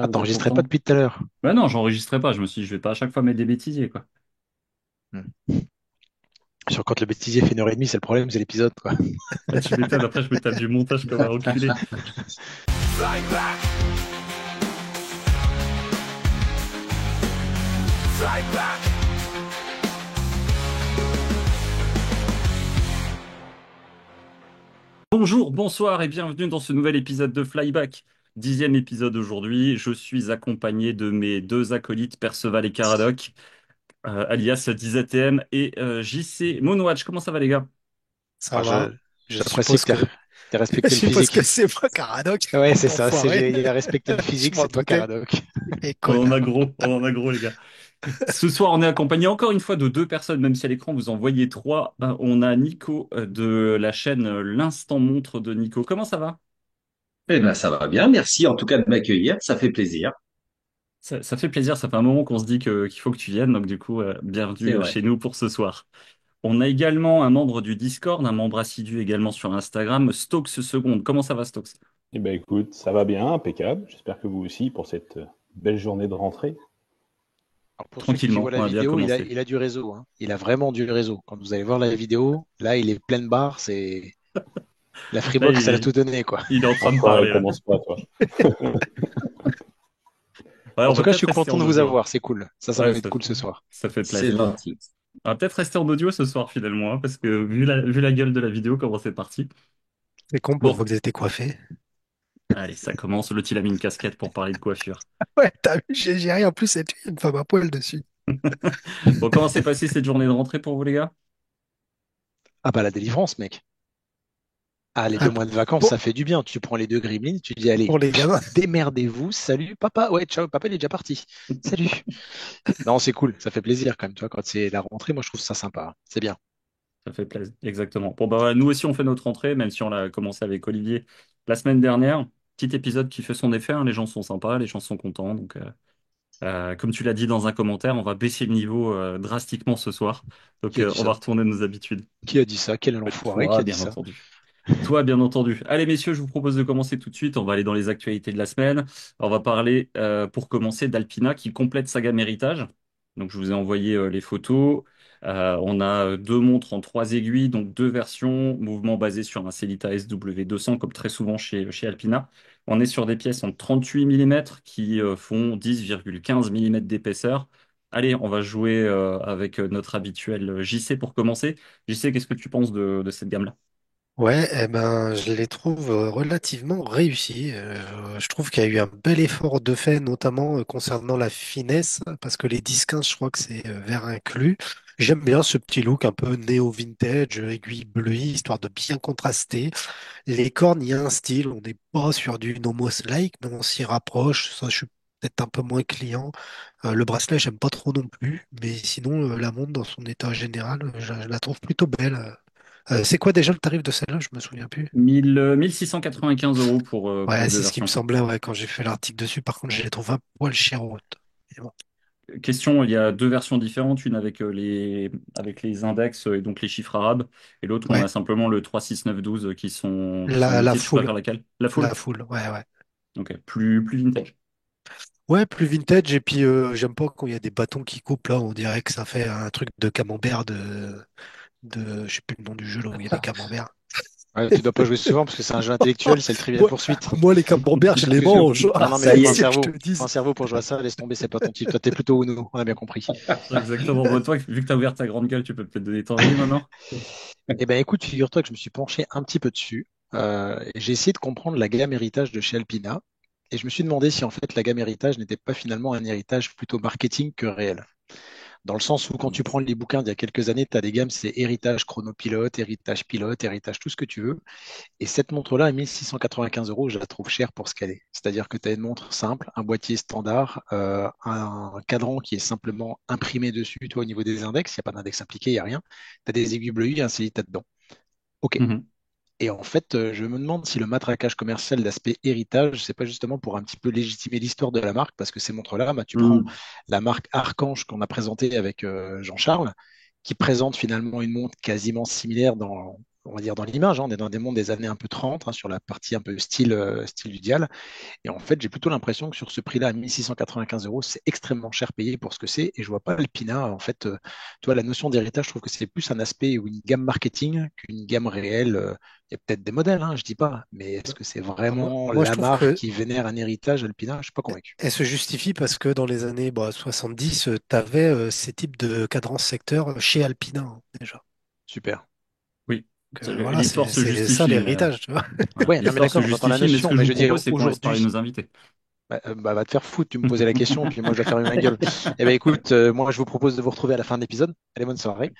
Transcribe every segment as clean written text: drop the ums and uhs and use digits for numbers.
Ah, Ah, vous êtes t'enregistrais pas content? depuis tout à l'heure. Bah non, j'enregistrais pas. Je me suis dit, je vais pas à chaque fois mettre des bêtisiers, quoi. Hmm. Sur quand le bêtisier fait 1h30, c'est le problème, c'est l'épisode, quoi. Ah, tu m'étonnes, après je me tape du montage comme un enculé. Fly back, fly back. Bonjour, bonsoir et bienvenue dans ce nouvel épisode de Flyback. 10e épisode aujourd'hui. Je suis accompagné de mes deux acolytes, Perceval et Caradoc, alias 10ATM et JC Monowatch. Comment ça va, les gars? Ça Alors, va. Je j'apprécie suppose que que t'aies je respecté le suppose que physique. c'est moi Caradoc, Ouais, c'est ça, enfoiré. il a respecté le Je physique, m'en c'est toi, doutais. Caradoc. Et On en a connard. gros, on en a gros, les gars. Ce soir, on est accompagné encore une fois de deux personnes, même si à l'écran vous en voyez trois. On a Nico de la chaîne L'Instant Montre de Nico. Comment ça va? Eh ben, ça va bien. Merci en tout cas de m'accueillir. Ça fait plaisir. Ça fait plaisir, ça fait un moment qu'on se dit qu'il faut que tu viennes, donc du coup, C'est bienvenue vrai. chez nous pour ce soir. On a également un membre du Discord, un membre assidu également sur Instagram, Stokes Seconde. Comment ça va, Stokes? Eh ben écoute, ça va bien, impeccable. J'espère que vous aussi pour cette belle journée de rentrée. Alors, pour ceux qui Tranquillement, voient la on a bien vidéo, commencé. il a du réseau, hein. Il a vraiment du réseau. Quand vous allez voir la vidéo, là, il est pleine barre, c'est la Là, Freebox, elle a tout donné, quoi. il est en train de Enfoiré, parler, là. commence pas, toi. Ouais, En on tout va cas, je peut-être suis rester content en de vous audio. avoir, c'est cool. Ça Ouais, va être cool ce soir. ça fait C'est plaisir. gentil. On va peut-être rester en audio ce soir, finalement, hein, parce que vu la gueule de la vidéo, comment c'est parti. C'est con pour Bon, vous que vous étiez coiffé. allez, ça commence. L'autre, il a mis une casquette pour parler de coiffure. Ouais, t'as vu, j'ai rien. En plus, c'est une femme à poil dessus. Bon, comment s'est passée cette journée de rentrée pour vous, les gars? Ah bah la délivrance, mec. Ah, les Ah, 2 mois de vacances, pour, ça fait du bien. Tu prends les deux gremlins, tu dis, allez, pour les gamins. démerdez-vous, salut, papa. Ouais, ciao, papa, il est déjà parti. Salut. Non, c'est cool, ça fait plaisir quand même, tu vois, quand c'est la rentrée, moi je trouve ça sympa. C'est bien. Ça fait plaisir, exactement. Bon, bah, voilà, nous aussi, on fait notre rentrée, même si on l'a commencé avec Olivier la semaine dernière. Petit épisode qui fait son effet, hein, les gens sont sympas, les gens sont contents. Donc, comme tu l'as dit dans un commentaire, on va baisser le niveau drastiquement ce soir. Donc, Qui a dit on va ça? retourner à nos habitudes. Qui a dit ça? Quel enfoiré qui Toi, a dit bien ça? entendu. Toi, bien entendu. Allez, messieurs, je vous propose de commencer tout de suite. On va aller dans les actualités de la semaine. On va parler, pour commencer, d'Alpina qui complète sa gamme héritage. Donc, je vous ai envoyé les photos. On a deux montres en trois aiguilles, donc deux versions, mouvement basé sur un Sellita SW200, comme très souvent chez Alpina. On est sur des pièces en 38 mm qui font 10,15 mm d'épaisseur. Allez, on va jouer avec notre habituel JC pour commencer. JC, qu'est-ce que tu penses de cette gamme-là? Ouais, eh ben, je les trouve relativement réussis. Je trouve qu'il y a eu un bel effort de fait, notamment concernant la finesse, parce que les 10-15, je crois que c'est verre inclus. J'aime bien ce petit look un peu néo-vintage, aiguille bleuie, histoire de bien contraster. Les cornes, il y a un style, on n'est pas sur du Nomos-like, mais on s'y rapproche. Ça, je suis peut-être un peu moins client. Le bracelet, j'aime pas trop non plus, mais sinon, la montre, dans son état général, je la trouve plutôt belle. C'est quoi déjà le tarif de celle-là? Je me souviens plus. 1695 € pour Ouais, les deux c'est ce qui me versions. semblait ouais, quand j'ai fait l'article dessus. Par contre, je les trouve un poil chères. Mais bon. Question, il y a deux versions différentes, une avec les index et donc les chiffres arabes, et l'autre on Ouais, a simplement le 36912 qui sont la multiples. Tu foule. préfères laquelle? La full? La foule, ouais, ouais. Ok, plus vintage. Ouais, plus vintage. Et puis, j'aime pas quand il y a des bâtons qui coupent, là. On dirait que ça fait un truc de camembert je sais plus le nom du jeu, là, où il y a des camemberts. Ouais, tu dois pas jouer souvent parce que c'est un jeu intellectuel, c'est le Trivial Moi, Poursuite. moi, les camemberts, je les Parce que, mange. non, Ah, non, mais Ça il y faut un est. si je te cerveau. le Faut un dis. cerveau pour jouer à ça, laisse tomber, c'est pas ton type. Toi, t'es plutôt Uno, on a bien compris. Exactement. Bon, toi, vu que tu as ouvert ta grande gueule, tu peux peut-être donner ton avis maintenant? Eh ben écoute, figure-toi que je me suis penché un petit peu dessus. Et j'ai essayé de comprendre la gamme héritage de chez Alpina. Et je me suis demandé si en fait la gamme héritage n'était pas finalement un héritage plutôt marketing que réel. Dans le sens où quand tu prends les bouquins d'il y a quelques années, tu as des gammes, c'est héritage chronopilote, héritage pilote, héritage tout ce que tu veux. Et cette montre-là, à 1695 €, je la trouve chère pour ce qu'elle est. C'est-à-dire que tu as une montre simple, un boîtier standard, un cadran qui est simplement imprimé dessus, toi, au niveau des index. Il n'y a pas d'index impliqué, il n'y a rien. Tu as des aiguilles bleues et un Célita dedans. OK. Mhm. Et en fait, je me demande si le matraquage commercial d'aspect héritage, c'est pas justement pour un petit peu légitimer l'histoire de la marque, parce que ces montres-là, bah, tu prends Hmm. la marque Archange qu'on a présentée avec Jean-Charles, qui présente finalement une montre quasiment similaire on va dire dans l'image, hein, on est dans des mondes des années un peu 30, hein, sur la partie un peu style du dial. Et en fait, j'ai plutôt l'impression que sur ce prix-là, à 1695 euros, c'est extrêmement cher payé pour ce que c'est. Et je vois pas Alpina. En fait, tu vois, la notion d'héritage, je trouve que c'est plus un aspect ou une gamme marketing qu'une gamme réelle. Il y a peut-être des modèles, hein, je dis pas, mais est-ce que c'est vraiment Moi, je la trouve marque que qui vénère un héritage Alpina? Je suis pas convaincu. elle se justifie parce que dans les années 70, tu avais ces types de cadrans secteurs chez Alpina, hein, déjà. Super. Oui, Voilà, l'histoire se c'est ça justifie, mais l'héritage, tu vois. voilà, Ouais, non, mais l'histoire se d'accord, j'entends la justifie, mais ce notion, que je mais vous je veux dire, propose, c'est qu'on laisse parler aujourd'hui, nos invités. va te faire foutre, tu me posais la question, puis moi je vais fermer ma gueule. Eh ben écoute, moi je vous propose de vous retrouver à la fin de l'épisode. Allez, bonne soirée.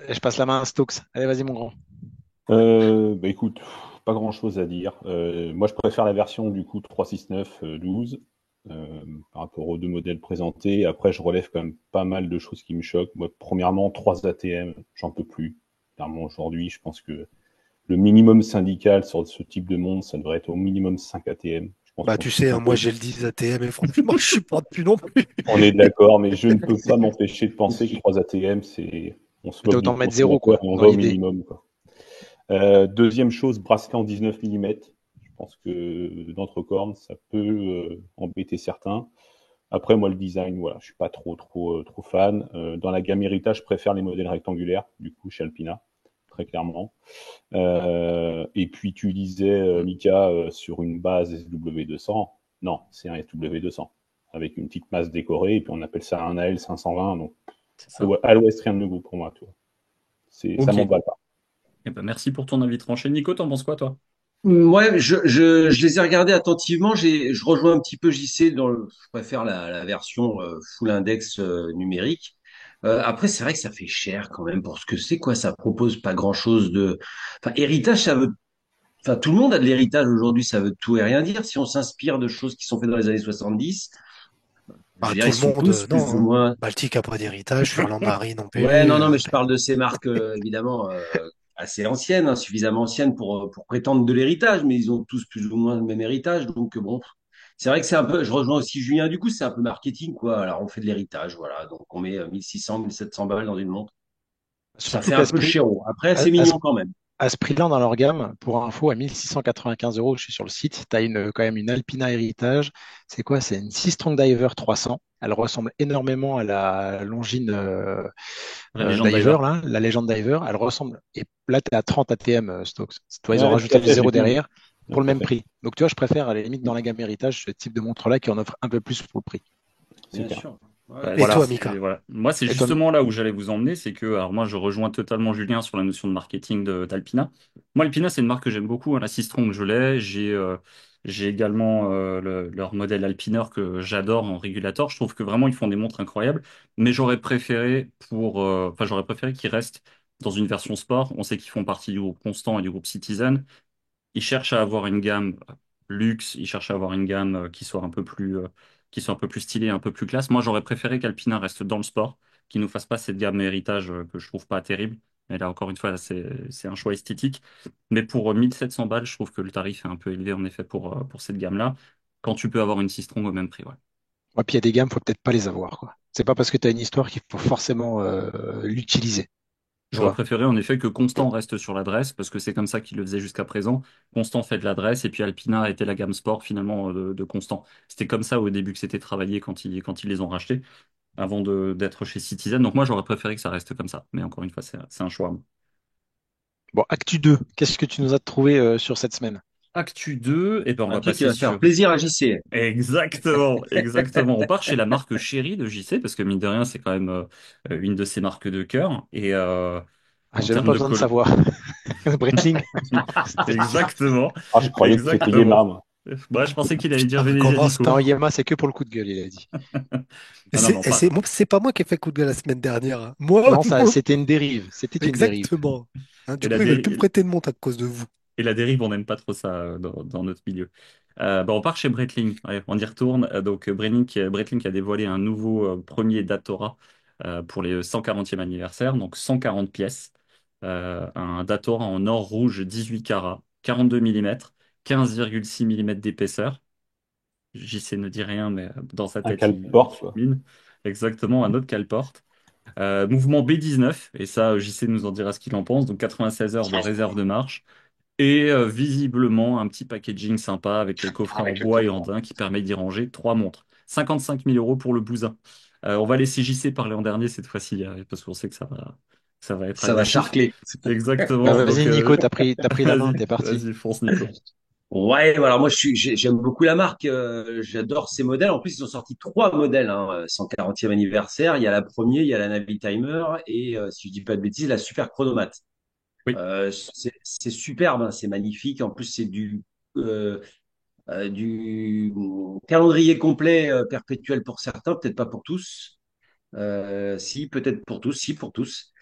Je passe la main à Stokes. Allez, vas-y, mon grand. Bah écoute, pas grand-chose à dire. Moi, je préfère la version du coup 369 12 par rapport aux deux modèles présentés. Après, je relève quand même pas mal de choses qui me choquent. Moi, premièrement, 3 ATM, j'en peux plus. Clairement, aujourd'hui, je pense que le minimum syndical sur ce type de monde, ça devrait être au minimum 5 ATM. Je pense Bah, qu'on tu se fout sais, un hein, moi peu. j'ai le 10 ATM et franchement, je suis pas plus non plus. On est d'accord, mais je ne peux pas m'empêcher de penser que 3 ATM, c'est, on se T'as moque du autant mettre zéro, consommateur quoi, et on dans va au l'idée. minimum, quoi. Deuxième chose, bracelet en 19 mm. Je pense que d'entrecorne, ça peut embêter certains. Après, moi, le design, voilà, je suis pas trop fan. Dans la gamme héritage, je préfère les modèles rectangulaires, du coup, chez Alpina, très clairement. Et puis, tu disais, Mika, sur une base SW200. Non, c'est un SW200 avec une petite masse décorée, et puis on appelle ça un AL 520. Donc, C'est ça. à l'ouest, rien de nouveau pour moi, toi. Ça Ok. m'emballe pas. Eh ben, merci pour ton avis tranché. Nico, t'en penses quoi, toi? Ouais, je les ai regardés attentivement. Je rejoins un petit peu JC je préfère la version full index numérique. Après, c'est vrai que ça fait cher quand même pour ce que c'est, quoi. Ça propose pas grand-chose de. Enfin, héritage, enfin, tout le monde a de l'héritage aujourd'hui. Ça veut tout et rien dire. Si on s'inspire de choses qui sont faites dans les années 70, je Bah, veux dire, tout ils le sont monde, tous plus non, ou hein. moins. Baltique a pas d'héritage, Furlan Marie non Ouais, plus. non, non, mais je parle de ces marques évidemment assez anciennes, hein, suffisamment anciennes pour prétendre de l'héritage, mais ils ont tous plus ou moins le même héritage. Donc bon, c'est vrai que c'est un peu. Je rejoins aussi Julien. Du coup, c'est un peu marketing, quoi. Alors on fait de l'héritage, voilà. Donc on met 1600, 1700 balles dans une montre. Ça Surtout fait qu'à un ce peu prix, chéro. Après, à, c'est à ce mignon quand même. à ce prix-là, dans leur gamme, pour info, à 1695 euros, je suis sur le site, tu as quand même une Alpina Heritage. C'est quoi? C'est une Sea Strong Diver 300. Elle ressemble énormément à la Longines La légende Diver, Diver. là, la légende Diver. Elle ressemble. Et là, tu es à 30 ATM, Stokes. Tu vois, ils ont Ouais, tout rajouté à du fait, j'ai zéro vu. derrière Ouais, pour le tout à même fait. prix. Donc, tu vois, je préfère à la limite dans la gamme Héritage ce type de montre-là qui en offre un peu plus pour le prix. C'est Bien clair. sûr. Ouais, Bah, Et c'est- Voilà. toi, c'est- Mika? voilà. Moi, c'est Et toi, justement là où j'allais vous emmener, c'est que, alors moi, je rejoins totalement Julien sur la notion de marketing d'Alpina. Moi, Alpina, c'est une marque que j'aime beaucoup, hein. La Sistron, je l'ai. J'ai également leur modèle Alpineur que j'adore en régulateur. Je trouve que vraiment, ils font des montres incroyables. Mais j'aurais préféré qu'ils restent dans une version sport. On sait qu'ils font partie du groupe Constant et du groupe Citizen. Ils cherchent à avoir une gamme luxe, ils cherchent à avoir une gamme qui soit un peu plus stylée, un peu plus classe. Moi, j'aurais préféré qu'Alpina reste dans le sport, qu'ils nous fasse pas cette gamme héritage que je trouve pas terrible. Mais là, encore une fois, c'est un choix esthétique. Mais pour 1700 balles, je trouve que le tarif est un peu élevé, en effet, pour cette gamme-là, quand tu peux avoir une Sistron au même prix, ouais. ouais, puis il y a des gammes, faut peut-être pas les avoir, quoi. C'est pas parce que tu as une histoire qu'il faut forcément l'utiliser. Tu J'aurais vois. préféré en effet que Constant reste sur l'adresse, parce que c'est comme ça qu'il le faisait jusqu'à présent. Constant fait de l'adresse, et puis Alpina était la gamme sport finalement de Constant. C'était comme ça au début que c'était travaillé quand ils les ont rachetés, avant d'être chez Citizen. Donc moi j'aurais préféré que ça reste comme ça. Mais encore une fois, c'est un choix. Bon, Actu 2, qu'est-ce que tu nous as trouvé sur cette semaine? Actu 2, et ben on Un va truc qui passer va faire sur. plaisir à JC. Exactement, exactement. On part chez la marque chérie de JC, parce que mine de rien, c'est quand même une de ses marques de cœur. Et Ah, en j'ai même termes pas de besoin de col. savoir. Breitling. Exactement, Ah, je croyais que c'était exactement. Yéma, moi. Moi, je pensais qu'il allait dire Putain, Venezia commence Nico. Non, pas. Yema, c'est que pour le coup de gueule, il a dit. Non, non, non, pas. C'est pas moi qui ai fait coup de gueule la semaine dernière, hein. Moi, Non, ça, moi, c'était une dérive. C'était une dérive. exactement. Hein, Et du la, coup, ils veulent plus me déri- prêter de montre à cause de vous. et la dérive, on n'aime pas trop ça dans notre milieu. Bah, on part chez Breitling. Ouais, on y retourne. Donc, Breitling qui a dévoilé un nouveau premier Datora pour les 140e anniversaire. Donc, 140 pièces. Un Datora en or rouge 18 carats, 42 mm, 15,6 mm d'épaisseur. JC ne dit rien, mais dans sa Un tête, il cale-porte, quoi. mine. Exactement, un autre cale-porte. Mouvement B19, et ça, JC nous en dira ce qu'il en pense, donc 96 heures de réserve de marche. Et visiblement, un petit packaging sympa avec les coffrets en bois et en daim qui permet d'y ranger trois montres. 55 000 € pour le bousin. On va laisser JC parler en dernier cette fois-ci, parce qu'on sait que ça va être Ça va agressif. charcler. Exactement. Bah, Donc, vas-y, Nico, t'as pris la main, vas-y, t'es parti. vas-y, fonce, Nico. Ouais, voilà, moi j'aime beaucoup la marque, j'adore ces modèles. En plus, ils ont sorti trois modèles, hein, 140e anniversaire. Il y a la première, il y a la Navi Timer et si je dis pas de bêtises, la Super Chronomate. Oui. C'est superbe, hein, c'est magnifique. En plus, c'est euh, du calendrier complet perpétuel pour certains, peut-être pas pour tous. Si, peut-être pour tous, si pour tous.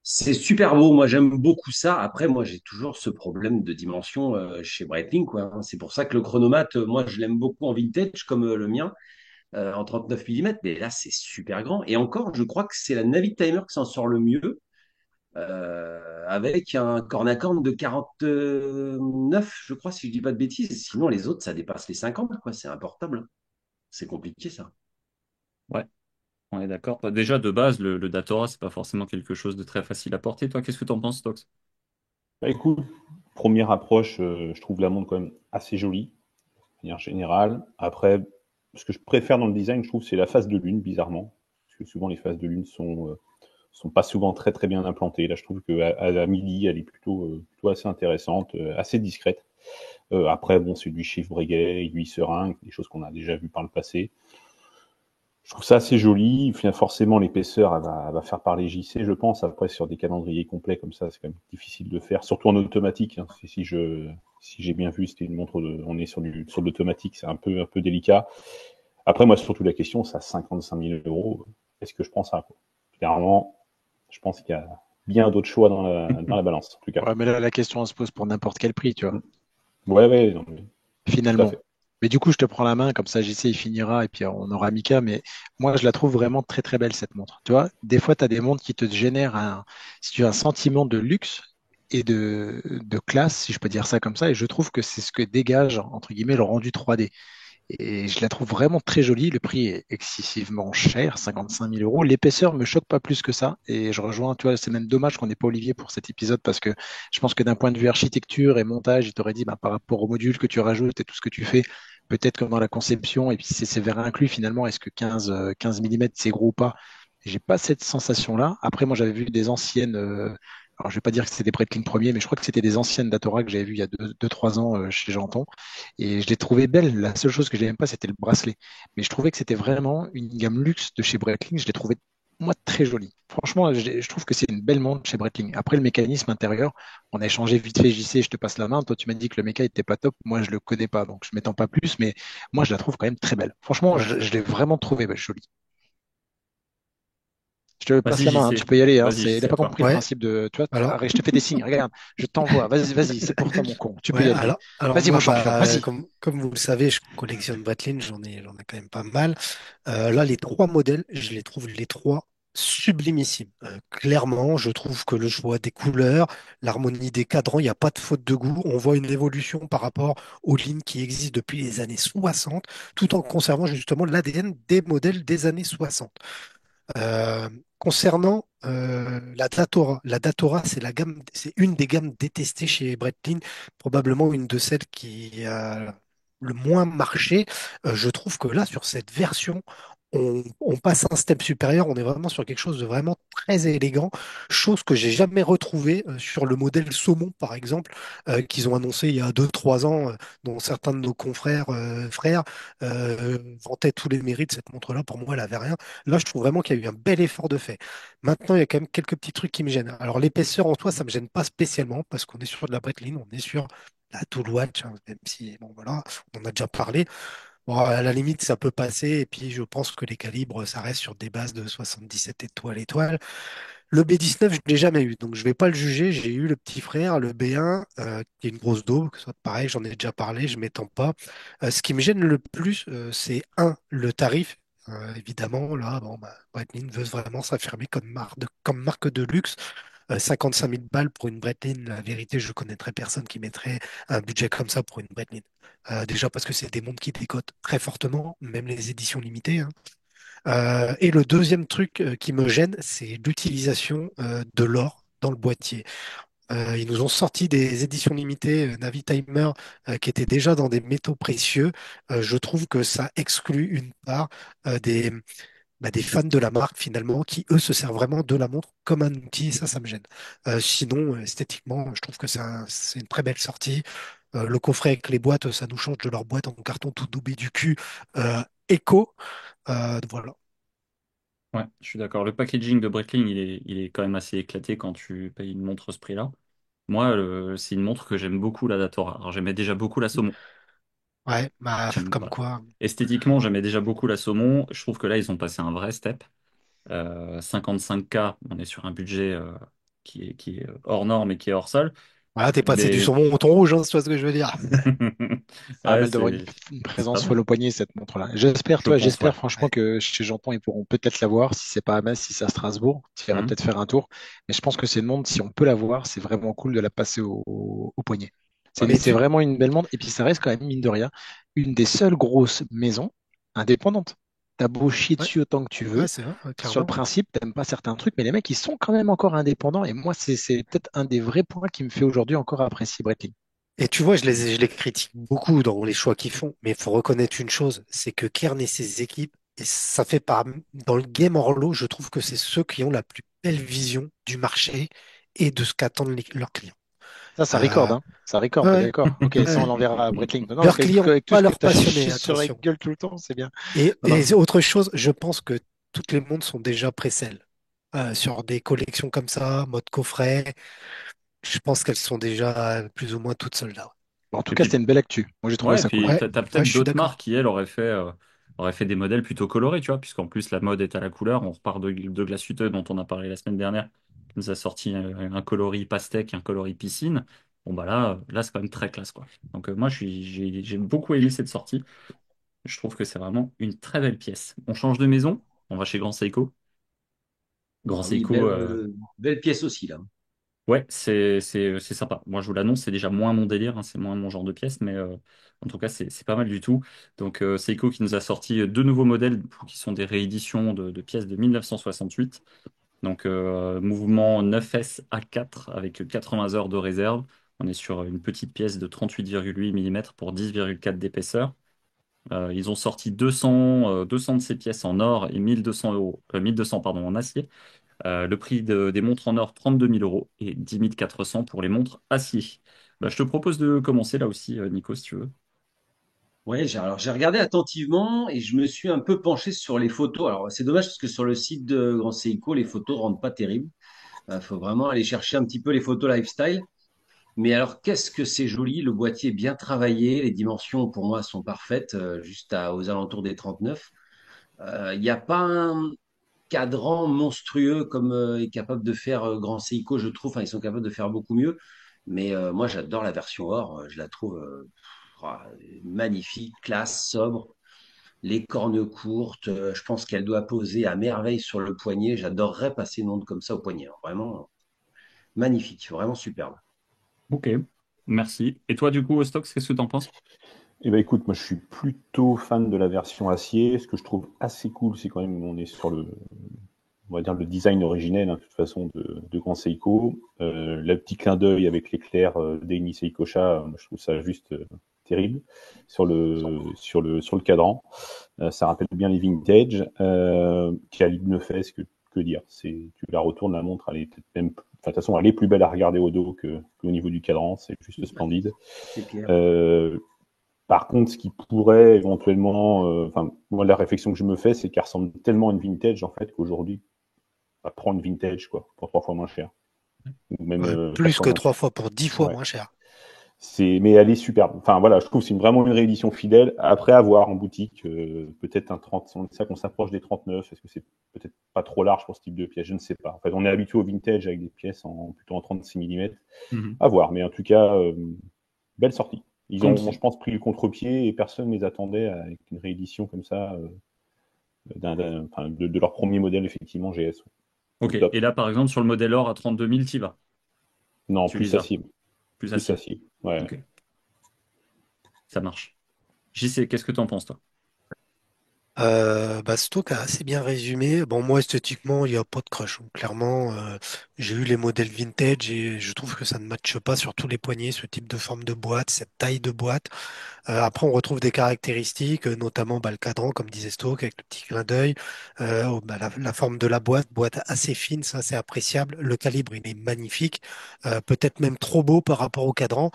C'est super beau, moi j'aime beaucoup ça. Après, moi j'ai toujours ce problème de dimension chez Breitling, quoi, hein. C'est pour ça que le chronomate, moi je l'aime beaucoup en vintage comme le mien, en 39 millimètres. Mais là c'est super grand. Et encore, je crois que c'est la Navitimer qui s'en sort le mieux, avec un corne-à-corne de 49, je crois, si je dis pas de bêtises. Sinon les autres, ça dépasse les 50, quoi. C'est importable. C'est compliqué ça. Ouais, on est d'accord. Bah, déjà, de base, le Datora, c'est pas forcément quelque chose de très facile à porter. Toi, qu'est-ce que t'en penses, Tox? Bah, écoute, première approche, je trouve la montre quand même assez jolie, de manière générale. Après, ce que je préfère dans le design, je trouve, c'est la phase de lune, bizarrement. Parce que souvent, les phases de lune sont pas souvent très très bien implantées. Là, je trouve qu'à la midi, elle est plutôt assez intéressante, assez discrète. Après, bon, c'est du chiffre Breguet, aiguille seringue, des choses qu'on a déjà vues par le passé. Je trouve ça assez joli. Forcément, l'épaisseur, elle va faire parler JC, je pense. Après, sur des calendriers complets comme ça, c'est quand même difficile de faire, surtout en automatique, hein. Si j'ai bien vu, c'était une montre on est sur l'automatique, c'est un peu délicat. Après, moi, surtout la question, c'est à 55 000 euros. Est-ce que je prends ça, quoi? Clairement, je pense qu'il y a bien d'autres choix dans la balance, en tout cas. Ouais, mais là, la question elle se pose pour n'importe quel prix, tu vois, Ouais, ouais, non, mais tout à finalement. fait. Mais du coup, je te prends la main, comme ça, JC, il finira, et puis on aura Mika. Mais moi, je la trouve vraiment très, très belle, cette montre. Tu vois, des fois, tu as des montres qui te génèrent si tu as un sentiment de luxe et de classe, si je peux dire ça comme ça. Et je trouve que c'est ce que dégage, entre guillemets, le rendu 3D. Et je la trouve vraiment très jolie. Le prix est excessivement cher, 55 000 euros. L'épaisseur me choque pas plus que ça. Et je rejoins, tu vois, c'est même dommage qu'on n'ait pas Olivier pour cet épisode parce que je pense que d'un point de vue architecture et montage, il t'aurait dit, bah, par rapport au module que tu rajoutes et tout ce que tu fais, peut-être que dans la conception, et puis c'est vers inclus finalement, est-ce que 15 millimètres c'est gros ou pas? J'ai pas cette sensation-là. Après, moi, j'avais vu des anciennes, alors je vais pas dire que c'était des Breitling premiers, mais je crois que c'était des anciennes Datora que j'avais vues il y a 2, 3 ans chez Janton. Et je l'ai trouvé belle. La seule chose que je n'aime pas, c'était le bracelet. Mais je trouvais que c'était vraiment une gamme luxe de chez Breitling. Je l'ai trouvé, moi, très jolie. Franchement, je trouve que c'est une belle montre chez Breitling. Après, le mécanisme intérieur, on a échangé vite fait, JC, je te passe la main. Toi, tu m'as dit que le méca était pas top. Moi, je le connais pas, donc je m'étends pas plus. Mais moi, je la trouve quand même très belle. Franchement, je l'ai vraiment trouvée jolie. Je te passe Vas-y, la main, hein, JC. tu peux y aller. Hein, Vas-y, il JC, n'a à pas toi. compris le Ouais, principe de. Tu vois, alors, arrête, je te fais des signes. Regarde, je t'envoie. Vas-y, vas-y, c'est pour toi, mon con. Tu peux ouais, y aller. alors Vas-y, mon moi, champion. bah, Vas-y. comme vous le savez, je collectionne Breitling, j'en ai quand même pas mal. Là, les trois modèles, je les trouve les trois sublimissimes. Clairement, je trouve que le choix des couleurs, l'harmonie des cadrans, il n'y a pas de faute de goût. On voit une évolution par rapport aux lignes qui existent depuis les années 60, tout en conservant justement l'ADN des modèles des années 60. Concernant la Datora, c'est une des gammes détestées chez Breitling, probablement une de celles qui a le moins marché. Je trouve que là, sur cette version, on passe un step supérieur, on est vraiment sur quelque chose de vraiment très élégant, chose que j'ai jamais retrouvée sur le modèle Saumon, par exemple, qu'ils ont annoncé il y a 2, 3 ans, dont certains de nos confrères, frères, vantaient tous les mérites de cette montre-là. Pour moi, elle avait rien. Là, je trouve vraiment qu'il y a eu un bel effort de fait. Maintenant, il y a quand même quelques petits trucs qui me gênent. Alors, l'épaisseur en soi, ça me gêne pas spécialement parce qu'on est sur de la Breitling, on est sur la Tool Watch, hein, même si, bon, voilà, on en a déjà parlé. Bon, à la limite, ça peut passer. Et puis, je pense que les calibres, ça reste sur des bases de 77 étoiles. Le B19, je ne l'ai jamais eu, donc je ne vais pas le juger. J'ai eu le petit frère, le B1, qui est une grosse daube, que ce soit pareil, j'en ai déjà parlé, je ne m'étends pas. Ce qui me gêne le plus, c'est le tarif. Évidemment, là, bon, bah, Breitling veut vraiment s'affirmer comme marque de luxe. 55 000 balles pour une Breitling, la vérité, je connaîtrais personne qui mettrait un budget comme ça pour une Breitling. Déjà parce que c'est des montres qui décotent très fortement, même les éditions limitées, hein. Et le deuxième truc qui me gêne, c'est l'utilisation de l'or dans le boîtier. Ils nous ont sorti des éditions limitées Navi Timer qui étaient déjà dans des métaux précieux. Je trouve que ça exclut une part des fans de la marque finalement qui, eux, se servent vraiment de la montre comme un outil et ça me gêne. Sinon, esthétiquement, je trouve que c'est une très belle sortie. Le coffret avec les boîtes, ça nous change de leur boîte en carton tout doublé du cul. Éco, voilà. Ouais, je suis d'accord. Le packaging de Breitling, il est quand même assez éclaté quand tu payes une montre ce prix-là. Moi, c'est une montre que j'aime beaucoup, la Datora. Alors, j'aimais déjà beaucoup la Saumon. Ouais, bah, comme Voilà. quoi. Esthétiquement, j'aimais déjà beaucoup la Saumon. Je trouve que là, ils ont passé un vrai step. 55K, on est sur un budget qui est hors norme et qui est hors sol. Voilà, t'es passé du Mais saumon au thon rouge, hein, si tu vois ce que je veux dire. Ah, mais ouais, elle doit avoir une c'est pas présence mal. folle au poignet, cette montre-là. Je pense, ouais. J'espère franchement que chez Janton, ils pourront peut-être l'avoir. Si c'est pas à Metz, si c'est à Strasbourg, tu iras Mhm. peut-être faire un tour. Mais je pense que c'est une montre, si on peut l'avoir, c'est vraiment cool de la passer au poignet. Mais C'est tu, vraiment une belle montre. Et puis ça reste quand même, mine de rien, une des seules grosses maisons indépendantes. T'as beau chier ouais, dessus autant que tu ouais, veux. c'est vrai, ouais, Sur le clairement. principe, t'aimes pas certains trucs, mais les mecs, ils sont quand même encore indépendants. Et moi, c'est peut-être un des vrais points qui me fait aujourd'hui encore apprécier Breitling. Et tu vois, je les critique beaucoup dans les choix qu'ils font, mais il faut reconnaître une chose, c'est que Kern et ses équipes, et ça fait par, dans le game Orlo, je trouve que c'est ceux qui ont la plus belle vision du marché et de ce qu'attendent leurs clients. Ça Euh, recorde, hein. Ça recorde, t'es ouais, d'accord. Ok, ça, on ouais. l'enverra à Breitling. Non, parce Leurs qu'avec clients, avec tout pas ce que leurs tu as passionnés, chié sur la attention. gueule tout le temps, c'est bien. Et, Non, non. et autre chose, je pense que toutes les montres sont déjà pré-sell. Sur des collections comme ça, mode coffret, je pense qu'elles sont déjà plus ou moins toutes sold out. En tout Et cas, puis, c'était une belle actu. Moi, j'ai trouvé ouais, et ça cool. puis Ouais, t'as ouais, peut-être je suis d'autres marques d'accord. qui, elles, auraient fait des modèles plutôt colorés, tu vois, puisqu'en plus, la mode est à la couleur. On repart de Glashütte, dont on a parlé la semaine dernière, qui nous a sorti un coloris pastèque, un coloris piscine. Bon, bah là c'est quand même très classe, quoi. Donc, moi, j'ai beaucoup aimé cette sortie. Je trouve que c'est vraiment une très belle pièce. On change de maison, on va chez Grand Seiko. Grand Ah oui, Seiko, belle pièce aussi, là. ouais, c'est sympa. Moi, je vous l'annonce, c'est déjà moins mon délire, hein, c'est moins mon genre de pièce, mais en tout cas, c'est pas mal du tout. Donc, Seiko qui nous a sorti deux nouveaux modèles qui sont des rééditions de pièces de 1968. Donc, mouvement 9S A4 avec 80 heures de réserve. On est sur une petite pièce de 38,8 mm pour 10,4 d'épaisseur. Ils ont sorti 200 de ces pièces en or et 1200 pardon, en acier. Le prix des montres en or, 32 000 € et 10 400 pour les montres acier. Bah, je te propose de commencer là aussi, Nico, si tu veux. Ouais, alors j'ai regardé attentivement et je me suis un peu penché sur les photos. Alors c'est dommage parce que sur le site de Grand Seiko, les photos rendent pas terribles. Il faut vraiment aller chercher un petit peu les photos lifestyle. Mais alors qu'est-ce que c'est joli, le boîtier est bien travaillé, les dimensions pour moi sont parfaites, aux alentours des 39. Il n'y a pas un cadran monstrueux comme est capable de faire Grand Seiko, je trouve. Enfin, ils sont capables de faire beaucoup mieux. Mais moi j'adore la version or, je la trouve ah, magnifique, classe, sobre. Les cornes courtes, je pense qu'elle doit poser à merveille sur le poignet. J'adorerais passer une onde comme ça au poignet, hein. Vraiment magnifique, vraiment superbe. Ok, merci. Et toi, du coup, Stox, qu'est-ce que t'en penses? Eh ben écoute, moi je suis plutôt fan de la version acier. Ce que je trouve assez cool, c'est quand même on est sur on va dire le design originel, hein, de toute façon de Grand Seiko. Le petit clin d'œil avec l'éclair d'Eni Seikosha, je trouve ça juste terrible sur le cadran. Ça rappelle bien les vintage. Calibre 9S, que dire. Tu la retournes la montre, elle est peut-être même, enfin, de toute façon, elle est plus belle à regarder au dos qu'au niveau du cadran. C'est juste splendide. C'est clair. Euh, Par contre, ce qui pourrait éventuellement, enfin, moi, la réflexion que je me fais, c'est qu'elle ressemble tellement à une vintage, en fait, qu'aujourd'hui, on va prendre une vintage, quoi, pour 3 fois moins cher. Ou même Ouais, 4 plus fois que moins trois cher. fois pour 10 fois Ouais. moins cher. Mais elle est superbe. Enfin, voilà, je trouve que c'est vraiment une réédition fidèle. Après avoir en boutique, peut-être un 30, c'est ça qu'on s'approche des 39. Est-ce que c'est peut-être pas trop large pour ce type de pièce? Je ne sais pas. En fait, on est habitué au vintage avec des pièces plutôt en 36 mm. Mhm. À voir. Mais en tout cas, belle sortie. Ils ont, Contre- je pense, pris le contre-pied et personne ne les attendait avec une réédition comme ça enfin, de leur premier modèle, effectivement, GS. Ok, Donc top. et là, par exemple, sur le modèle or à 32 000, t'y vas. Non, Tu plus les as. acier. Plus Plus acier. acier. Ouais. Ok, ça marche. JC, qu'est-ce que t'en penses, toi? Stock a assez bien résumé. Bon, moi, esthétiquement, il n'y a pas de crush, hein. Clairement, j'ai eu les modèles vintage et je trouve que ça ne matche pas sur tous les poignets, ce type de forme de boîte, cette taille de boîte. Après, on retrouve des caractéristiques, notamment le cadran, comme disait Stoke, avec le petit clin d'œil. La forme de la boîte, boîte assez fine, ça c'est appréciable. Le calibre, il est magnifique, peut-être même trop beau par rapport au cadran.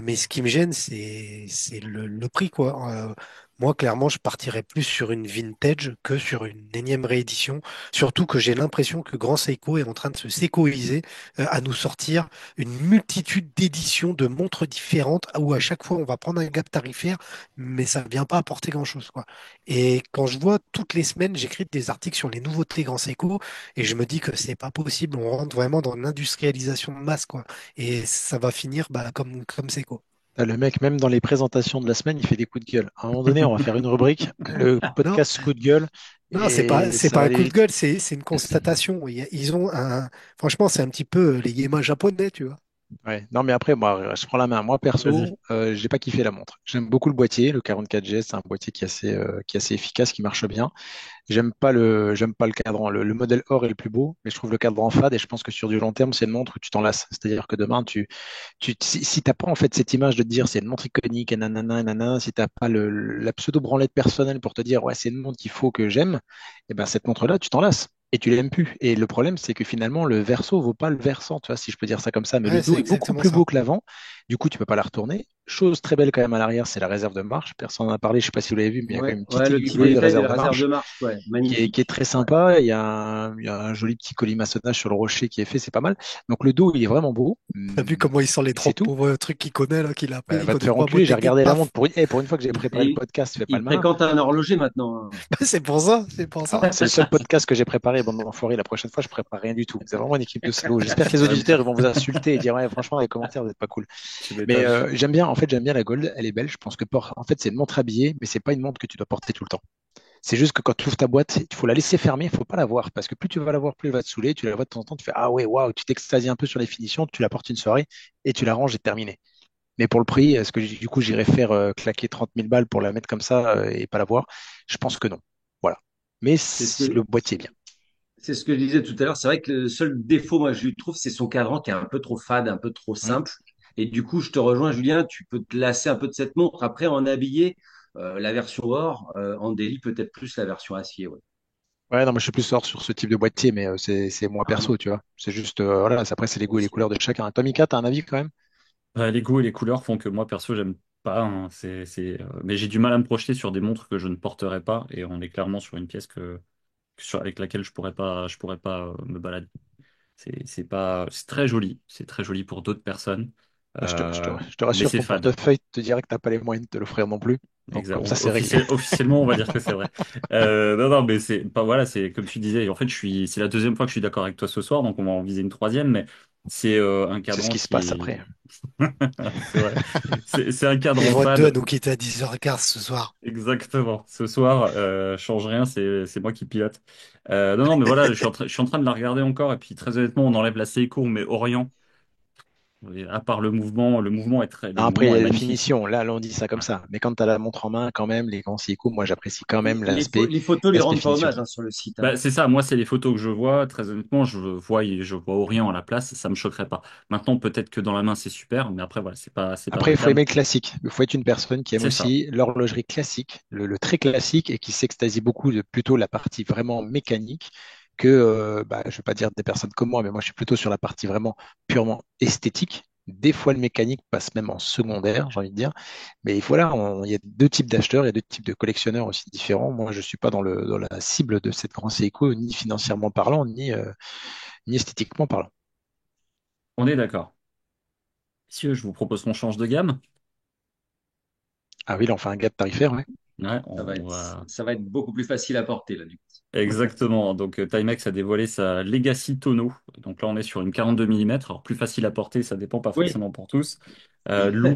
Mais ce qui me gêne, c'est le prix, quoi. Moi, clairement, je partirais plus sur une vintage que sur une énième réédition. Surtout que j'ai l'impression que Grand Seiko est en train de se sécoiser à nous sortir une multitude d'éditions de montres différentes où à chaque fois on va prendre un gap tarifaire, mais ça ne vient pas apporter grand-chose, quoi. Et quand je vois toutes les semaines, j'écris des articles sur les nouveautés Grand Seiko et je me dis que c'est pas possible. On rentre vraiment dans l'industrialisation de masse, quoi. Et ça va finir comme Seiko. Le mec, même dans les présentations de la semaine, il fait des coups de gueule. À un moment donné, on va faire une rubrique, le Non, podcast coup de gueule, non, et c'est ça pas va un aller coup de vite. gueule, c'est une constatation. Ils ont franchement, c'est un petit peu les Yémas japonais, tu vois. Ouais. Non, mais après, moi, je prends la main. Moi, Vas-y. perso, j'ai pas kiffé la montre. J'aime beaucoup le boîtier, le 44G, c'est un boîtier qui est assez efficace, qui marche bien. J'aime pas le cadran. Le modèle or est le plus beau, mais je trouve le cadran fade et je pense que sur du long terme, c'est une montre où tu t'en lasses. C'est-à-dire que demain, si t'as pas en fait cette image de te dire c'est une montre iconique et nanana, et nanana, si t'as pas la pseudo branlette personnelle pour te dire ouais, c'est une montre qu'il faut que j'aime, et ben cette montre-là, tu t'en lasses. Et tu l'aimes plus. Et le problème, c'est que finalement, le verso vaut pas le versant, tu vois, si je peux dire ça comme ça. Mais le Ouais, c'est dos est beaucoup exactement plus ça. beau que l'avant. Du coup, tu peux pas la retourner. Chose très belle quand même à l'arrière, c'est la réserve de marche. Personne n'en a parlé, je sais pas si vous l'avez vu, mais il y a quand Ouais, même une petite ouais, le aiguille petit bleue de détail de réserve la de réserve de marche marche, ouais, qui est magnifique. très Ouais. sympa. Il y a un joli petit colimaçonnage sur le rocher qui est fait, c'est pas mal. Donc le dos, il est vraiment beau. T'as vu comment il sent les Et c'est 30 tout. pauvres trucs qu'il connaît, là, qu'il a appris, Bah, il va te connaît faire trois mots enculer, j'ai techniques, regardé la paf. montre. Pour une fois que j'ai préparé le Et podcast, fais pas il le malin. fréquente un horloger maintenant, hein. C'est pour ça, c'est pour Alors, ça. c'est le seul podcast que j'ai préparé, bande d'enfoirés. La prochaine fois, je prépare rien du tout. Vous avez vraiment une équipe de salauds. J'espère que les Ouais, auditeurs ils vont vous insulter et dire, ouais, franchement, dans les commentaires, vous n'êtes pas cool. Tu Mais m'étonnes. j'aime bien la Gold. Elle est belle. Je pense que en fait, c'est une montre habillée, mais c'est pas une montre que tu dois porter tout le temps. C'est juste que quand tu ouvres ta boîte, il faut la laisser fermer, il faut pas la voir. Parce que plus tu vas la voir, plus elle va te saouler. Tu la vois de temps en temps, tu fais, ah ouais, waouh, tu t'extasies un peu sur les finitions, tu la portes une soirée et tu la ranges et terminé. Mais pour le prix, est-ce que du coup j'irais faire claquer 30 000 balles pour la mettre comme ça et pas la voir? Je pense que non. Voilà. Mais C'est ce que le boîtier est bien. c'est ce que je disais tout à l'heure. C'est vrai que le seul défaut, moi, je lui trouve, c'est son cadran qui est un peu trop fade, un peu trop Hmm. simple. Et du coup, je te rejoins, Julien, tu peux te lasser un peu de cette montre. Après, en habillé, la version or, en délit, peut-être plus la version acier, ouais. Ouais, non, moi je suis plus fort sur ce type de boîtier, mais c'est moi Ah, perso, tu vois. C'est juste, voilà, après c'est les moi goûts et les aussi. couleurs de chacun. Tomika, t'as un avis quand même? Les goûts et les couleurs font que moi, perso, j'aime pas, hein. Mais j'ai du mal à me projeter sur des montres que je ne porterai pas. Et on est clairement sur une pièce avec laquelle je pourrais pas me balader. C'est pas, c'est très joli. C'est très joli pour d'autres personnes. Bah, Euh, je te mais rassure, c'est ton fade. portefeuille te dirait que t'as pas les moyens de te l'offrir non plus. Donc comme ça, c'est réglé. Officiellement, on va dire que c'est vrai. Non, non, mais c'est pas, voilà, c'est comme tu disais. En fait, c'est la deuxième fois que je suis d'accord avec toi ce soir, donc on va en viser une troisième, mais c'est un C'est ce cadran qui se passe après. qui c'est vrai. C'est un Et cadran votre deux à fade. nous quitter à 10h15 ce soir. Exactement. Ce soir, change rien, c'est moi qui pilote. Non, non, mais voilà, je suis en train de la regarder encore, et puis très honnêtement, on enlève la Seiko, mais Orient, et à part le Non, après, il mouvement y est a des magnifique. finitions. Là, on dit ça comme Ouais. ça. Mais quand tu as la montre en main, quand même, les grands Seiko, moi, j'apprécie quand même Les photos lui l'aspect rendent pas finition. hommage, hein, sur le site, hein. Bah, c'est ça, moi, c'est les photos que je vois. Très honnêtement, je vois Orient à la place, ça me choquerait pas. Maintenant, peut-être que dans la main, c'est super, mais après, voilà, c'est pas Après, ma il faut came. aimer le classique. Il faut être une personne qui aime C'est ça. aussi l'horlogerie classique, le très classique, et qui s'extasie beaucoup de plutôt la partie vraiment mécanique que, je ne vais pas dire des personnes comme moi, mais moi, je suis plutôt sur la partie vraiment purement esthétique. Des fois, le mécanique passe même en secondaire, j'ai envie de dire. Mais voilà, il y a deux types d'acheteurs et deux types de collectionneurs aussi différents. Moi, je ne suis pas dans la cible de cette grande Seiko, ni financièrement parlant, ni esthétiquement parlant. On est d'accord. Si je vous propose qu'on change de gamme. Ah oui, là, on fait un gap tarifaire, ouais. Ouais, Ça va être beaucoup plus facile à porter, là, du coup. exactement. Donc, Timex a dévoilé sa Legacy Tonneau. Donc là, on est sur une 42 mm. Alors, plus facile à porter, ça dépend pas Oui, forcément pour tous.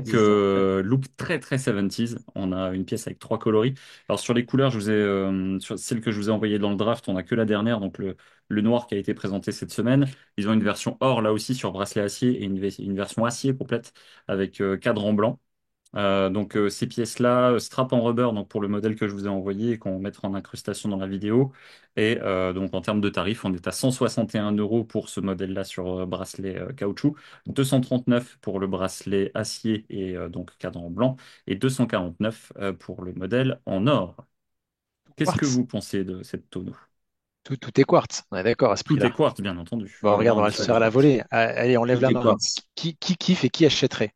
c'est ça. Look très, très 70s. On a une pièce avec trois coloris. Alors, sur les couleurs, sur celle que je vous ai envoyée dans le draft, on a que la dernière, donc le noir qui a été présenté cette semaine. Ils ont une version or, là aussi, sur bracelet acier et une version acier complète avec cadran blanc. Donc ces pièces-là, strap en rubber, donc pour le modèle que je vous ai envoyé et qu'on mettra en incrustation dans la vidéo. Et donc en termes de tarifs, on est à 161 euros pour ce modèle-là sur bracelet caoutchouc, 239 pour le bracelet acier et donc cadran blanc, et 249 pour le modèle en or. Qu'est-ce que Quartz. vous pensez de cette tonneau? Tout est quartz. On est d'accord à ce Tout est prix-là. quartz, bien entendu. Bon, On va regarde, on va un se seul faire à la quartz. volée. Ah, allez, on lève Tout la est main. quartz. Qui kiffe et qui achèterait?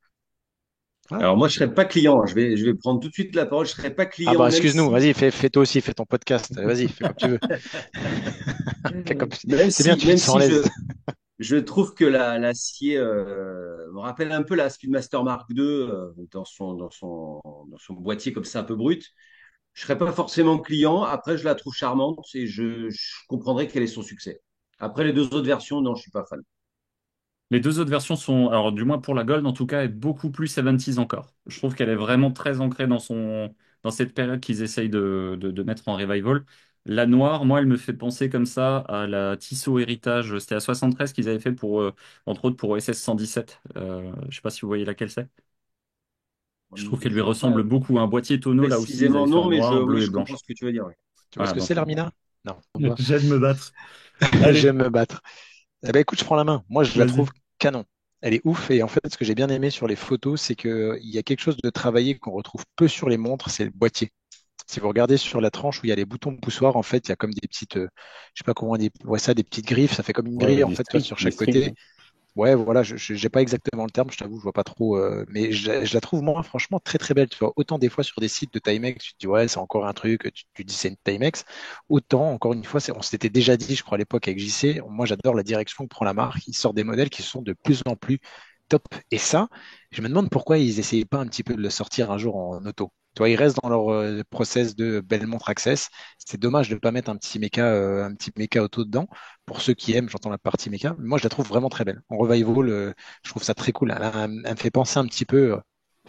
Voilà. Alors moi, je serais pas client. Je vais prendre tout de suite la parole. Je serais pas Ah client, bah même excuse-nous, si, vas-y, fais toi aussi, fais ton podcast. Vas-y, fais comme tu veux. Fais comme... même C'est bien, si, tu te même sens à si l'aise. je trouve que l'acier me rappelle un peu la Speedmaster Mark II dans son boîtier comme ça un peu brut. Je serais pas forcément client. Après, je la trouve charmante et je comprendrais quel est son succès. Après, les deux autres versions, non, je suis pas fan. Les deux autres versions sont, alors du moins pour la Gold en tout cas, est beaucoup plus 70s encore. Je trouve qu'elle est vraiment très ancrée dans cette période qu'ils essayent de mettre en revival. La noire, moi, elle me fait penser comme ça à la Tissot Héritage. C'était à 73 qu'ils avaient fait pour, entre autres pour OSS 117. Je sais pas si vous voyez laquelle c'est. Je trouve qu'elle lui Je vois pas ressemble beaucoup. Un boîtier tonneau, là aussi, ils avaient précisément fait en non, mais noir, oui, bleu et je comprends blanche. ce que tu veux dire. Ouais. Tu vois ce Voilà, que c'est, donc l'Armina? Non, pas. j'aime me battre. Allez, J'aime me battre. Eh ben écoute, je prends la main. Moi, je la trouve vas-y. canon. Elle est ouf. Et en fait, ce que j'ai bien aimé sur les photos, c'est qu'il y a quelque chose de travaillé qu'on retrouve peu sur les montres, c'est le boîtier. Si vous regardez sur la tranche où il y a les boutons poussoirs, en fait, il y a comme des petites, je sais pas comment on dit, ouais, ça, des petites griffes. Ça fait comme une Ouais, grille, ouais, en des fait, tu vois, streaks, sur des chaque streaks, côté. hein. Ouais, voilà, je n'ai pas exactement le terme, je t'avoue, je vois pas trop, mais je la trouve moi franchement très très belle. Tu vois, autant des fois sur des sites de Timex, tu te dis ouais, c'est encore un truc, tu dis c'est une Timex. Autant, encore une fois, on s'était déjà dit, je crois à l'époque avec JC, moi j'adore la direction que prend la marque. Ils sortent des modèles qui sont de plus en plus top. Et ça, je me demande pourquoi ils essayaient pas un petit peu de le sortir un jour en auto. Tu vois, ils restent dans leur process de belle montre Access. C'est dommage de ne pas mettre un petit méca auto dedans pour ceux qui aiment, j'entends la partie méca. Moi, je la trouve vraiment très belle. En revival, je trouve ça très cool. Elle me fait penser un petit peu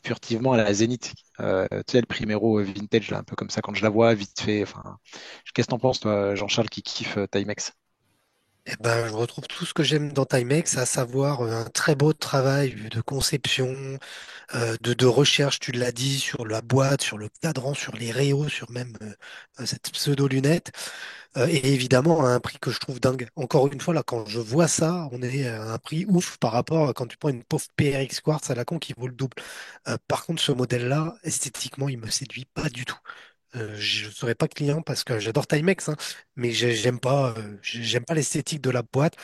furtivement à la Zénith. Tu sais, le Primero vintage, là, un peu comme ça, quand je la vois vite fait. Enfin, qu'est-ce que t'en penses, toi, Jean-Charles, qui kiffe Timex? Eh ben, je retrouve tout ce que j'aime dans Timex, à savoir un très beau travail de conception, de recherche, tu l'as dit, sur la boîte, sur le cadran, sur les rayos, sur même cette pseudo-lunette. Et évidemment, à un prix que je trouve dingue. Encore une fois, là, quand je vois ça, on est à un prix ouf par rapport à quand tu prends une pauvre PRX Quartz à la con qui vaut le double. Par contre, ce modèle-là, esthétiquement, il me séduit pas du tout. Je ne serais pas client parce que j'adore Timex, hein, mais j'aime pas l'esthétique de la boîte.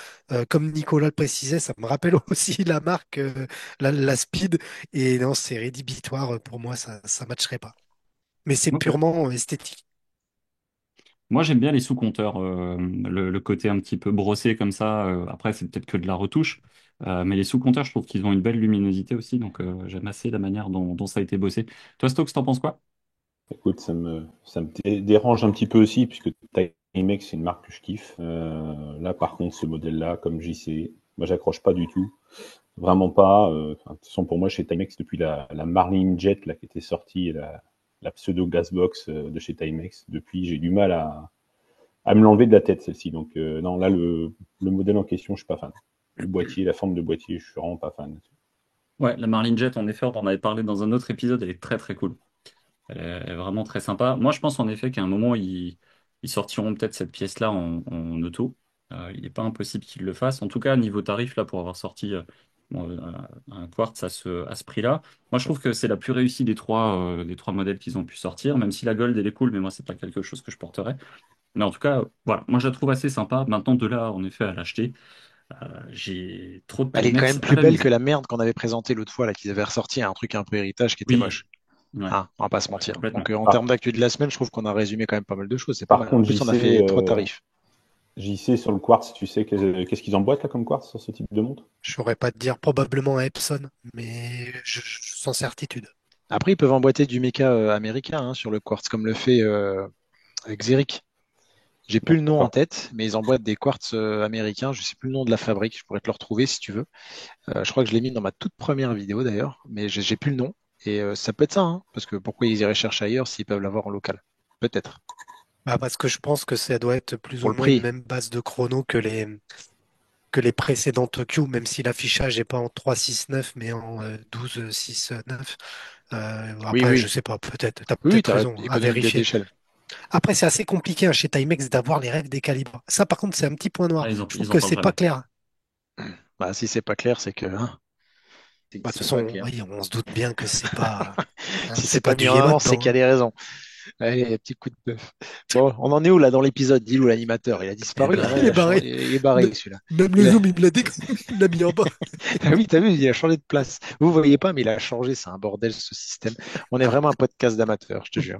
Comme Nicolas le précisait, ça me rappelle aussi la marque, la Speed. Et non, c'est rédhibitoire pour moi, ça matcherait pas. Mais c'est Ok. purement esthétique. Moi, j'aime bien les sous-compteurs, le côté un petit peu brossé comme ça. Après, c'est peut-être que de la retouche. Mais les sous-compteurs, je trouve qu'ils ont une belle luminosité aussi. Donc, j'aime assez la manière dont ça a été bossé. Toi, Stokes, t'en penses quoi? Écoute, ça me dérange un petit peu aussi, puisque Timex, c'est une marque que je kiffe. Là, par contre, ce modèle-là, comme JC, moi, j'accroche pas du tout. Vraiment pas. Enfin, de toute façon, pour moi, chez Timex, depuis la Marlin Jet, là, qui était sortie, la pseudo Gasbox de chez Timex, depuis, j'ai du mal à me l'enlever de la tête, celle-ci. Donc, non, là, le modèle en question, je suis pas fan. Le boîtier, la forme de boîtier, je suis vraiment pas fan. Ouais, la Marlin Jet, en effet, on en avait parlé dans un autre épisode. Elle est très, très cool. Elle est vraiment très sympa. Moi, je pense en effet qu'à un moment, ils sortiront peut-être cette pièce-là en auto. Il n'est pas impossible qu'ils le fassent. En tout cas, niveau tarif, là, pour avoir sorti bon, un quartz à ce prix-là, moi, je trouve que c'est la plus réussie des trois modèles qu'ils ont pu sortir, même si la Gold, elle est cool, mais moi, c'est pas quelque chose que je porterais. Mais en tout cas, voilà, moi, je la trouve assez sympa. Maintenant, de là, en effet, à l'acheter, j'ai trop de Elle est quand Timex même à plus la belle que maison. la merde qu'on avait présentée l'autre fois, là, qu'ils avaient ressorti un truc un peu héritage qui était Oui, moche. ouais, Hein, on va pas se mentir. complètement. Donc, en termes Par, d'actu de la semaine, je trouve qu'on a résumé quand même pas mal de choses. C'est pas par mal. En contre, plus, on a fait trois tarifs. JC sur le quartz, tu sais qu'est-ce qu'ils emboîtent là comme quartz sur ce type de montre? Je saurais pas te dire probablement à Epson, mais sans certitude. Après, ils peuvent emboîter du méca américain hein, sur le quartz, comme le fait Xeric. J'ai plus le nom en D'accord. tête, mais ils emboîtent des quartz américains. Je sais plus le nom de la fabrique. Je pourrais te le retrouver si tu veux. Je crois que je l'ai mis dans ma toute première vidéo d'ailleurs, mais j'ai plus le nom. Et ça peut être ça, hein, parce que pourquoi ils iraient chercher ailleurs s'ils peuvent l'avoir en local? Peut-être. Bah, parce que je pense que ça doit être plus Pour ou le moins une prix. même base de chrono que les précédentes Q, même si l'affichage n'est pas en 3.6.9 mais en 12.6.9. Oui, Après, je oui. sais pas, peut-être, t'as Oui, peut-être raison à économie vérifier. d'échelle. Après, c'est assez compliqué chez Timex d'avoir les règles des calibres. Ça, par contre, c'est un petit point noir. Ah, Je trouve ils en que parlent c'est pas jamais. clair. Bah, si c'est pas clair, c'est que hein, Bah, de toute C'est pas façon, clair. oui, on se doute bien que hein, si c'est c'est pas pas du mis en avant, c'est Yamato, qu'il y a hein. des raisons. Allez, petit coup de bœuf. Bon, on en est où là dans l'épisode? Dis où l'animateur? Il a Eh disparu? Ah non, Il il est a changé, barré. il est barré celui-là. Même le Il a... zoom, il me l'a il l'a mis en bas. Ah oui, t'as vu, il a changé de place. Vous voyez pas, mais il a changé. C'est un bordel ce système. On est vraiment un podcast d'amateurs, je te jure.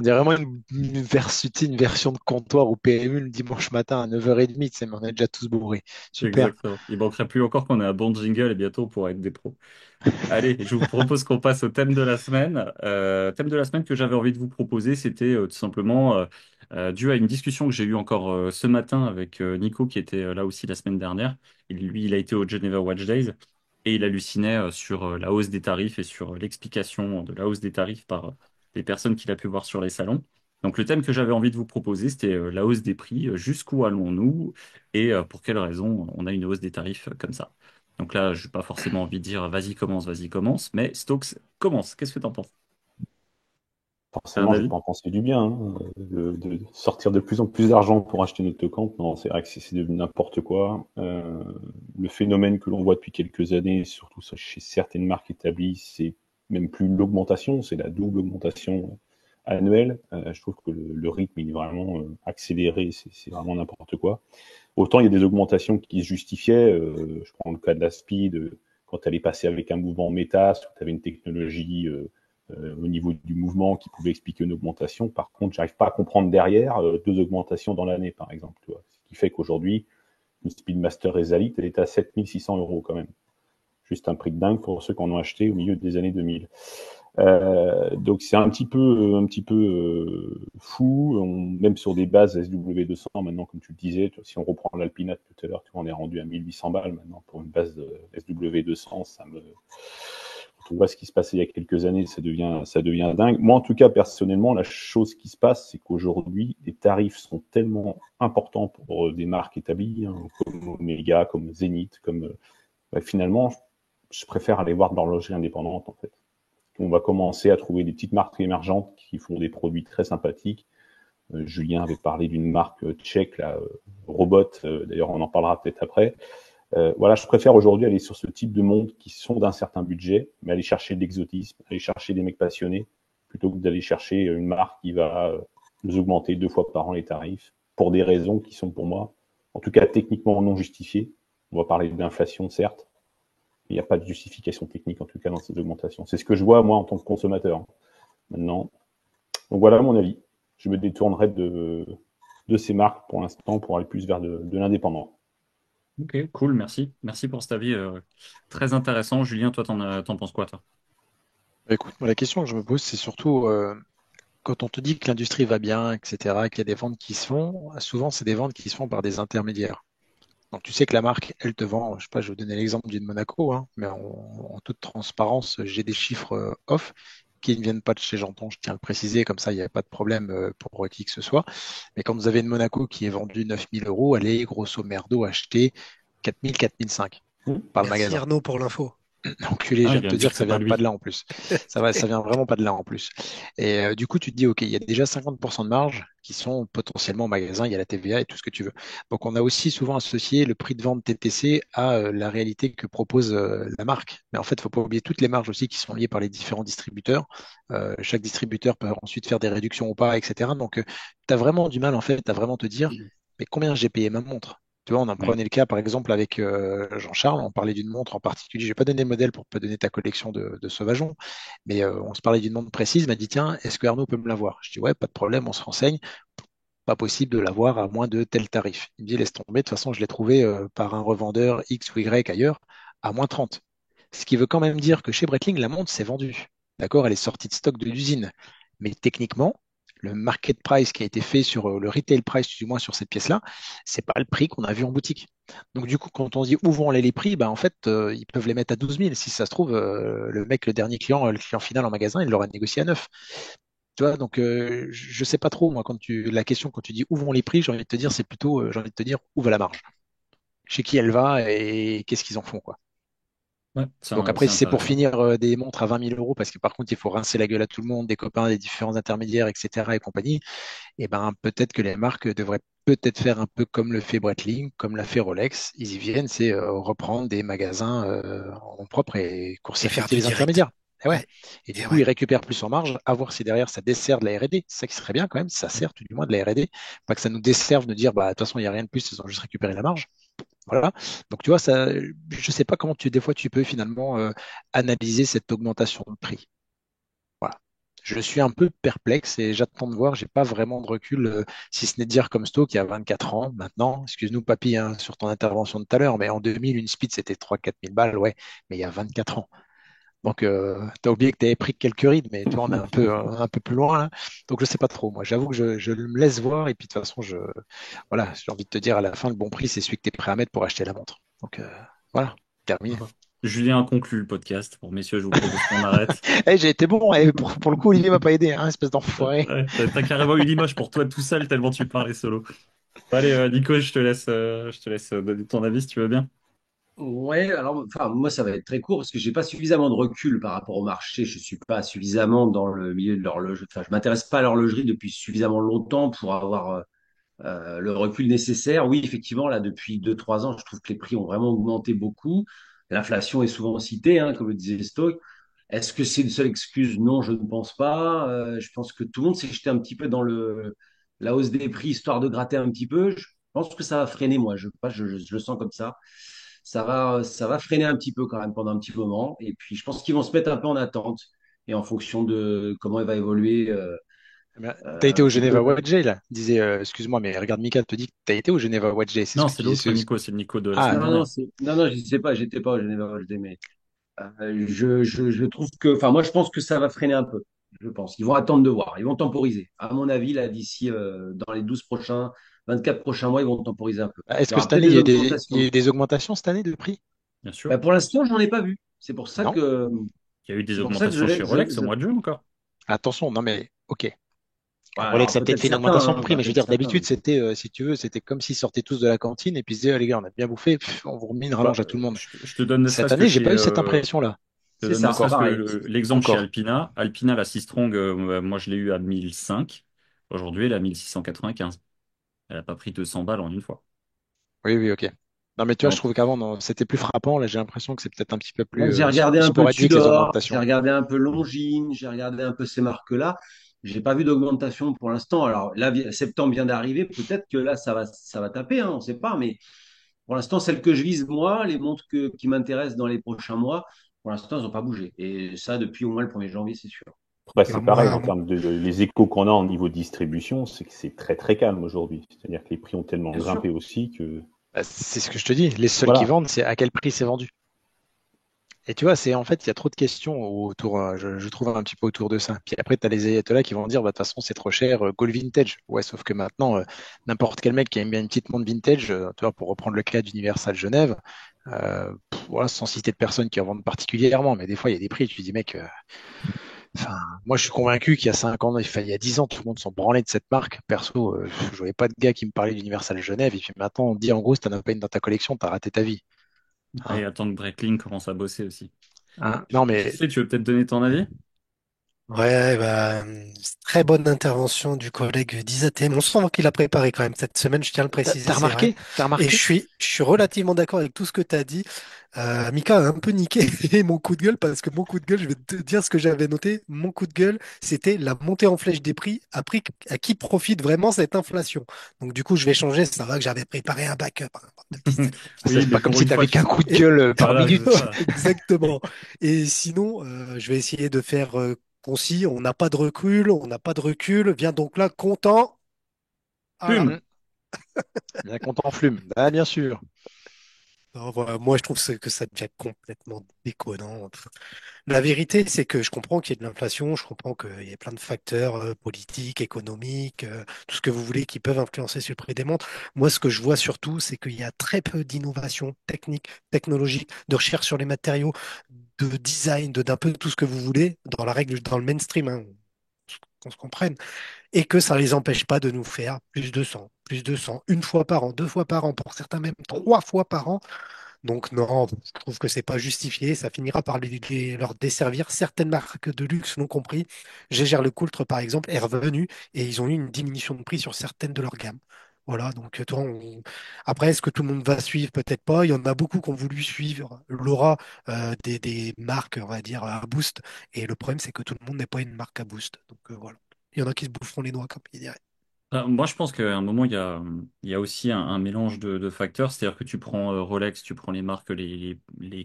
On est vraiment une version de comptoir ou PMU le dimanche matin à 9h30, tu sais, mais on est déjà tous bourrés. Super. Exactement. Il manquerait plus encore qu'on ait un bon jingle et bientôt on pourra être des pros. Allez, je vous propose qu'on passe au thème de la semaine. Thème de la semaine que j'avais envie de vous proposer, c'était tout simplement dû à une discussion que j'ai eue encore ce matin avec Nico, qui était là aussi la semaine dernière. Lui, il a été au Geneva Watch Days et il hallucinait sur la hausse des tarifs et sur l'explication de la hausse des tarifs par les personnes qu'il a pu voir sur les salons. Donc le thème que j'avais envie de vous proposer, c'était la hausse des prix. Jusqu'où allons-nous et pour quelles raisons on a une hausse des tarifs comme ça? Donc là, je n'ai pas forcément envie de dire vas-y, commence, mais Stokes commence. Qu'est-ce que tu en penses? T'as un Forcément, je vais avis? pas en penser du bien, hein, de sortir de plus en plus d'argent pour acheter notre camp. Non, c'est vrai que c'est devenu n'importe quoi. Le phénomène que l'on voit depuis quelques années, surtout chez certaines marques établies, c'est même plus l'augmentation, c'est la double augmentation annuelle. Je trouve que le rythme il est vraiment accéléré, c'est vraiment n'importe quoi. Autant il y a des augmentations qui se justifiaient. Je prends le cas de la Speed, quand elle est passée avec un mouvement méta, tu avais une technologie au niveau du mouvement qui pouvait expliquer une augmentation. Par contre, j'arrive pas à comprendre derrière deux augmentations dans l'année, par exemple. Tu vois. Ce qui fait qu'aujourd'hui, une Speedmaster Exalite, elle est à 7 600 € quand même. Juste un prix de dingue pour ceux qui en ont acheté au milieu des années 2000. Donc c'est un petit peu fou, même sur des bases SW200 maintenant, comme tu le disais, si on reprend l'Alpina tout à l'heure, on est rendu à 1800 balles maintenant pour une base de SW200, quand on voit ce qui se passait il y a quelques années, ça devient dingue. Moi, en tout cas, personnellement, la chose qui se passe, c'est qu'aujourd'hui, les tarifs sont tellement importants pour des marques établies, hein, comme Omega, comme Zenith, finalement, je préfère aller voir de l'horlogerie indépendante, en fait. On va commencer à trouver des petites marques émergentes qui font des produits très sympathiques. Julien avait parlé d'une marque tchèque, Robot, d'ailleurs on en parlera peut-être après. Voilà, je préfère aujourd'hui aller sur ce type de monde qui sont d'un certain budget, mais aller chercher de l'exotisme, aller chercher des mecs passionnés, plutôt que d'aller chercher une marque qui va nous augmenter 2 fois par an les tarifs, pour des raisons qui sont pour moi, en tout cas techniquement non justifiées. On va parler d'inflation, certes, il n'y a pas de justification technique, en tout cas, dans ces augmentations. C'est ce que je vois, moi, en tant que consommateur. Maintenant, donc voilà mon avis. Je me détournerai de ces marques pour l'instant pour aller plus vers de l'indépendant. Ok, cool, merci. Merci pour cet avis très intéressant. Julien, toi, t'en penses quoi, toi? Bah, écoute, moi, la question que je me pose, c'est surtout quand on te dit que l'industrie va bien, etc., qu'il y a des ventes qui se font, souvent, c'est des ventes qui se font par des intermédiaires. Donc, tu sais que la marque, elle te vend, je sais pas, je vais vous donner l'exemple d'une Monaco, hein, mais en toute transparence, j'ai des chiffres off qui ne viennent pas de chez Janton, je tiens à le préciser, comme ça, il n'y a pas de problème pour qui que ce soit. Mais quand vous avez une Monaco qui est vendue 9 000 €, elle est grosso merdo achetée 4 000, 4 500 par le Merci magasin. Arnaud pour l'info. Enculé, je Ah, viens il de vient te de dire dire que que ça c'est pas vient pas de lui. là en plus. Ça vient vraiment pas de là en plus. Et du coup, tu te dis, OK, il y a déjà 50% de marge qui sont potentiellement au magasin, il y a la TVA et tout ce que tu veux. Donc, on a aussi souvent associé le prix de vente TTC à la réalité que propose la marque. Mais en fait, il ne faut pas oublier toutes les marges aussi qui sont liées par les différents distributeurs. Chaque distributeur peut ensuite faire des réductions ou pas, etc. Donc, tu as vraiment du mal, en fait, à vraiment te dire, mais combien j'ai payé ma montre? Tu vois, on en Ouais. prenait le cas, par exemple, avec Jean-Charles, on parlait d'une montre en particulier. Je vais pas donner le modèle pour pas donner ta collection de sauvageons, mais on se parlait d'une montre précise. Il m'a dit, tiens, est-ce que Arnaud peut me l'avoir? Je dis, ouais, pas de problème, on se renseigne. Pas possible de l'avoir à moins de tel tarif. Il me dit, laisse tomber, de toute façon, je l'ai trouvé par un revendeur X ou Y ailleurs à moins 30. Ce qui veut quand même dire que chez Breitling, la montre s'est vendue. D'accord, elle est sortie de stock de l'usine. Mais techniquement, le market price qui a été fait sur le retail price, du moins sur cette pièce-là, c'est pas le prix qu'on a vu en boutique. Donc du coup, quand on dit où vont aller les prix, ben, en fait, ils peuvent les mettre à 12 000. Si ça se trouve, le mec, le dernier client, le client final en magasin, il l'aura négocié à 9. Tu vois, donc je sais pas trop, moi, la question quand tu dis où vont les prix, j'ai envie de te dire, c'est plutôt, j'ai envie de te dire où va la marge, chez qui elle va et qu'est-ce qu'ils en font, quoi. Ouais, Donc après, c'est si c'est pour intéressant. finir des montres à 20 000 euros, parce que par contre, il faut rincer la gueule à tout le monde, des copains, des différents intermédiaires, etc. et compagnie, et ben peut-être que les marques devraient peut-être faire un peu comme le fait Breitling, comme l'a fait Rolex. Ils y viennent, c'est reprendre des magasins en nom propre et Et faire court-circuiter du les direct. intermédiaires. Et ouais. Ouais, Et du et coup, ils ouais. récupèrent plus en marge, à voir si derrière ça dessert de la R&D. C'est ça qui serait bien quand même, ça sert tout du moins de la R&D. Pas que ça nous desserve de dire, bah, de toute façon, il n'y a rien de plus, ils ont juste récupéré la marge. Voilà. Donc, tu vois, ça, je sais pas comment des fois, tu peux finalement analyser cette augmentation de prix. Voilà. Je suis un peu perplexe et j'attends de voir. J'ai pas vraiment de recul, si ce n'est de dire comme Sto qui a 24 ans maintenant. Excuse-nous, papy, hein, sur ton intervention de tout à l'heure, mais en 2000, une speed, c'était 3 4 000 balles, ouais, mais il y a 24 ans. Donc, tu as oublié que tu avais pris quelques rides, mais tu vois, on est un peu plus loin là. Donc, je sais pas trop. Moi, j'avoue que je me laisse voir et puis de toute façon, voilà, j'ai envie de te dire à la fin, le bon prix, c'est celui que tu es prêt à mettre pour acheter la montre. Donc, voilà, terminé. Julien a conclu le podcast. Bon, messieurs, je vous propose qu'on arrête. J'ai été bon, et pour le coup, Olivier m'a pas aidé, hein, espèce d'enfoiré. Ouais, t'as carrément eu l'image pour toi tout seul tellement tu parlais solo. Allez, Nico, je te laisse donner ton avis si tu veux bien. Ouais, alors enfin moi ça va être très court parce que j'ai pas suffisamment de recul par rapport au marché. Je suis pas suffisamment dans le milieu de l'horlogerie. Enfin, je m'intéresse pas à l'horlogerie depuis suffisamment longtemps pour avoir le recul nécessaire. Oui, effectivement, là depuis 2 3 ans, je trouve que les prix ont vraiment augmenté beaucoup. L'inflation est souvent citée, hein, comme le disait Stock. Est-ce que c'est une seule excuse? Non, je ne pense pas. Je pense que tout le monde s'est jeté un petit peu dans la hausse des prix histoire de gratter un petit peu. Je pense que ça va freiner, moi. Je le sens comme ça. Ça va freiner un petit peu quand même pendant un petit moment. Et puis, je pense qu'ils vont se mettre un peu en attente et en fonction de comment elle va évoluer. T'as été au Geneva Plutôt. Watch Day, là? Disait, excuse-moi, mais regarde, Mika te dit que t'as été au Geneva Watch Day, c'est ce Non, que c'est tu disais. l'autre Nico, c'est le Nico de la Ah, semaine Non, non, dernière. non, non, je sais pas, j'étais pas au Geneva Watch Day, mais je trouve que, enfin, moi, je pense que ça va freiner un peu. Je pense. Ils vont attendre de voir. Ils vont temporiser. À mon avis, là, d'ici, dans les 12 prochains, 24 prochains mois, ils vont temporiser un peu. est-ce Il y que aura cette peut-être année, des il y a augmentations. eu des augmentations cette année de prix? Bien sûr. Ben, pour l'instant, j'en ai pas vu. C'est pour ça Non? que, Il y a eu des c'est pour ça que je augmentations chez l'ai, Rolex au mois de juin encore. Attention, non mais ok. ouais, Rolex alors a peut-être peut-être fait une certains, augmentation de hein, prix, mais je veux peut-être dire, certains. d'habitude, c'était, si tu veux, c'était comme s'ils sortaient tous de la cantine et puis ils se disaient, ah, les gars, on a bien bouffé, on vous remet une Bah, rallonge à tout le monde. je te donne ne Cette serait-ce que année, j'ai chez, pas eu cette impression-là. je te C'est donne ne ça, serait-ce que Encore, pareil. l'exemple chez encore. Alpina. Alpina, la 6 Strong, moi je l'ai eu à 1005. Aujourd'hui, elle est à 1695. Elle n'a pas pris 200 balles en une fois. Oui, oui, ok. Non, mais tu vois, je Donc, trouve qu'avant, non, c'était plus frappant. Là, j'ai l'impression que c'est peut-être un petit peu Là, plus j'ai regardé un peu sporadique, les Tudor, j'ai augmentations. regardé un peu Longines, j'ai regardé un peu ces marques-là. J'ai pas vu d'augmentation pour l'instant. Alors là, septembre vient d'arriver. Peut-être que là, ça va taper, hein, on ne sait pas. Mais pour l'instant, celles que je vise moi, les montres qui m'intéressent dans les prochains mois, pour l'instant, elles n'ont pas bougé. Et ça, depuis au moins le 1er janvier, c'est sûr. Bah, Bah, c'est pareil moi, en termes de les échos qu'on a en niveau distribution, c'est que c'est très très calme aujourd'hui. C'est-à-dire que les prix ont tellement Bien sûr. grimpé aussi que Bah, c'est ce que je te dis. Les seuls qui voilà. vendent, c'est à quel prix c'est vendu. Et tu vois, c'est en fait, il y a trop de questions autour, je trouve un petit peu autour de ça. Puis après, tu as les ayatollahs qui vont dire, bah, de toute façon, c'est trop cher, go le vintage. Ouais, sauf que maintenant, n'importe quel mec qui aime bien une petite montre vintage, tu vois, pour reprendre le cas d'Universal Genève, voilà, sans citer de personnes qui en vendent particulièrement, mais des fois, il y a des prix, tu te dis, mec, enfin, moi, je suis convaincu qu'il y a 5 ans, enfin, il y a 10 ans, tout le monde s'en branlait de cette marque. Perso, je voyais pas de gars qui me parlait d'Universal Genève, et puis maintenant, on te dit, en gros, si t'en as pas une dans ta collection, t'as raté ta vie. Hein. et attendre que Breitling commence à bosser aussi. Hein. Non, Je mais sais, tu veux peut-être donner ton avis? Ouais, bah, très bonne intervention du collègue d'Isatém. On sent qu'il a préparé quand même cette semaine, je tiens à le préciser, t'as c'est vrai. remarqué? T'as Et je remarqué? suis, je suis relativement d'accord avec tout ce que tu as dit. Mika a un peu niqué mon coup de gueule parce que mon coup de gueule, je vais te dire ce que j'avais noté. Mon coup de gueule, c'était la montée en flèche des prix. À qui profite vraiment cette inflation? Donc du coup, je vais changer. Ça va que j'avais préparé un backup, hein, bande de petits salauds. Oui, C'est mais pas comme pour si une fois, t'avais qu'un coup de Et, gueule par voilà, c'est minute. ça. exactement. Et sinon, je vais essayer de faire concis. On n'a pas de recul, on n'a pas de recul. Viens donc là, content. Voilà. Plume! Hum, bien content flume. Ah, bien sûr. Non, voilà, moi, je trouve que ça devient complètement déconnant. La vérité, c'est que je comprends qu'il y ait de l'inflation, je comprends qu'il y ait plein de facteurs politiques, économiques, tout ce que vous voulez qui peuvent influencer sur le prix des montres. Moi, ce que je vois surtout, c'est qu'il y a très peu d'innovation technique, technologique, de recherche sur les matériaux, de design, d'un peu tout ce que vous voulez dans la règle, dans le mainstream, hein, qu'on se comprenne, et que ça ne les empêche pas de nous faire plus de 100, plus de 100, une fois par an, 2 fois par an, pour certains même 3 fois par an Donc non, je trouve que c'est pas justifié. Ça finira par leur desservir. Certaines marques de luxe l'ont compris. Gégère Le Coultre, par exemple, est revenu et ils ont eu une diminution de prix sur certaines de leurs gammes. Voilà, donc après, est-ce que tout le monde va suivre? Peut-être pas. Il y en a beaucoup qui ont voulu suivre l'aura des marques, on va dire, à boost. Et le problème, c'est que tout le monde n'est pas une marque à boost. Donc voilà. Il y en a qui se boufferont les doigts, comme il dirait. Moi, je pense qu'à un moment, il y a aussi un mélange de facteurs. C'est-à-dire que tu prends Rolex, tu prends les marques, les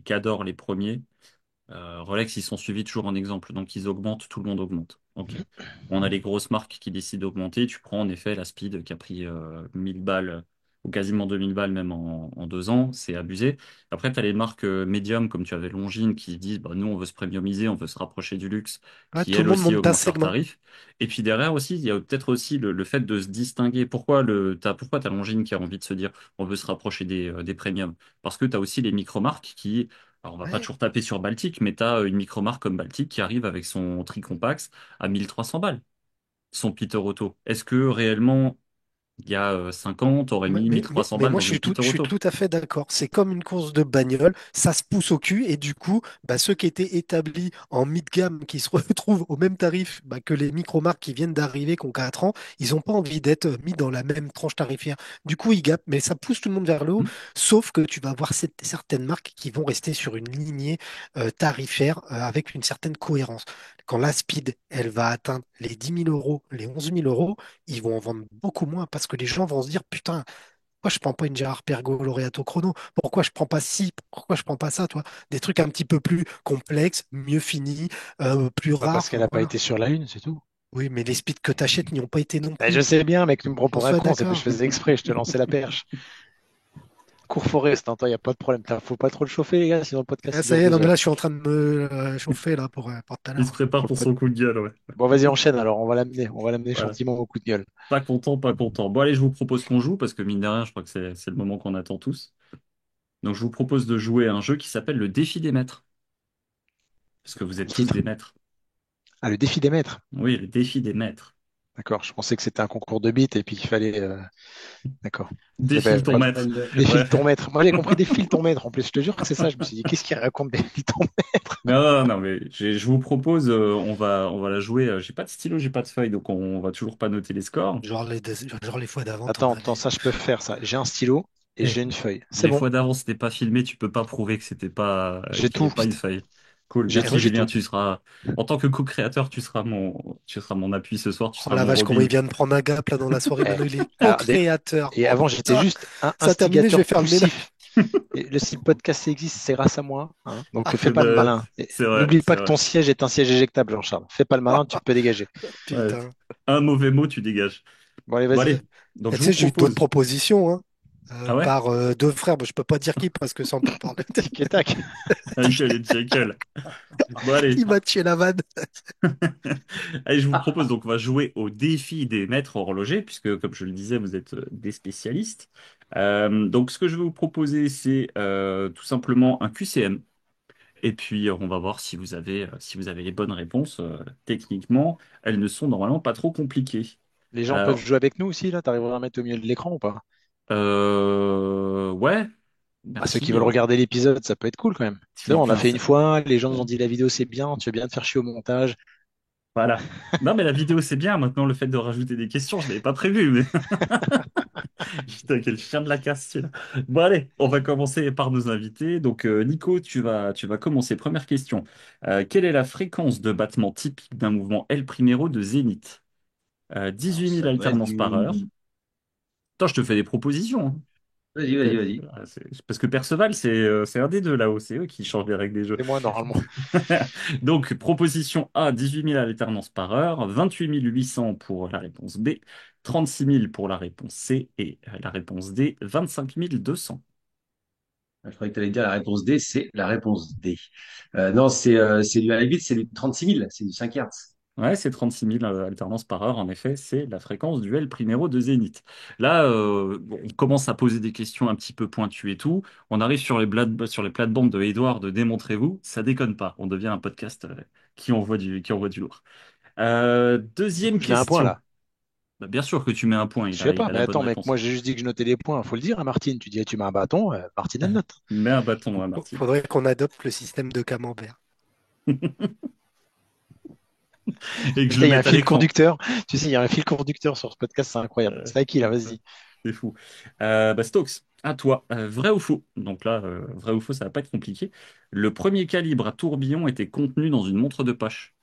Cador, les premiers. Rolex, ils sont suivis toujours en exemple. Donc, ils augmentent, tout le monde augmente. OK. On a les grosses marques qui décident d'augmenter. Tu prends en effet la Speed qui a pris 1000 balles ou quasiment 2000 balles même en 2 ans. C'est abusé. Après, tu as les marques médium comme tu avais Longines qui disent bah, nous, on veut se premiumiser, on veut se rapprocher du luxe, Ouais, qui tout le elles monde aussi monte d'un augmentent leurs segment. tarifs. Et puis derrière aussi, il y a peut-être aussi le fait de se distinguer. Pourquoi t'as Longines qui a envie de se dire on veut se rapprocher des premiums? Parce que tu as aussi les micro-marques qui alors, on va pas Ouais. toujours taper sur Baltic, mais tu as une micro-marque comme Baltic qui arrive avec son Tricompax à 1300 balles, son Peter Auto. Est-ce que réellement, il y a 5 ans, t'aurais mis 1300 Mais balles moi, dans une Peter je suis Auto? tout à fait d'accord. C'est comme une course de bagnole, ça se pousse au cul, et du coup, bah, ceux qui étaient établis en mid-gamme, qui se retrouvent au même tarif bah, que les micro-marques qui viennent d'arriver, qui ont 4 ans, ils n'ont pas envie d'être mis dans la même tranche tarifaire. Du coup, ils gapent, mais ça pousse tout le monde vers le haut, Hmm. sauf que tu vas avoir certaines marques qui vont rester sur une lignée tarifaire avec une certaine cohérence. Quand la Speed, elle va atteindre les 10 000 euros, les 11 000 euros, ils vont en vendre beaucoup moins parce que les gens vont se dire, putain, pourquoi je prends pas une Gérard Perregaux Laureato Chrono? Pourquoi je prends pas ci? Pourquoi je prends pas ça, toi? Des trucs un petit peu plus complexes, mieux finis, plus Bah, parce rares, qu'elle n'a pas voilà. été sur la une, c'est tout. Oui, mais les speeds que tu achètes n'y ont pas été non Eh, je plus. sais bien, mec, tu me prends Qu'on pour un soit con, c'est pas je d'accord. faisais exprès, je te lançais la perche. Cours Forest, hein, toi, il n'y a pas de problème. Faut pas trop le chauffer, les gars, sinon le podcast Ah, il ça dure y est, non, deux mais là, heures. je suis en train de me chauffer là pour tout à Il se l'heure. prépare Pour le pour pod- son coup de gueule, ouais. Bon, vas-y, enchaîne alors, on va l'amener Voilà. gentiment au coup de gueule. Pas content, pas content. Bon, allez, je vous propose qu'on joue, parce que mine de rien, je crois que c'est le moment qu'on attend tous. Donc, je vous propose de jouer à un jeu qui s'appelle le défi des maîtres, parce que vous êtes Ce tous titre. des maîtres. Ah, le défi des maîtres. Oui, le défi des maîtres. D'accord, je pensais que c'était un concours de beats et puis qu'il fallait. D'accord. Eh Défile ben, ton voilà. maître. Défile Ouais. ton maître. Moi, j'ai compris défile ton maître. En plus, je te jure que c'est ça. Je me suis dit, qu'est-ce qu'il raconte défile ton maître? Non, non, mais je vous propose, on va la jouer. J'ai pas de stylo, j'ai pas de feuille, donc on va toujours pas noter les scores. Genre les fois d'avant, t'en Attends, avais. ça, je peux faire ça. J'ai un stylo et Eh, j'ai une feuille. C'est les bon. fois d'avant, c'était pas filmé, tu peux pas prouver que c'était pas, J'ai qu'il n'y tout. avait pas une feuille. Cool. J'ai Ah tout, Merci ouais? j'ai Julien, tout. tu seras, en tant que co-créateur, tu seras mon appui ce soir, tu Oh seras la mon vache, comment Robin. il vient de prendre un gap là dans la soirée. Eh, Maintenant, il est alors, co-créateur. et Oh avant, j'étais putain, juste un ça a terminé, je vais instigateur faire le ménage. poussif. Et si le podcast existe, c'est grâce à moi, hein. Donc, Eh fais pas le ben, malin. Et c'est vrai, n'oublie c'est pas que vrai. ton siège est un siège éjectable, Jean-Charles. Fais pas le malin, tu peux dégager. Ouais. Putain. Un mauvais mot, tu dégages. Bon, allez, Bon, vas-y. allez. Donc, Et je tu vous sais, j'ai eu d'autres propose. propositions hein, Ah ouais? par deux frères. Bon, je peux pas dire qui parce que sans pour parler. Tic et tac. Michael et Jekyll. Bon, allez. Il m'a tué la vanne. Allez, je vous propose donc, on va jouer au défi des maîtres horlogers, puisque, comme je le disais, vous êtes des spécialistes. Donc, ce que je vais vous proposer, c'est tout simplement un QCM. Et puis, on va voir si vous avez les bonnes réponses. Techniquement, elles ne sont normalement pas trop compliquées. Les gens peuvent Alors, jouer avec nous aussi, là. T'arriveras à mettre au milieu de l'écran ou pas? ouais, Ah, ceux qui merci. veulent regarder l'épisode, ça peut être cool quand même. C'est bon, on l'a Putain, fait une fois, les gens nous ont dit la vidéo c'est bien, tu veux bien te faire chier au montage. voilà. Non, mais la vidéo, c'est bien. Maintenant, le fait de rajouter des questions, je l'avais pas prévu, mais putain, quel chien de la casse, celui-là. Bon, allez, on va commencer par nos invités. Donc, Nico, tu vas commencer. Première question. Quelle est la fréquence de battement typique d'un mouvement L primero de zénith? Alors, 18 000 ça doit être alternances par heure. du. Attends, je te fais des propositions, hein. Vas-y, Ok. vas-y, vas-y. Parce que Perceval, c'est un des deux là-haut. C'est eux qui changent les règles des jeux. C'est moi normalement. Donc, proposition A, 18 000 alternances par heure, 28 800 pour la réponse B, 36 000 pour la réponse C et la réponse D, 25 200. Je croyais que tu allais dire la réponse D, c'est la réponse D. Non, c'est du high beat, c'est du 36 000, c'est du 5 Hertz. Ouais, c'est 36 000 alternances par heure. En effet, c'est la fréquence du L primero de zénith. Là, bon, on commence à poser des questions un petit peu pointues et tout. On arrive sur les plates-bandes de Edouard de Démontrez-vous. Ça déconne pas. On devient un podcast qui envoie du lourd. Du coup, Deuxième je mets un point question. là. Bah, bien sûr que tu mets un point, Je sais il pas, a mais la bonne attends, mec, réponse. moi j'ai juste dit que je notais les points. Faut le dire à Martine. Tu dis, eh, tu mets un bâton, Martine elle note. Mets un bâton à Martine. Faudrait qu'on adopte le système de camembert. Et que je Putain, le il y a un mette à fil l'écran. conducteur. Tu sais, il y a un fil conducteur sur ce podcast, c'est incroyable. Euh, C'est à qui là? Vas-y. c'est fou. Bah, Stokes, à toi. Vrai ou faux? Donc là, vrai ou faux, ça va pas être compliqué. Le premier calibre à tourbillon était contenu dans une montre de poche.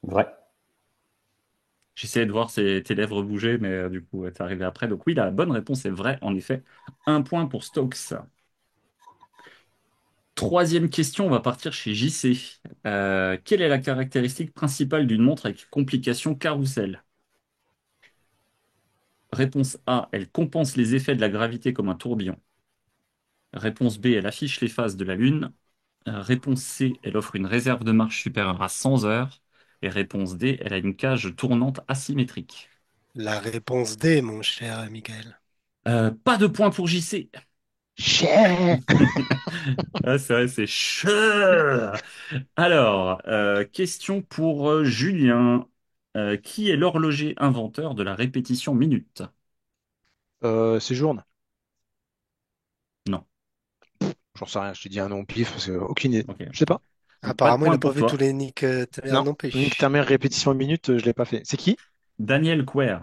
Vrai. J'essayais de voir tes lèvres bouger, mais du coup, t'es arrivé après. Donc oui, la bonne réponse est vraie, en effet. Un point pour Stokes. Troisième question, on va partir chez JC. Quelle est la caractéristique principale d'une montre avec complication carrousel? Réponse A, elle compense les effets de la gravité comme un tourbillon. Réponse B, elle affiche les phases de la Lune. Réponse C, elle offre une réserve de marche supérieure à 100 heures. Et réponse D, elle a une cage tournante asymétrique. La réponse D, mon cher Michael. Pas de point pour JC. Chais. Ah, c'est vrai, c'est cher. Alors, question pour Julien. Qui est l'horloger inventeur de la répétition minute? Séjourne. Non. J'en sais rien, je te dis un nom au pif, parce que aucune idée. Ok. Je sais pas. Pas de Apparemment, il point n'a pas pour vu tous toi. les Nick Tamer Non. non Nick plus. ta mère, répétition en minute, je l'ai pas fait. C'est qui? Daniel Quer.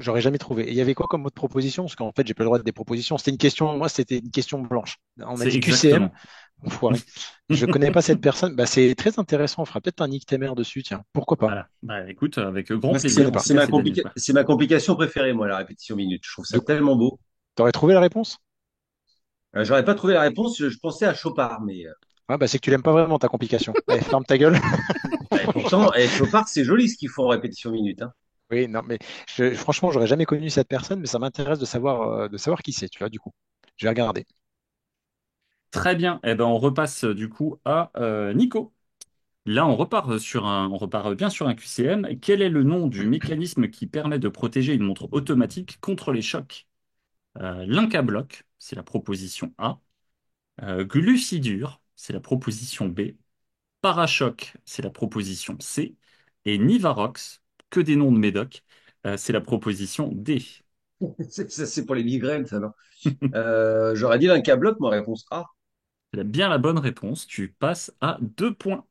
J'aurais jamais trouvé. Et il y avait quoi comme autre proposition? Parce qu'en fait, j'ai pas le droit de des propositions. C'était une question, moi, c'était une question blanche. On m'a C'est dit QCM, exactement. enfoiré. Je connais pas cette personne. Bah, c'est très intéressant. On fera peut-être un Nick Temer dessus, tiens. Pourquoi pas? Voilà. Bah, écoute, avec grand Moi, Je plaisir. connais En pas. tout cas, c'est Daniel Quer. c'est ma complication préférée, moi, la répétition minute. Je trouve ça Du coup, tellement beau. t'aurais trouvé la réponse? J'aurais pas trouvé la réponse, je pensais à Chopard, mais Ah, bah, c'est que tu l'aimes pas vraiment, ta complication. Allez, ferme ta gueule. pourtant, Chopard, c'est joli ce qu'ils font en répétition minute. Hein. Oui, non, mais franchement, j'aurais jamais connu cette personne, mais ça m'intéresse de savoir qui c'est, tu vois, du coup. Je vais regarder. Très bien. Eh ben, on repasse du coup à Nico. Là, on repart bien sur un QCM. Quel est le nom du mécanisme qui permet de protéger une montre automatique contre les chocs? L'Inca-bloc, c'est la proposition A. Glucidure, c'est la proposition B. Parachoc, c'est la proposition C. Et Nivarox, que des noms de médoc, c'est la proposition D. Ça, c'est pour les migraines, ça, non? J'aurais dit l'Inca bloc, ma réponse A. C'est bien la bonne réponse. Tu passes à 2 points.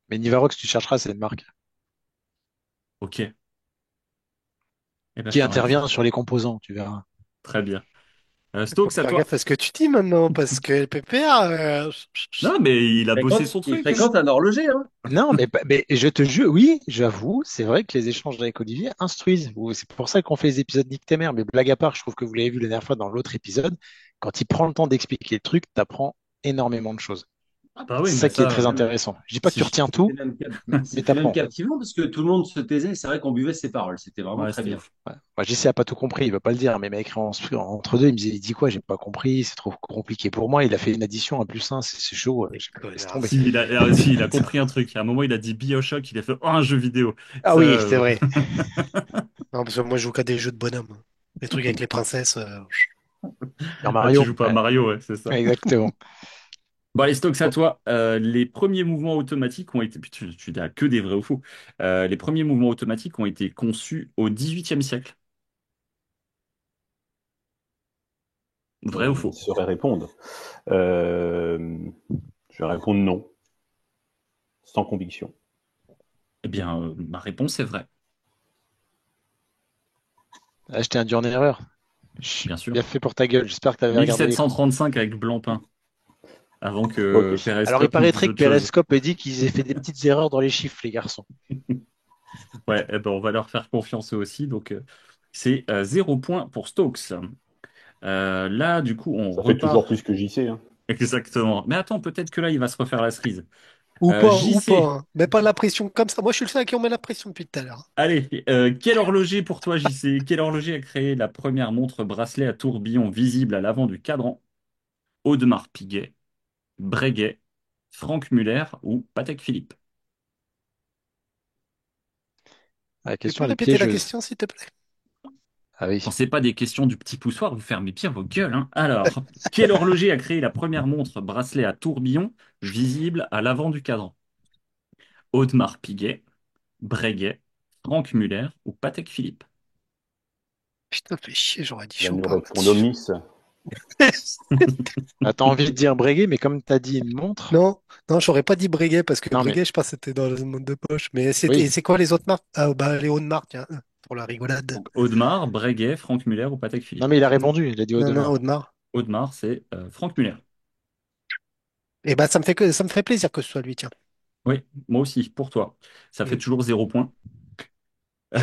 Mais Nivarox, tu chercheras, c'est une marque Ok. Eh ben, je qui te remercie. intervient sur les composants, tu verras. Très bien. Faut Stokes, à faire toi. gaffe à ce que tu dis maintenant, parce que LPPR, Non, mais il a bossé son Il truc. fréquente un horloger, hein. Non, mais je te jure, oui, j'avoue, c'est vrai que les échanges avec Olivier instruisent. C'est pour ça qu'on fait les épisodes Nick Temer. Mais blague à part, je trouve que vous l'avez vu la dernière fois dans l'autre épisode, quand il prend le temps d'expliquer le truc, t'apprends énormément de choses. Ah bah oui, C'est mais ça qui est ça, très intéressant. Je dis pas que tu si. retiens tout, mais C'était même t'apprends. captivant parce que tout le monde se taisait. C'est vrai qu'on buvait ses paroles. C'était vraiment Ouais, très c'était bien. ouf. Ouais. Moi, JC a pas tout compris, il va pas le dire, mais mec, entre deux, il me disait, il dit quoi, j'ai pas compris, c'est trop compliqué pour moi. Il a fait une addition, un plus un, c'est chaud, les laisse connards. tomber. Si, il a compris un truc. À un moment, il a dit BioShock, il a fait oh, un jeu vidéo. Ah Ça, oui, c'est vrai. Non, parce que moi, je joue qu'à des jeux de bonhomme. Les trucs avec les princesses. Dans Ah, tu Mario, joues pas à ouais, Mario, ouais, c'est ça. exactement. Bon, allez, Stokes, à toi. Les premiers mouvements automatiques ont été. Puis tu n'as que des vrais ou faux. Les premiers mouvements automatiques ont été conçus au XVIIIe siècle. Vrai ou Il faux? saurait répondre. Euh, je vais répondre non, sans conviction. Eh bien, ma réponse est vraie, Ah, je t'ai induit en erreur. Chut, bien sûr. bien fait pour ta gueule. J'espère que tu avais regardé l'écran. 1735 avec Blancpain, avant Ok. que Alors, il Perescope nous dise paraîtrait que autre chose. Perescope ait dit qu'ils aient fait des petites erreurs dans les chiffres, les garçons. Ouais, eh ben, on va leur faire confiance eux aussi. Donc, c'est 0 point pour Stokes. Là, du coup, on Ça fait toujours repart. plus que JC, hein. Exactement. Mais attends, peut-être que là, il va se refaire la cerise. Ou JC, pas. Hein. Mets pas la pression comme ça. Moi, je suis le seul à qui on met la pression depuis tout à l'heure. allez, quel horloger pour toi, JC? Quel horloger a créé la première montre bracelet à tourbillon visible à l'avant du cadran? Audemars Piguet, Breguet, Franck Muller ou Patek Philippe? La Tu question, peux elle est répéter la piégeuse. question, s'il te plaît? Ah oui. Quand c'est pas des questions du petit poussoir, vous fermez bien vos gueules, hein. Alors, quel horloger a créé la première montre bracelet à tourbillon visible à l'avant du cadran? Audemars Piguet, Breguet, Franck Muller ou Patek Philippe? Putain, fais chier, j'aurais dit Il va nous Chopin. répondre Omis. Ah, t'as envie de dire Breguet, mais comme t'as dit une montre. Non, non, j'aurais pas dit Breguet parce que Non, mais Breguet, je pense que c'était dans le monde de poche. Mais oui. c'est quoi les autres marques? Ah, bah, les hautes marques, tiens, pour la rigolade. Donc Audemars, Breguet, Franck Muller ou Patek Non, Philippe? mais il a répondu. Il a dit Non, non, Audemars. Audemars. Audemars, c'est Franck Muller. Et bah, ça me fait plaisir que ce soit lui, tiens. Oui, moi aussi, pour toi. Ça fait Mm. toujours 0 points.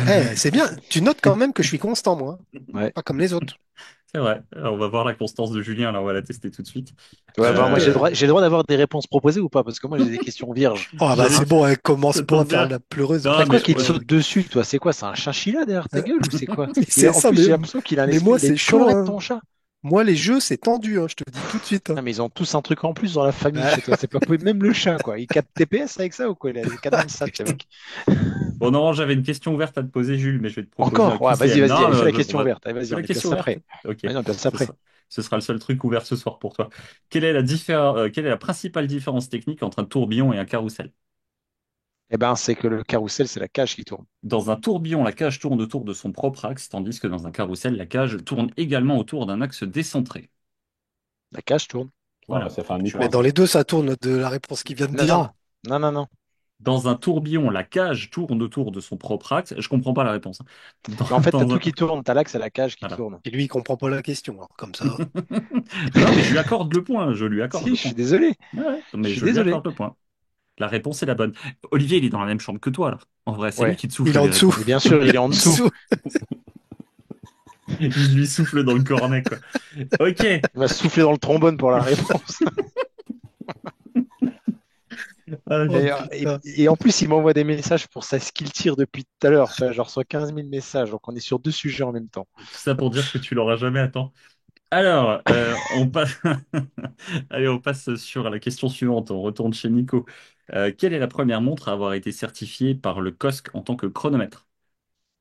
Eh, c'est bien. Tu notes quand même que je suis constant, moi. Ouais. Pas comme les autres. C'est vrai. Alors, on va voir la constance de Julien, là, on va la tester tout de suite. Ouais, bah, moi, Euh, j'ai le droit d'avoir des réponses proposées ou pas? Parce que moi, j'ai des questions vierges. Oh, bah, c'est J'allais- bon, elle commence Ça pas à tombe faire bien. la pleureuse. Non, C'est quoi mais qui te saute dessus, toi? C'est quoi? C'est un chinchilla derrière ta gueule ou c'est quoi? Mais c'est En ça, plus, j'ai l'impression qu'il a un mais esprit. moi, Il a c'est une chaud, collerette, hein. ton chat. Moi, les jeux, c'est tendu, hein, je te le dis tout de suite, hein. Non, mais ils ont tous un truc en plus dans la famille Ah, chez toi. C'est pas possible. Même le chat, quoi. Il capte TPS avec ça ou quoi? Il a des canons SAT, le putain. mec. Bon, non, j'avais une question ouverte à te poser, Jules, mais je vais te proposer un Encore? Ouais, QCM. vas-y, Non, allez, fais la on question va... ouverte. Allez, C'est vas-y, on la est place question ouverte. après. Ok. Vas-y, on est place après. Ce sera le seul truc ouvert ce soir pour toi. Quelle est la principale différence technique entre un tourbillon et un carrousel? Eh ben, c'est que le carrousel, c'est la cage qui tourne. Dans un tourbillon, la cage tourne autour de son propre axe, tandis que dans un carrousel, la cage tourne également autour d'un axe décentré. La cage tourne. Ah, Voilà. ça fait un Tu Mais vois. dans écart. les deux, ça tourne de la réponse qu'il vient de Non, non, dire. non, non, non. Dans un tourbillon, la cage tourne autour de son propre axe. Je comprends pas la réponse, hein. Dans, Mais en fait, t'as dans tout un... qui tourne. T'as l'axe et la cage qui Voilà. tourne. Et lui, il comprend pas la question, alors, comme ça. Non, mais je lui accorde le point. Je lui accorde Si, le je suis point. désolé. Ouais, ouais, Je mais suis je lui désolé. accorde le point. La réponse est la bonne. Olivier, il est dans la même chambre que toi, là. En vrai, c'est lui Ouais. qui te Il souffle est en les dessous. Et réponses. bien sûr, il est en dessous. Dessous. Il lui souffle dans le cornet, quoi. Ok. Il m'a soufflé dans le trombone pour la réponse. Ah, Oh, Et, putain. et en plus, il m'envoie des messages pour sa skill tier depuis tout à l'heure. Tu vois, je reçois 15 000 messages. Donc, on est sur deux sujets en même temps. tout ça pour dire que tu l'auras jamais à temps. Alors, on passe... Allez, on passe sur la question suivante. On retourne chez Nico. Quelle est la première montre à avoir été certifiée par le COSC en tant que chronomètre?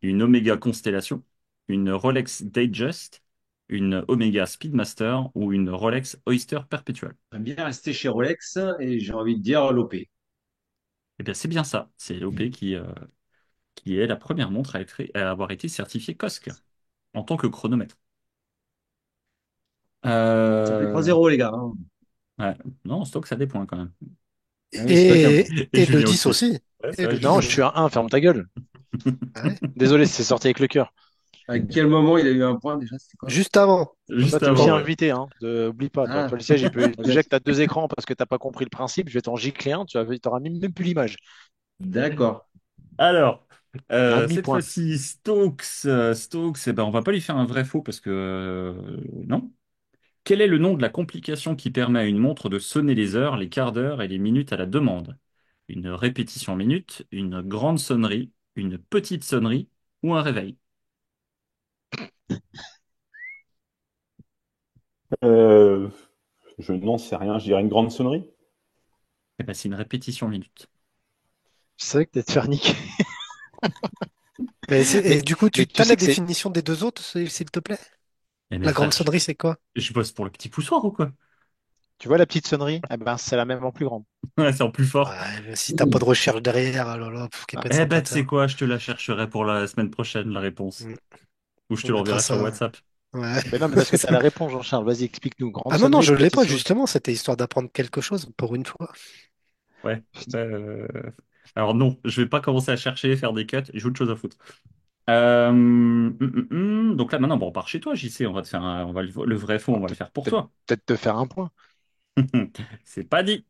Une Omega Constellation, une Rolex Datejust, une Omega Speedmaster ou une Rolex Oyster Perpetual? J'aime bien rester chez Rolex et j'ai envie de dire l'OP. Eh bien, c'est bien ça. C'est l'OP qui est la première montre à avoir été certifiée COSC en tant que chronomètre. Ça fait trois Euh, zéro les gars, hein. ouais. Non, on stocke ça des points quand même. Ah oui, stock un peu. Et Et le Julien 10 aussi. aussi. Ouais, c'est Et vrai, le Julien Non, 10 je aussi. suis aussi. à 1, ferme ta gueule. Ah ouais. Désolé, c'est sorti avec le cœur. À quel moment il a eu un point déjà? C'était quoi? Juste avant. Toi, Juste t'es aussi avant, ouais. invité, hein. Oublie pas, toi. Ah, Toi, le siège, ok. déjà que t'as deux écrans parce que t'as pas compris le principe, je vais t'en gicler un, t'auras même plus l'image. D'accord. Alors, Un cette demi-point. fois-ci, Stokes, eh ben, on va pas lui faire un vrai faux parce que non. Quel est le nom de la complication qui permet à une montre de sonner les heures, les quarts d'heure et les minutes à la demande? Une répétition minute, une grande sonnerie, une petite sonnerie ou un réveil? Euh, je n'en sais rien. Je dirais une grande sonnerie. Eh ben, c'est une répétition minute. Je savais que t'allais te faire niquer. Et Mais, du coup, mais tu tu as la sais que c'est. définition des deux autres, s'il te plaît? Eh ben, La frère, grande sonnerie, c'est quoi? je bosse pour le petit poussoir ou quoi? Tu vois la petite sonnerie? Eh ben, c'est la même en plus grande. Ouais, c'est en plus fort. Ouais, mais si t'as pas de recherche derrière, alors là, qu'il pète Eh son ben, tu sais patin. quoi, je te la chercherai pour la semaine prochaine, la réponse. Mm. Ou je te On mettra l'enverrai sur ça. WhatsApp. Ouais. Mais non, mais parce que t'as la réponse, Jean-Charles. Vas-y, explique-nous. Grande Ah non, non, sonnerie, je l'ai petite pas, sonnerie. justement. C'était histoire d'apprendre quelque chose pour une fois. Ouais. Alors non, je vais pas commencer à chercher, faire des cuts, j'ai autre chose à foutre. Donc là maintenant, bon, on part chez toi, JC, on va te faire on va le vrai faux, Bon, on va le faire pour peut-être, toi. peut-être te faire un point. C'est pas dit.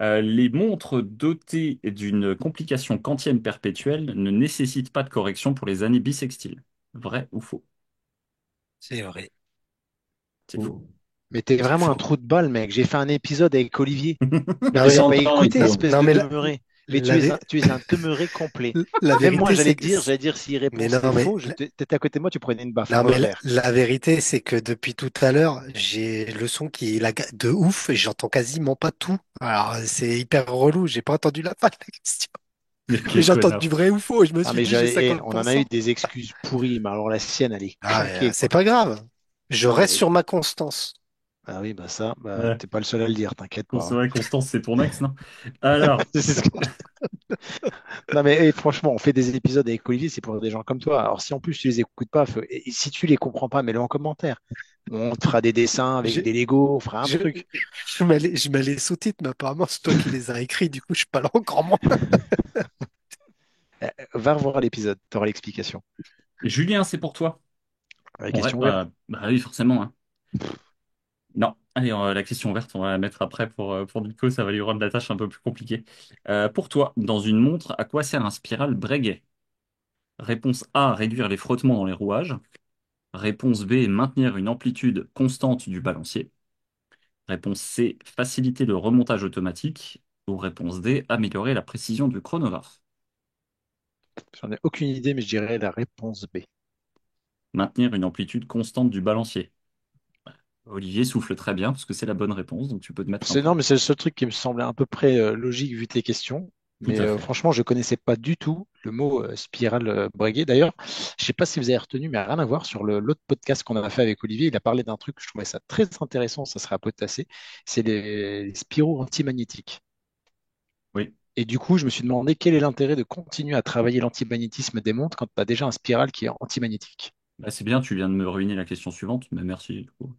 Les montres dotées d'une complication quantième perpétuelle ne nécessitent pas de correction pour les années bissextiles. Vrai ou faux? C'est vrai. C'est faux. Mais t'es C'est vraiment un faux. trou de balle, mec. J'ai fait un épisode avec Olivier. Mais Non, tu mais, n'as Sans pas temps, écouté, Nico. espèce non, de mais demeuré. Mais la, vé- tu es un demeuré complet. la Même moi, vérité, c'est que. j'allais dire, s'il répond Mais non, c'était mais faux, t'étais à côté de moi, tu prenais une baffe. non, mais Refaire. la vérité, c'est que depuis tout à l'heure, j'ai le son qui est de ouf et j'entends quasiment pas tout. Alors, c'est hyper relou. J'ai pas entendu la fin de la question. Mais Quel j'entends connard. du vrai ou faux. Je me Ah, suis mais dit, j'ai on en a eu 50%. des excuses pourries, mais alors la sienne, elle est Ah, claquée, c'est quoi. pas grave. Je Non, mais reste sur ma constance. ah oui, bah ça, bah, Ouais. t'es pas le seul à le dire, t'inquiète Bon, pas, c'est hein. vrai, Constance, c'est ton ex, non? Alors, C'est ce que- Non, mais franchement, on fait des épisodes avec Olivier, c'est pour des gens comme toi. Alors, si en plus tu les écoutes pas, et si tu les comprends pas, mets-le en commentaire. On te fera des dessins avec Je, des Legos, on fera un je, truc. je mets les sous-titres, mais apparemment, c'est toi qui les as écrits, du coup, je suis pas là encore moins. Va revoir l'épisode, tu auras l'explication. Julien, c'est pour toi. La question ouverte. Bah oui, forcément, hein. Non, allez, la question ouverte, on va la mettre après pour Nico, ça va lui rendre la tâche un peu plus compliquée. Pour toi, dans une montre, à quoi sert un spiral Breguet? Réponse A, réduire les frottements dans les rouages. Réponse B, maintenir une amplitude constante du balancier. Réponse C, faciliter le remontage automatique. Ou réponse D, améliorer la précision du chronographe. J'en ai aucune idée, mais je dirais la réponse B. Maintenir une amplitude constante du balancier. Olivier souffle très bien parce que c'est la bonne réponse, donc tu peux te mettre un Non, point. mais c'est le seul truc qui me semblait à peu près logique vu tes questions. Tout Mais à fait. franchement, je connaissais pas du tout le mot spirale Breguet. D'ailleurs, je sais pas si vous avez retenu, mais rien à voir sur l'autre podcast qu'on a fait avec Olivier. Il a parlé d'un truc, je trouvais ça très intéressant, ça serait à potasser. C'est les spiraux antimagnétiques. Oui. Et du coup, je me suis demandé quel est l'intérêt de continuer à travailler l'antimagnétisme des montres quand tu as déjà un spiral qui est antimagnétique. Bah, c'est bien, tu viens de me ruiner la question suivante, mais merci. Du coup.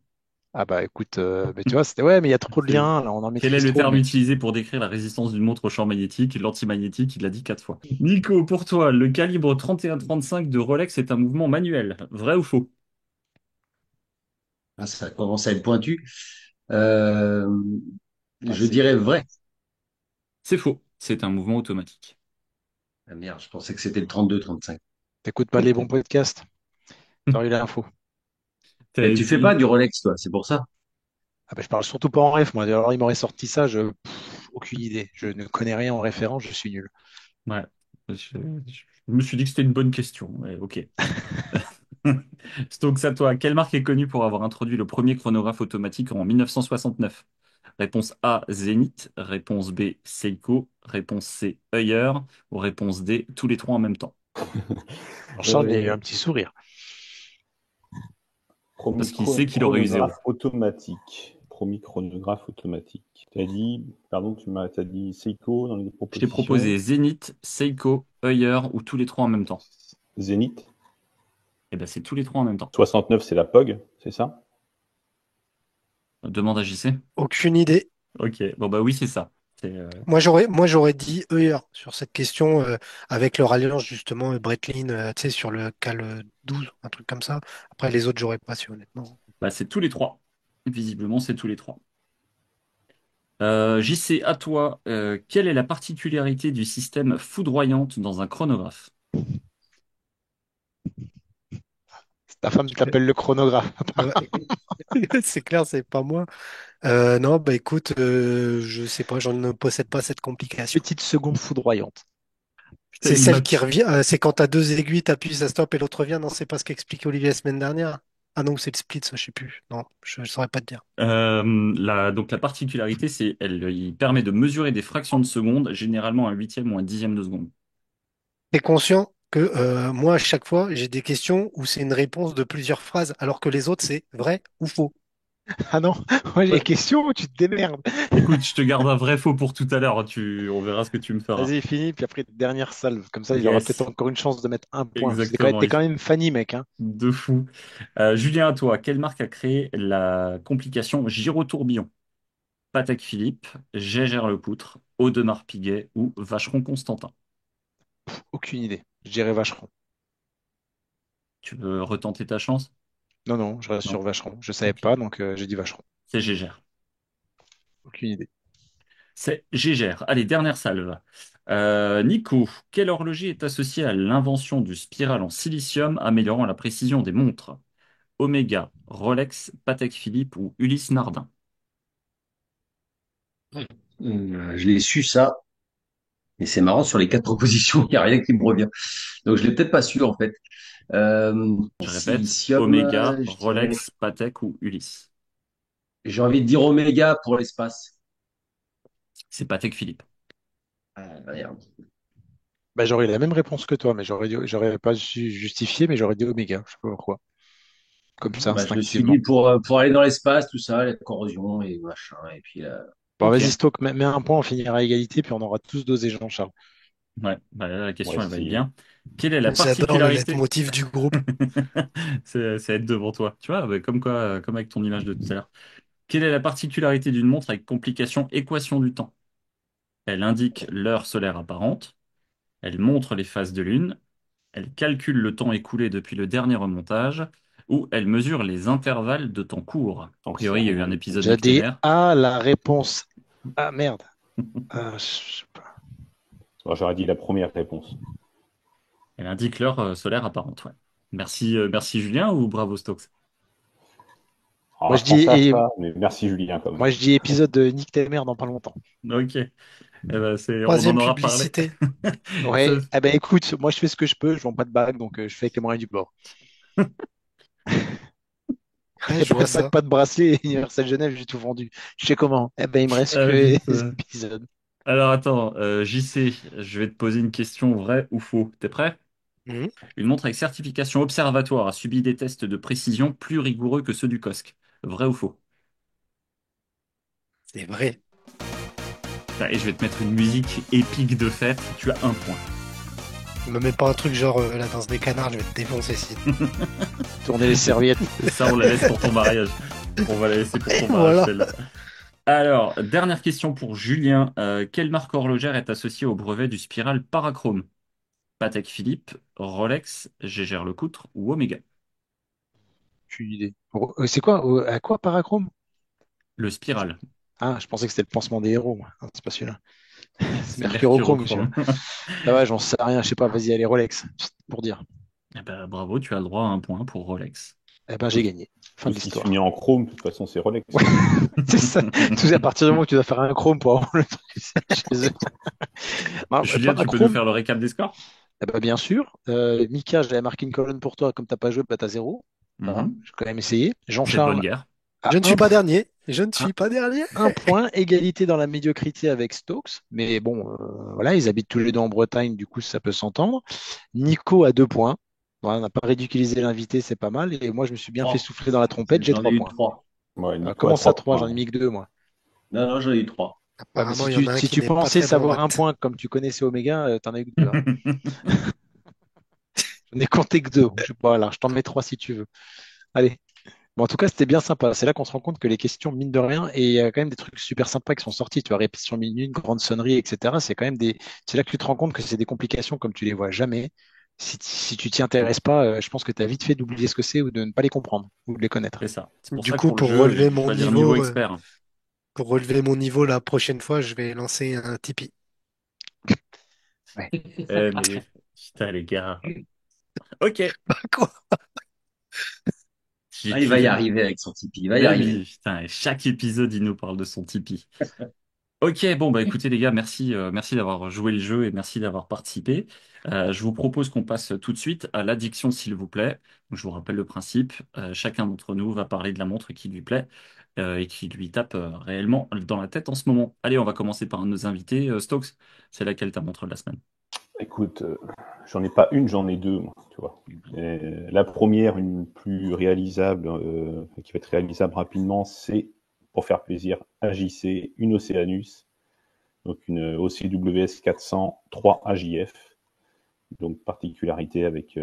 Ah bah écoute, mais tu vois, c'était ouais, mais il y a trop de C'est- liens, là, on en Quel est maîtrise le trop, terme mais utilisé pour décrire la résistance d'une montre au champ magnétique? L'antimagnétique, il l'a dit 4 fois. Nico, pour toi, le calibre 31-35 de Rolex est un mouvement manuel. Vrai ou faux? Ah, ça commence à être pointu. Euh, ah, je dirais vrai. C'est faux. C'est un mouvement automatique. Ah, merde, je pensais que c'était le 32-35. t'écoutes pas les bons podcasts, t'aurais eu l'info. T'as Mais tu fais pas essayé. du Rolex, toi, c'est pour ça. Ah bah, je parle surtout pas en ref, moi. Alors il m'aurait sorti ça, aucune idée. Je ne connais rien en référence, je suis nul. Ouais. Je me suis dit que c'était une bonne question. Ouais, ok. Donc, ça, toi, quelle marque est connue pour avoir introduit le premier chronographe automatique en 1969? Réponse A, Zenith. Réponse B, Seiko. Réponse C, Heuer. Ou réponse D, tous les trois en même temps. Alors Charles, il a eu Euh, un petit sourire. Parce qu'il sait qu'il aurait eu zéro. Chronographe automatique. Premier chronographe automatique. T'as dit, pardon, t'as dit Seiko dans les Je t'ai propositions. proposé Zenith, Seiko, Heuer ou tous les trois en même temps. Zénith. Eh ben, c'est tous les trois en même temps. 69, c'est la POG, c'est ça? Demande à JC. Aucune idée. Ok, bon bah oui, c'est ça. C'est, Moi, j'aurais dit Euler sur cette question, avec leur alliance, justement, Breitling, tu sais, sur le cal 12, un truc comme ça. Après, les autres, j'aurais pas su, honnêtement. bah, c'est tous les trois. Visiblement, c'est tous les trois. JC, à toi, quelle est la particularité du système foudroyante dans un chronographe? Ta femme t'appelle le chronographe. Ouais. C'est clair, c'est pas moi. Non, bah écoute, je sais pas, j'en ne possède pas cette complication. Petite seconde foudroyante. Putain, C'est il celle m'a qui tué. revient, c'est quand t'as deux aiguilles, t'appuies, ça stop et l'autre revient. Non, c'est pas ce qu'expliquait Olivier la semaine dernière. Ah non, c'est le split, ça, je sais plus. Non, je saurais pas te dire. Donc la particularité, c'est il permet de mesurer des fractions de seconde, généralement un huitième ou un dixième de seconde. T'es conscient que moi, à chaque fois, j'ai des questions où c'est une réponse de plusieurs phrases, alors que les autres, c'est vrai ou faux. Ah non, moi j'ai des Ouais. questions où tu te démerdes. Écoute, je te garde un vrai faux pour tout à l'heure. On verra ce que tu me feras. Vas-y, fini, puis après, dernière salve. Comme ça, il aura peut-être Yes, encore une chance de mettre un point. Parce que exactement. t'es quand même Fanny, mec, hein. De fou. Julien, à toi, quelle marque a créé la complication gyrotourbillon? Patek Philippe, Jaeger-LeCoultre, Audemars Piguet ou Vacheron Constantin? Aucune idée. Je dirais Vacheron. Tu veux retenter ta chance? Non, non, je reste Non. sur Vacheron. Je savais Ok. pas, donc j'ai dit Vacheron. C'est Jaeger. Aucune idée. C'est Jaeger. Allez, dernière salve. Nico, quel horloger est associé à l'invention du spiral en silicium améliorant la précision des montres? Omega, Rolex, Patek Philippe ou Ulysse Nardin? Je l'ai su, ça. Et c'est marrant, sur les quatre propositions, il n'y a rien qui me revient. Donc, je l'ai peut-être pas su, en fait. En Je répète, silicium, Omega, je dirais, Rolex, Patek ou Ulysse. j'ai envie de dire Oméga pour l'espace. C'est Patek Philippe. Ah, merde. Bah, j'aurais eu la même réponse que toi, mais j'aurais pas su justifier, mais j'aurais dit Oméga. Je sais pas pourquoi. Comme ça, Bah, je me suis dit instinctivement. pour aller dans l'espace, tout ça, la corrosion et machin. Et puis là, Bon, Ok. vas-y, Stoke, mets un point, on finira à égalité, puis on aura tous dosé Jean-Charles. Ouais, bah là, la question, Ouais, elle va être si. bien. Quelle est la J'adore le particularité? leitmotiv du groupe. C'est être devant toi. Tu vois, bah, comme quoi, comme avec ton image de tout à l'heure. Quelle est la particularité d'une montre avec complication équation du temps? Elle indique l'heure solaire apparente, elle montre les phases de lune, elle calcule le temps écoulé depuis le dernier remontage, ou elle mesure les intervalles de temps court. A priori, il y a eu un Ancien. épisode J'ai dit nicténaire. A, la réponse. Ah merde. Ah, je sais pas. Bon, j'aurais dit la première réponse. Elle indique l'heure solaire apparente, ouais. Merci, merci Julien ou bravo Stokes? Moi Alors, je je dis pensais à et ça, mais merci Julien quand même. moi je dis épisode de Nick ta mère dans pas longtemps. Ok. Eh ben, on en Troisième aura parlé. publicité. Ça, Ouais. Eh ben écoute, moi je fais ce que je peux, je vends pas de bague, donc je fais avec les moyens du bord. Ouais, Et je pas vois de bague, ça. pas de bracelet, Universal Genève, j'ai tout vendu. Je sais comment. Eh ben il me reste que les putain. épisodes. Alors attends, JC, je vais te poser une question vraie ou faux. T'es prêt? Mhm. Une montre avec certification observatoire a subi des tests de précision plus rigoureux que ceux du COSC. Vrai ou faux? C'est vrai. Et je vais te mettre une musique épique de fête. Tu as un point. Me mets pas un truc genre la danse des canards, je vais te défoncer si. Tournez les serviettes. Ça, on la laisse pour ton mariage. On va la laisser pour ton mariage, Voilà. celle-là. Alors, dernière question pour Julien. Quelle marque horlogère est associée au brevet du spiral parachrome? Patek Philippe, Rolex, Gégère Lecoutre ou Omega? Aucune idée. C'est quoi? À quoi Parachrome? Le spiral, Ah, je pensais que c'était le pansement des héros, moi. Ah, c'est pas celui-là. C'est c'est Mercurochrome, celui-là. mercurochrome. Ah ouais, j'en sais rien, je sais pas, vas-y, allez, Rolex, pour dire. Eh ben, bravo, tu as le droit à un point pour Rolex. Eh ben, j'ai Tout, gagné. Fin tout de ce qui se finit l'histoire. en chrome, de toute façon, c'est Rolex. Ouais, c'est ça. Tout à partir du moment où tu dois faire un chrome pour avoir le truc chez eux. Non, Julien, tu peux nous Parachrome, faire le récap des scores? eh ben, bien sûr. Mika, j'avais marqué une colonne pour toi, comme t'as pas joué, bah t'as zéro. Voilà, Mhm. j'ai quand même essayé. C'est de bonne Jean-Charles guerre. a Je ne suis pas dernier. Je ne un, suis pas dernier. un point, égalité dans la médiocrité avec Stokes. Mais bon, voilà, ils habitent tous les deux en Bretagne, du coup, ça peut s'entendre. Nico a 2 points. Voilà, on n'a pas ridiculisé l'invité, c'est pas mal. Et moi, je me suis bien fait 3. souffler dans la trompette, j'ai J'en ai trois eu points. 3. Ouais, Nico a Comment ça, 3 trois? points. J'en ai mis que 2, moi. Non, non, j'en ai eu 3. Ouais, mais Apparemment, il y en a un si qui tu n'est pas pensais très bon en savoir un maths. point comme tu connaissais Oméga, t'en as eu que 2. Hein. Je n'ai compté que 2. Je sais pas, là, je t'en mets 3 si tu veux. Allez. Bon, en tout cas, c'était bien sympa. C'est là qu'on se rend compte que les questions, mine de rien, et il y a quand même des trucs super sympas qui sont sortis. Tu vois, répétition minute, grande sonnerie, etc. C'est quand même des. C'est là que tu te rends compte que c'est des complications comme tu les vois jamais. Si tu t'y intéresses pas, je pense que tu as vite fait d'oublier ce que c'est ou de ne pas les comprendre ou de les connaître. C'est ça. C'est pour Du ça que coup, pour le jeu, j'ai dû choisir niveau expert. pour relever mon niveau la prochaine fois, je vais lancer un Tipeee. Ouais. Eh, mais putain, les gars. Ok. Quoi? J'ai Ah, il va y prévu. arriver avec son Tipeee. Il va y Mais arriver. oui, putain, et chaque épisode, il nous parle de son Tipeee. Ok, bon, bah écoutez, les gars, merci, merci d'avoir joué le jeu et merci d'avoir participé. Je vous propose qu'on passe tout de suite à l'addiction, s'il vous plaît. Donc, je vous rappelle le principe. Chacun d'entre nous va parler de la montre qui lui plaît et qui lui tape réellement dans la tête en ce moment. Allez, on va commencer par un de nos invités. Stokes, c'est laquelle ta montre de la semaine? Écoute, j'en ai pas une, j'en ai deux, moi, tu vois. Et la première, une plus réalisable, qui va être réalisable rapidement, c'est, pour faire plaisir, AJC, une Oceanus, donc une OCWS 400 3 AJF. Donc particularité avec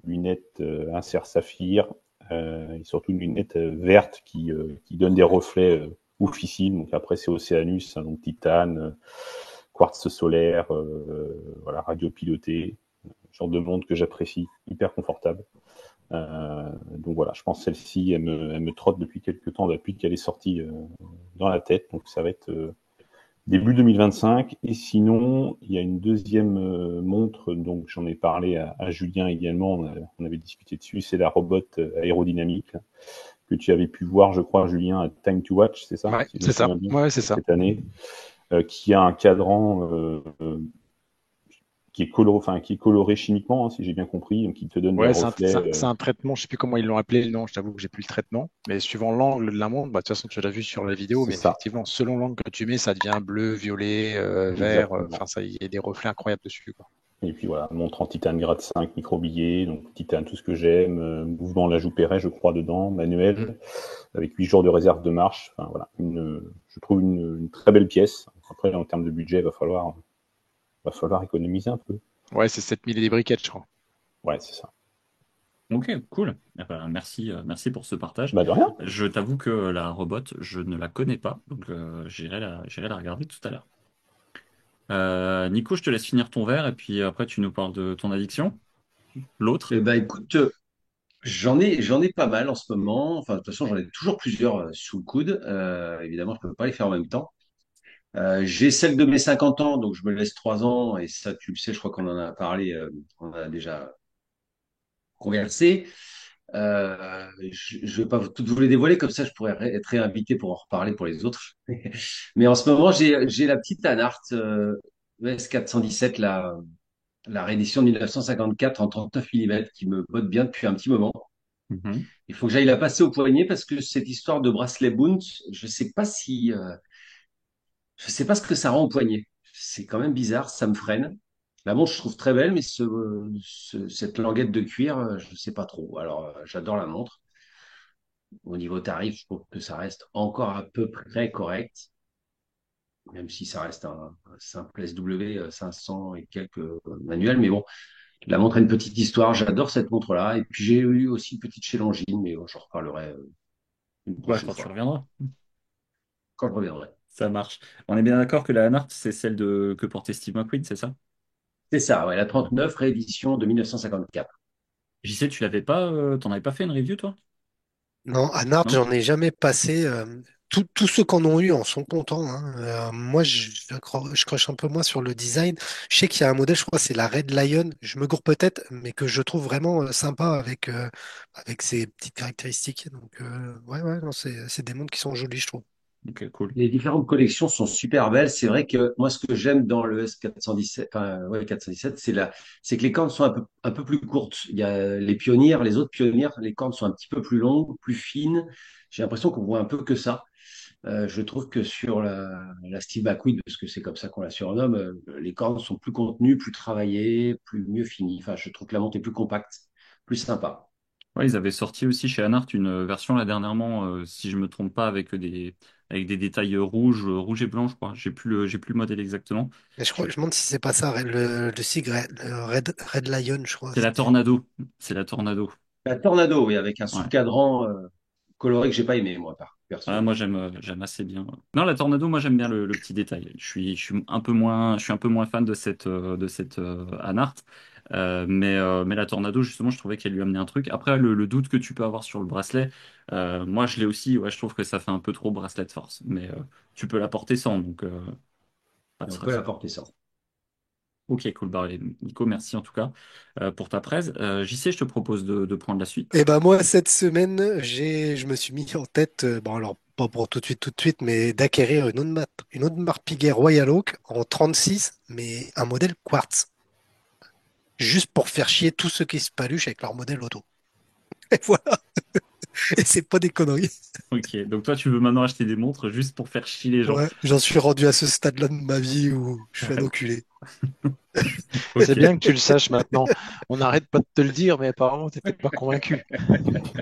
lunettes insert saphir et surtout une lunette verte qui donne des reflets oufissimes. Donc après c'est Oceanus, hein, donc titane, quartz solaire, voilà, radio piloté, genre de montre que j'apprécie, hyper confortable. Donc voilà, je pense que celle-ci, elle me trotte depuis quelques temps, depuis qu'elle est sortie dans la tête. Donc ça va être début 2025. Et sinon, il y a une deuxième montre, donc j'en ai parlé à Julien également, on avait discuté dessus, c'est la robot aérodynamique là, que tu avais pu voir, je crois, Julien, à Time to Watch, c'est ça? Ouais, Si je me c'est ça. souviens bien, Ouais, c'est ça. cette année, qui a un cadran qui est coloré chimiquement, hein, si j'ai bien compris, donc qui te donne des Ouais, reflets. c'est un traitement, je sais plus comment ils l'ont appelé le nom, je t'avoue que j'ai plus le traitement, mais suivant l'angle de la montre, bah, de toute façon tu l'as vu sur la vidéo, C'est mais ça, effectivement, selon l'angle que tu mets, ça devient bleu, violet, vert, exactement. enfin ça, il y a des reflets incroyables dessus, quoi. Et puis voilà, montre en titane grade 5, micro-billet, donc titane, tout ce que j'aime, mouvement l'ajout Perret, je crois, dedans, manuel, avec 8 jours de réserve de marche. Enfin voilà, je trouve une très belle pièce. Après, en termes de budget, il va falloir Va falloir économiser un peu. Ouais, c'est 7000 et des briquettes, je crois. Ouais, c'est ça. Ok, cool. Eh ben, merci, merci pour ce partage. Bah de rien. Je t'avoue que la robot, je ne la connais pas, donc j'irai la regarder tout à l'heure. Nico, je te laisse finir ton verre et puis après tu nous parles de ton addiction. L'autre. Eh ben, écoute, j'en ai pas mal en ce moment. Enfin, de toute façon, j'en ai toujours plusieurs sous le coude. Évidemment, je peux pas les faire en même temps. J'ai celle de mes 50 ans, donc je me laisse 3 ans, et ça, tu le sais, je crois qu'on en a parlé, on en a déjà conversé. Je vais pas toutes vous les dévoiler, comme ça, je pourrais être réinvité pour en reparler pour les autres. Mais en ce moment, j'ai la petite Anart ES 417, la réédition de 1954 en 39 mm, qui me botte bien depuis un petit moment. Mhm. Il faut que j'aille la passer au poignet parce que cette histoire de bracelet Bund, je sais pas ce que ça rend au poignet. C'est quand même bizarre, ça me freine. La montre, je trouve très belle, mais cette languette de cuir, je sais pas trop. Alors, j'adore la montre. Au niveau tarif, je trouve que ça reste encore à peu près correct, même si ça reste un simple SW 500 et quelques manuels. Mais bon, la montre a une petite histoire. J'adore cette montre-là. Et puis, j'ai eu aussi une petite chez Longines, mais j'en reparlerai une Ouais, prochaine quand tu fois, reviendras. quand je reviendrai. Ça marche. On est bien d'accord que la Hanart, c'est celle que portait Steve McQueen, c'est ça? C'est ça, ouais, la 39 réédition de 1954. J'y sais, tu l'avais pas, t'en avais pas fait une review, toi? Non, à Nantes, Non? j'en ai jamais passé. Tous ceux qu'en ont eu en sont contents, hein. Moi, je croche un peu moins sur le design. Je sais qu'il y a un modèle, je crois, c'est la Red Lion. Je me gourre peut-être, mais que je trouve vraiment sympa avec ses petites caractéristiques. Donc, ouais, ouais, non, c'est des montres qui sont jolies, je trouve. Ok, cool. Les différentes collections sont super belles. C'est vrai que moi, ce que j'aime dans le S417, enfin, ouais, 417, c'est que les cornes sont un peu plus courtes. Il y a les pionnières, les autres pionnières, les cornes sont un petit peu plus longues, plus fines. J'ai l'impression qu'on voit un peu que ça. Je trouve que sur la Steve McQueen, parce que c'est comme ça qu'on la surnomme, les cornes sont plus contenues, plus travaillées, plus mieux finies. Enfin, je trouve que la montre est plus compacte, plus sympa. Ouais, ils avaient sorti aussi chez Hanart une version là dernièrement, si je me trompe pas, avec des détails rouges, rouge et blanc, je crois. J'ai plus le modèle exactement. Mais Je- je me demande si c'est pas ça, le Sigret, le Red Lion, je crois. C'est la Tornado. C'est la Tornado. La Tornado, oui, avec un Ouais. sous-cadran coloré que j'ai pas aimé, moi, Ah, perso. moi j'aime assez bien. Non, la Tornado, moi j'aime bien le petit détail. Je suis un peu moins fan de cette Anart. Mais la Tornado, justement, je trouvais qu'elle lui amenait un truc. Après, le doute que tu peux avoir sur le bracelet, moi je l'ai aussi. Ouais, je trouve que ça fait un peu trop bracelet de force. Mais tu peux la porter sans, donc pas de On peut stress. la porter ça. Ok, cool. Bah, Nico, merci en tout cas pour ta presse. JC, je te propose de prendre la suite. Et ben moi, cette semaine, je me suis mis en tête, bon alors pas pour tout de suite, mais d'acquérir une autre marque Piguet Royal Oak en 36, mais un modèle quartz, juste pour faire chier tous ceux qui se paluchent avec leur modèle auto. Et voilà, et c'est pas des conneries. Ok, donc toi tu veux maintenant acheter des montres juste pour faire chier les gens. Ouais, j'en suis rendu à ce stade-là de ma vie où je suis un enculé. C'est Ok. bien que tu le saches maintenant. On n'arrête pas de te le dire, mais apparemment, tu n'étais pas convaincu.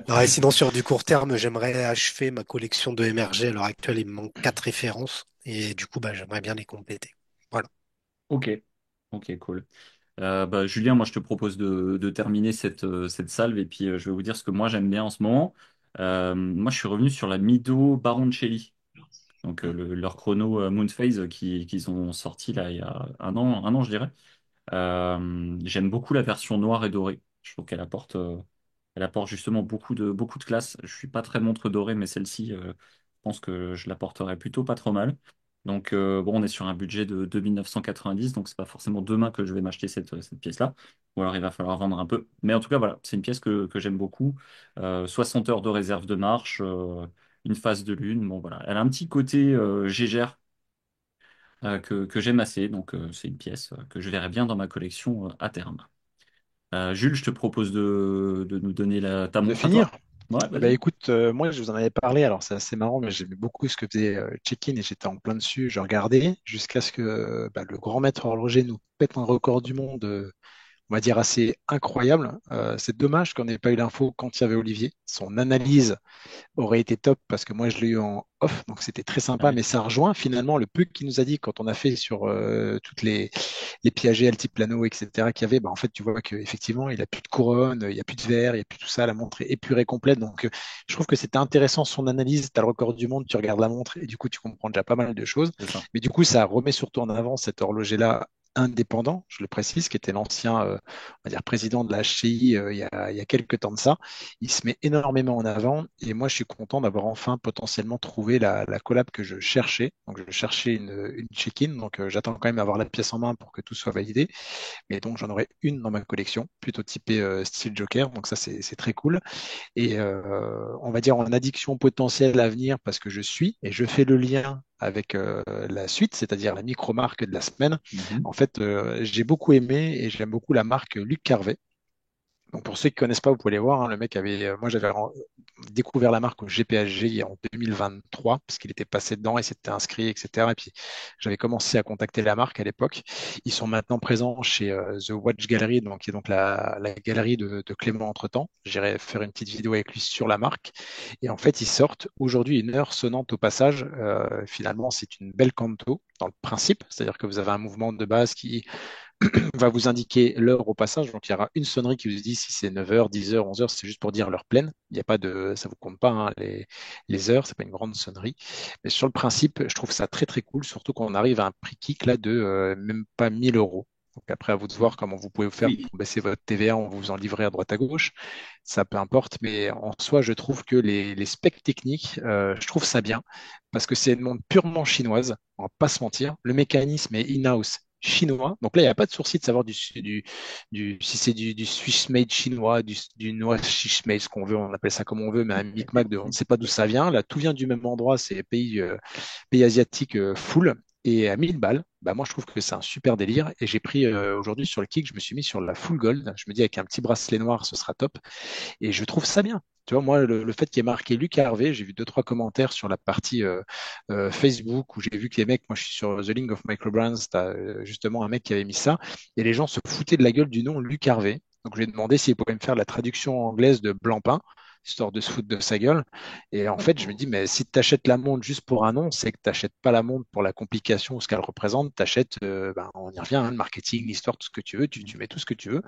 Non, et sinon, sur du court terme, j'aimerais achever ma collection de MRG. À l'heure actuelle, il me manque 4 références, et du coup, bah, j'aimerais bien les compléter. Voilà. Ok, ok, cool. Bah, Julien, moi je te propose de terminer cette salve et puis je vais vous dire ce que moi j'aime bien en ce moment. Moi je suis revenu sur la Mido Baroncelli, donc leur chrono Moonphase qu'ils ont sorti là il y a un an je dirais. J'aime beaucoup la version noire et dorée. Je trouve elle apporte justement beaucoup de classe. Je suis pas très montre dorée, mais celle-ci, je pense que je la porterai plutôt pas trop mal. Donc bon, on est sur un budget de 2990, donc c'est pas forcément demain que je vais m'acheter cette pièce-là. Ou alors il va falloir vendre un peu. Mais en tout cas, voilà, c'est une pièce que j'aime beaucoup. 60 heures de réserve de marche, une phase de lune. Bon voilà, elle a un petit côté gégère que j'aime assez. Donc c'est une pièce que je verrai bien dans ma collection à terme. Jules, je te propose de nous donner ta De montre à finir? toi. Ouais, Eh ben, vas-y. écoute, moi, je vous en avais parlé. Alors, c'est assez marrant, mais j'aimais beaucoup ce que faisait Check-in et j'étais en plein dessus. Je regardais jusqu'à ce que le grand maître horloger nous pète un record du monde on va dire, assez incroyable. C'est dommage qu'on n'ait pas eu l'info quand il y avait Olivier. Son analyse aurait été top parce que moi je l'ai eu en off, donc c'était très Ah sympa, oui, mais ça rejoint finalement le peu qu'il nous a dit quand on a fait sur toutes les piagés, altiplano, etc. qu'il y avait, bah, en fait tu vois qu'effectivement il a plus de couronne, il n'y a plus de verre, il n'y a plus tout ça, la montre est épurée complète, donc je trouve que c'était intéressant son analyse, tu as le record du monde, tu regardes la montre et du coup tu comprends déjà pas mal de choses, c'est ça. mais du coup ça remet surtout en avant cet horloger-là indépendant, je le précise, qui était l'ancien on va dire, président de la HCI il y a quelques temps de ça. Il se met énormément en avant et moi je suis content d'avoir enfin potentiellement trouvé la collab que je cherchais. Donc je cherchais une check-in, donc j'attends quand même avoir la pièce en main pour que tout soit validé. Mais donc j'en aurai une dans ma collection, plutôt typée style Joker, donc ça c'est très cool. Et on va dire en addiction potentielle à venir parce que je suis et je fais le lien avec la suite, c'est-à-dire la micro-marque de la semaine. Mhm. En fait, j'ai beaucoup aimé et j'aime beaucoup la marque Luc Carvet. Donc pour ceux qui connaissent pas, vous pouvez les voir, hein. Le mec avait, moi j'avais découvert la marque au GPHG en 2023 parce qu'il était passé dedans et s'était inscrit, etc. Et puis j'avais commencé à contacter la marque à l'époque. Ils sont maintenant présents chez The Watch Gallery, donc qui est donc la galerie de Clément Entretemps. J'irai faire une petite vidéo avec lui sur la marque. Et en fait, ils sortent aujourd'hui une heure sonnante au passage. Finalement, c'est une belle canto dans le principe, c'est-à-dire que vous avez un mouvement de base qui va vous indiquer l'heure au passage. Donc, il y aura une sonnerie qui vous dit si c'est 9h, 10h, 11h, c'est juste pour dire l'heure pleine. Il n'y a pas de, ça vous compte pas, hein, les heures, c'est pas une grande sonnerie. Mais sur le principe, je trouve ça très, très cool, surtout quand on arrive à un prix kick là de même pas 1000 euros. Donc après, à vous de voir comment vous pouvez faire Oui. pour baisser votre TVA en vous en livrer à droite à gauche. Ça peu importe, mais en soi, je trouve que les specs techniques, je trouve ça bien parce que c'est une montre purement chinoise, on va pas se mentir. Le mécanisme est in-house chinois. Donc là, il n'y a pas de sourcil de savoir si c'est du Swiss made chinois, du noir Swiss made, ce qu'on veut, on appelle ça comme on veut, mais un micmac de, on ne sait pas d'où ça vient. Là, tout vient du même endroit, c'est pays asiatique full. Et à 1000 balles, bah moi je trouve que c'est un super délire. Et j'ai pris aujourd'hui sur le kick, je me suis mis sur la full gold. Je me dis avec un petit bracelet noir, ce sera top. Et je trouve ça bien. Tu vois, moi, le fait qu'il y ait marqué Luc Hervé, j'ai vu deux, trois commentaires sur la partie Facebook où j'ai vu que les mecs, moi je suis sur The Link of Microbrands, t'as justement un mec qui avait mis ça, et les gens se foutaient de la gueule du nom Luc Hervé. Donc je lui ai demandé s'il pouvait me faire la traduction anglaise de Blancpain, histoire de se foutre de sa gueule. Et en fait, je me dis, mais si tu achètes la montre juste pour un nom, c'est que tu n'achètes pas la montre pour la complication ou ce qu'elle représente, tu achètes, on y revient, hein, le marketing, l'histoire, tout ce que tu veux, tu mets tout ce que tu veux.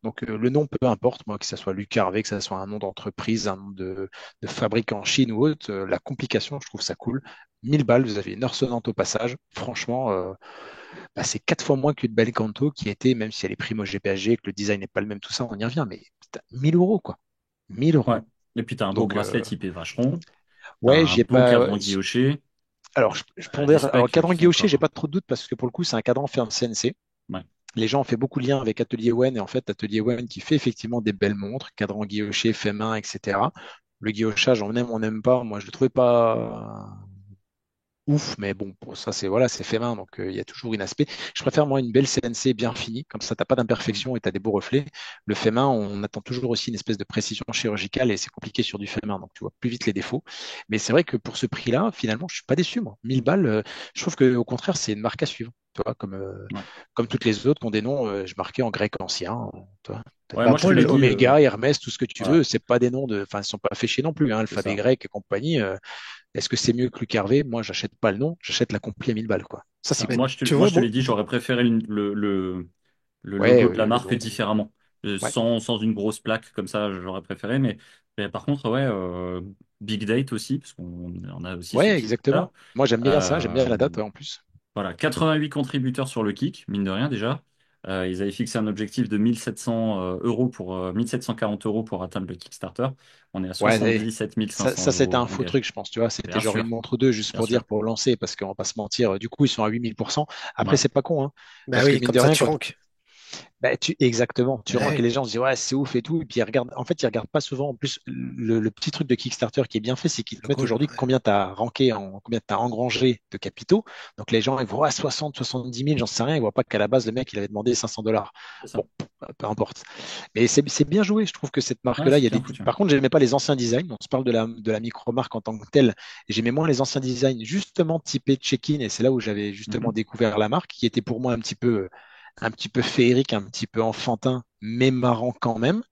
Donc le nom, peu importe, moi, que ce soit Luc Harvey, que ce soit un nom d'entreprise, un nom de fabrique en Chine ou autre, la complication, je trouve ça cool. 1000 balles, vous avez une heure sonnante au passage. Franchement, bah, c'est 4 fois moins qu'une belle Canto qui était, même si elle est prime au GPHG, que le design n'est pas le même, tout ça, on y revient, mais putain, 1000 euros, quoi. 1000 Ouais. euros. Et puis, tu as un beau Donc, bracelet typé vacheron, tu as ouais, un j'y ai beau pas. cadran guilloché, Alors, je des pondère. Alors, specs cadran qui sont guilloché, j'ai encore. pas trop de doute parce que pour le coup, c'est un cadran fait en CNC. Ouais. Les gens ont fait beaucoup de liens avec Atelier Wen et en fait, Atelier Wen qui fait effectivement des belles montres, cadran guilloché, fait main, etc. Le guillochage, on n'aime pas. Moi, je le trouvais pas ouf, mais bon, pour ça, c'est voilà, c'est fait main, donc il y a toujours un aspect. Je préfère moi une belle CNC bien finie, comme ça, t'as pas Mm. d'imperfection et t'as des beaux reflets. Le fait main, on attend toujours aussi une espèce de précision chirurgicale et c'est compliqué sur du fait main, donc tu vois plus vite les défauts. Mais c'est vrai que pour ce prix-là, finalement, je suis pas déçu, moi. 1000 balles, je trouve que au contraire, c'est une marque à suivre. Tu vois, Ouais. comme toutes les autres qui ont des noms, je marquais en grec ancien. Tu vois. Ouais, moi, je te Apple, l'ai dit. Omega, Hermès, tout ce que tu Voilà, veux, c'est pas des noms de, enfin, ils sont pas fait chier non plus, hein, c'est alphabet ça. grec et compagnie. Est-ce que c'est mieux que Luc Hervé? Moi, j'achète pas le nom, j'achète la compli à 1000 balles, quoi. Ça, c'est Ça. cool. Tu Moi, vois, je te moi, l'ai dit, j'aurais préféré le Ouais, logo de la le marque logo. différemment. Ouais, Sans une grosse plaque comme ça, j'aurais préféré. Mais par contre, ouais, Big Date aussi, parce qu'on on a aussi ce ouais, titre-là. exactement. Moi, j'aime bien ça, j'aime bien Euh, la date, ouais, en plus. voilà, 88 contributeurs sur le kick, mine de rien déjà. Ils avaient fixé un objectif de 1700 euros 1740 euros pour atteindre le Kickstarter. On est à Ouais, 77 500 c'était euros un faux engagés. truc, je pense, tu vois. C'était Bien genre une sûr, montre 2 juste bien pour dire, sûr. pour lancer, parce qu'on va pas se mentir. Du coup, ils sont à 8000%. Après, Ouais. c'est pas con, hein. bah Parce que oui, mine comme de ça rien, tu quand ranks. bah, exactement, tu Bah rends que oui. les gens se disent ouais, c'est ouf et tout, et puis ils regardent, en fait, ils regardent pas souvent. En plus, le petit truc de Kickstarter qui est bien fait, c'est qu'ils te Le mettent goal, aujourd'hui ouais. combien tu as ranké, combien tu as engrangé de capitaux. Donc les gens, ils voient 60, 70 000, j'en sais rien, ils voient pas qu'à la base, le mec, il avait demandé 500 $. C'est ça. Bon, peu importe. Mais c'est bien joué, je trouve que cette Ouais, marque-là, il c'est y a bien des. foutu. Par contre, j'aimais pas les anciens designs. On se parle de la micro-marque en tant que telle, et j'aimais moins les anciens designs, justement typés check-in, et c'est là où j'avais justement Mhm. découvert la marque, qui était pour moi un petit peu un petit peu féerique, un petit peu enfantin, mais marrant quand même.